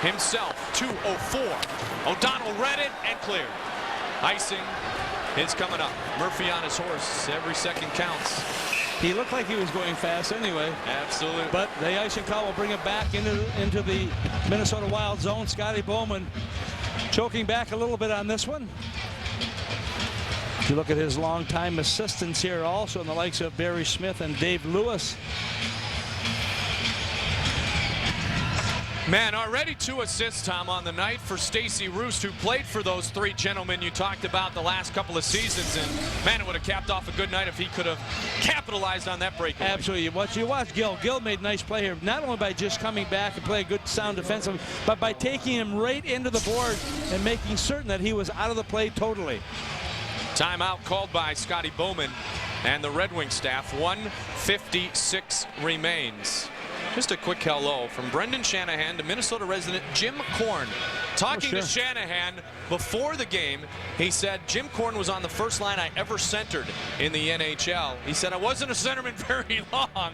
Himself, 2:04. O'Donnell read it and cleared. Icing is coming up. Murphy on his horse. Every second counts. He looked like he was going fast anyway. Absolutely. But the icing call will bring it back into the Minnesota Wild zone. Scotty Bowman choking back a little bit on this one. If you look at his longtime assistants here also, in the likes of Barry Smith and Dave Lewis. Man, already 2 assists, Tom, on the night for Stacey Roos, who played for those 3 gentlemen you talked about the last couple of seasons. And, man, it would have capped off a good night if he could have capitalized on that breakaway. Absolutely. You watch Gill. Gill made a nice play here, not only by just coming back and playing good sound defensive, but by taking him right into the board and making certain that he was out of the play totally. Timeout called by Scotty Bowman and the Red Wing staff. 1:56 remains. Just a quick hello from Brendan Shanahan to Minnesota resident Jim Korn. Talking to Shanahan before the game, he said Jim Korn was on the first line I ever centered in the NHL. He said I wasn't a centerman very long,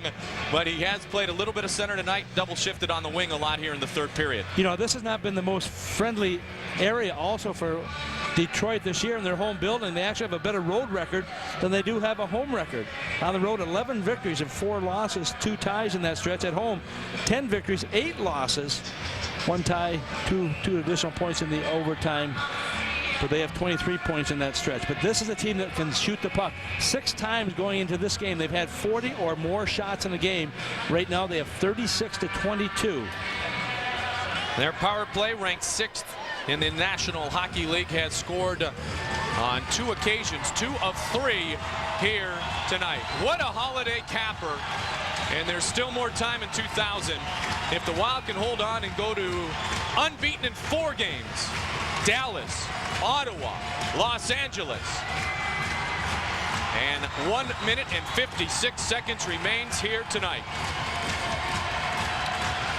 but he has played a little bit of center tonight, double shifted on the wing a lot here in the third period. You know, this has not been the most friendly area also for Detroit this year in their home building. They actually have a better road record than they do have a home record. On the road, 11 victories and 4 losses, 2 ties in that stretch. At home, 10 victories, 8 losses. one tie, two additional points in the overtime. But they have 23 points in that stretch. But this is a team that can shoot the puck. 6 times going into this game, they've had 40 or more shots in a game. Right now, they have 36-22. Their power play ranked 6th in the National Hockey League, has scored on 2 occasions, 2 of 3 here tonight. What a holiday capper. And there's still more time in 2000 if the Wild can hold on and go to unbeaten in 4 games. Dallas, Ottawa, Los Angeles. And 1 minute and 56 seconds remains here tonight.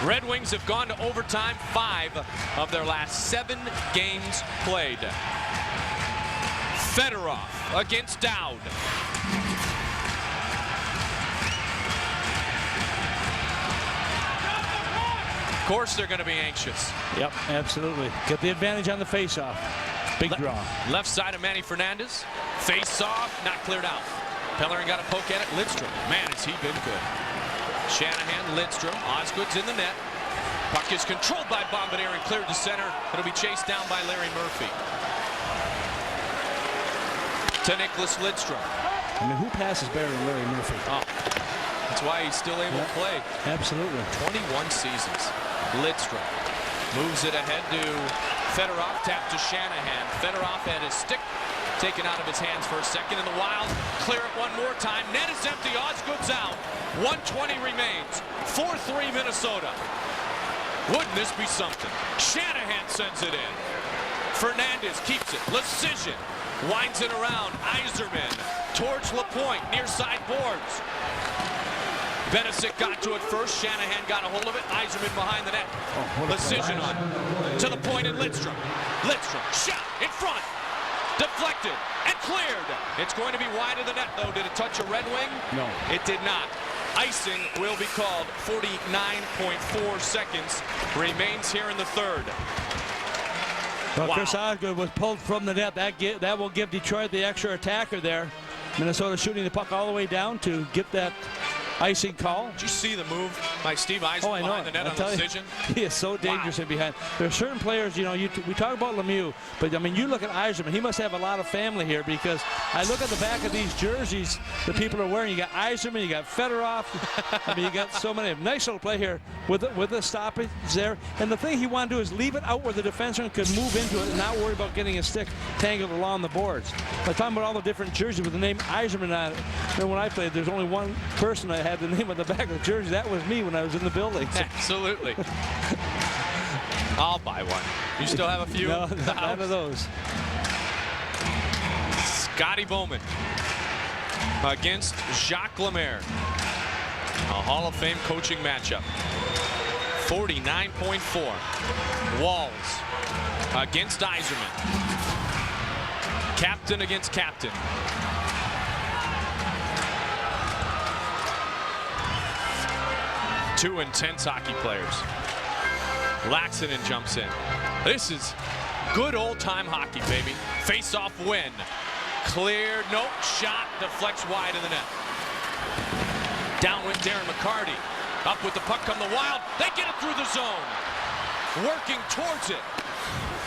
Red Wings have gone to overtime 5 of their last 7 games played. Fedorov against Dowd. Of course they're going to be anxious. Yep, absolutely. Get the advantage on the faceoff. Big draw. Left side of Manny Fernandez. Face-off, not cleared out. Pellerin got a poke at it. Lidstrom. Man, has he been good. Shanahan, Lidstrom. Osgood's in the net. Puck is controlled by Bombardier and cleared to center. It'll be chased down by Larry Murphy. To Nicholas Lidstrom. I mean, who passes better than Larry Murphy? Oh, that's why he's still able to play. Absolutely. 21 seasons. Lidstrom moves it ahead to Fedorov. Tap to Shanahan. Fedorov had his stick taken out of his hands for a second in the Wild. Clear it one more time. Net is empty. Osgood's out. 1:20 remains. 4-3 Minnesota. Wouldn't this be something? Shanahan sends it in. Fernandez keeps it. Lecision winds it around. Yzerman towards LaPointe. Near side boards. Benesic got to it first. Shanahan got a hold of it. Yzerman behind the net. Lecision on. To the point in Lidstrom. Lidstrom. Shot in front. Deflected and cleared. It's going to be wide of the net, though. Did it touch a Red Wing? No. It did not. Icing will be called. 49.4 seconds remains here in the third. Well, Wow. Chris Osgood was pulled from the net. That will give Detroit the extra attacker there. Minnesota shooting the puck all the way down to get that icing call. Did you see the move by Steve Yzerman behind the net on Lecision? He is so dangerous in behind. There are certain players, you know, we talk about Lemieux, but I mean, you look at Yzerman, he must have a lot of family here, because I look at the back of these jerseys that people are wearing. You got Yzerman, you got Fedorov. I mean, you got so many. Nice little play here with the stoppage there. And the thing he wanted to do is leave it out where the defenseman could move into it and not worry about getting his stick tangled along the boards. I'm talking about all the different jerseys with the name Yzerman on it. And when I played, there's only one person that had the name on the back of the jersey. That was me when I was in the building. Absolutely. I'll buy one. You still have a few? No, none of those. Scotty Bowman against Jacques Lemaire. A Hall of Fame coaching matchup. 49.4. Walls against Yzerman. Captain against captain. Two intense hockey players. Laxinen jumps in. This is good old-time hockey, baby. Face-off win. Cleared, nope, shot, deflects wide in the net. Down with Darren McCarty. Up with the puck come the Wild. They get it through the zone. Working towards it.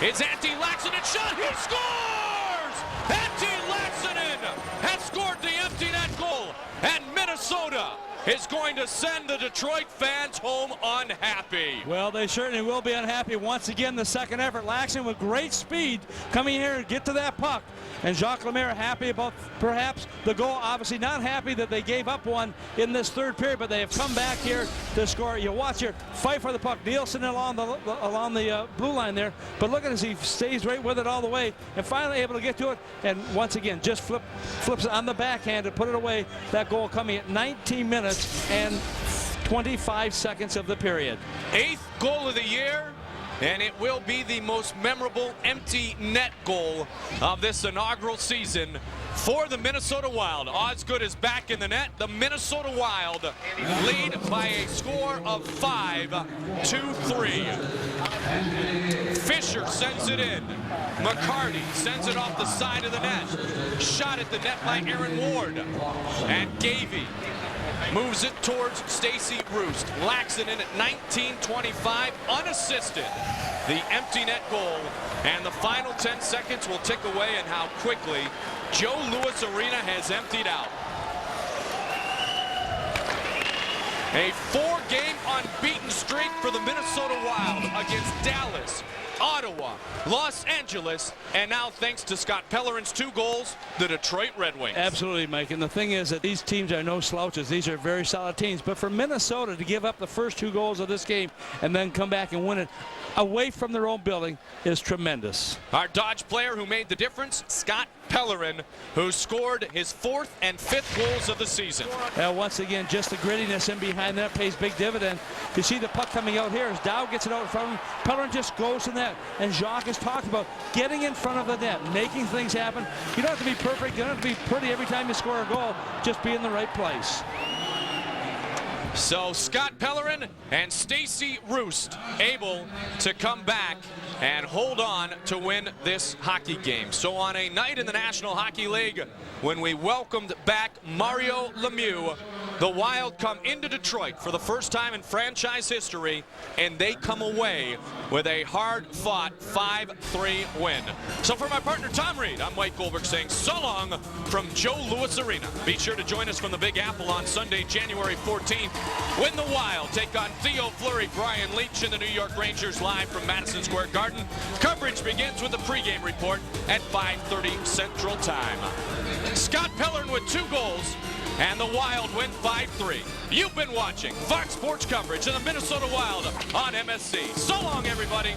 It's Antti Laxinen shot. He scores! Antti Laxinen has scored the empty net goal. And Minnesota is going to send the Detroit fans home unhappy. Well, they certainly will be unhappy. Once again, the second effort. Laxinen with great speed coming here and get to that puck. And Jacques Lemaire happy about perhaps the goal. Obviously not happy that they gave up one in this third period, but they have come back here to score. You watch here, fight for the puck. Nielsen along the blue line there, but look at as he stays right with it all the way and finally able to get to it. And once again, just flips it on the backhand to put it away. That goal coming at 19 minutes and 25 seconds of the period. 8th goal of the year, and it will be the most memorable empty net goal of this inaugural season for the Minnesota Wild. Osgood is back in the net. The Minnesota Wild lead by a score of 5-3. Fisher sends it in. McCarty sends it off the side of the net. Shot at the net by Aaron Ward. And Gavey moves it towards Stacy Roost. Lacks it in at 19:25, unassisted. The empty net goal, and the final 10 seconds will tick away, and how quickly Joe Louis Arena has emptied out. A 4-game unbeaten streak for the Minnesota Wild against Dallas, Ottawa, Los Angeles, and now, thanks to Scott Pellerin's 2 goals, the Detroit Red Wings. Absolutely, Mike. And the thing is that these teams are no slouches. These are very solid teams. But for Minnesota to give up the first 2 goals of this game and then come back and win it away from their own building is tremendous. Our Dodge player who made the difference, Scott Pellerin, who scored his 4th and 5th goals of the season. Once again, just the grittiness in behind that pays big dividend. You see the puck coming out here as Dow gets it out in front of him. Pellerin just goes to net. And Jacques has talked about getting in front of the net, making things happen. You don't have to be perfect. You don't have to be pretty every time you score a goal. Just be in the right place. So Scott Pellerin and Stacy Roost able to come back and hold on to win this hockey game. So on a night in the National Hockey League when we welcomed back Mario Lemieux, the Wild come into Detroit for the first time in franchise history, and they come away with a hard-fought 5-3 win. So for my partner Tom Reed, I'm Mike Goldberg saying so long from Joe Louis Arena. Be sure to join us from the Big Apple on Sunday, January 14th, when the Wild take on Theo Fleury, Brian Leetch, and the New York Rangers live from Madison Square Garden. Coverage begins with the pregame report at 5:30 Central Time. Scott Pellerin with 2 goals, and the Wild win 5-3. You've been watching Fox Sports coverage of the Minnesota Wild on MSC. So long, everybody.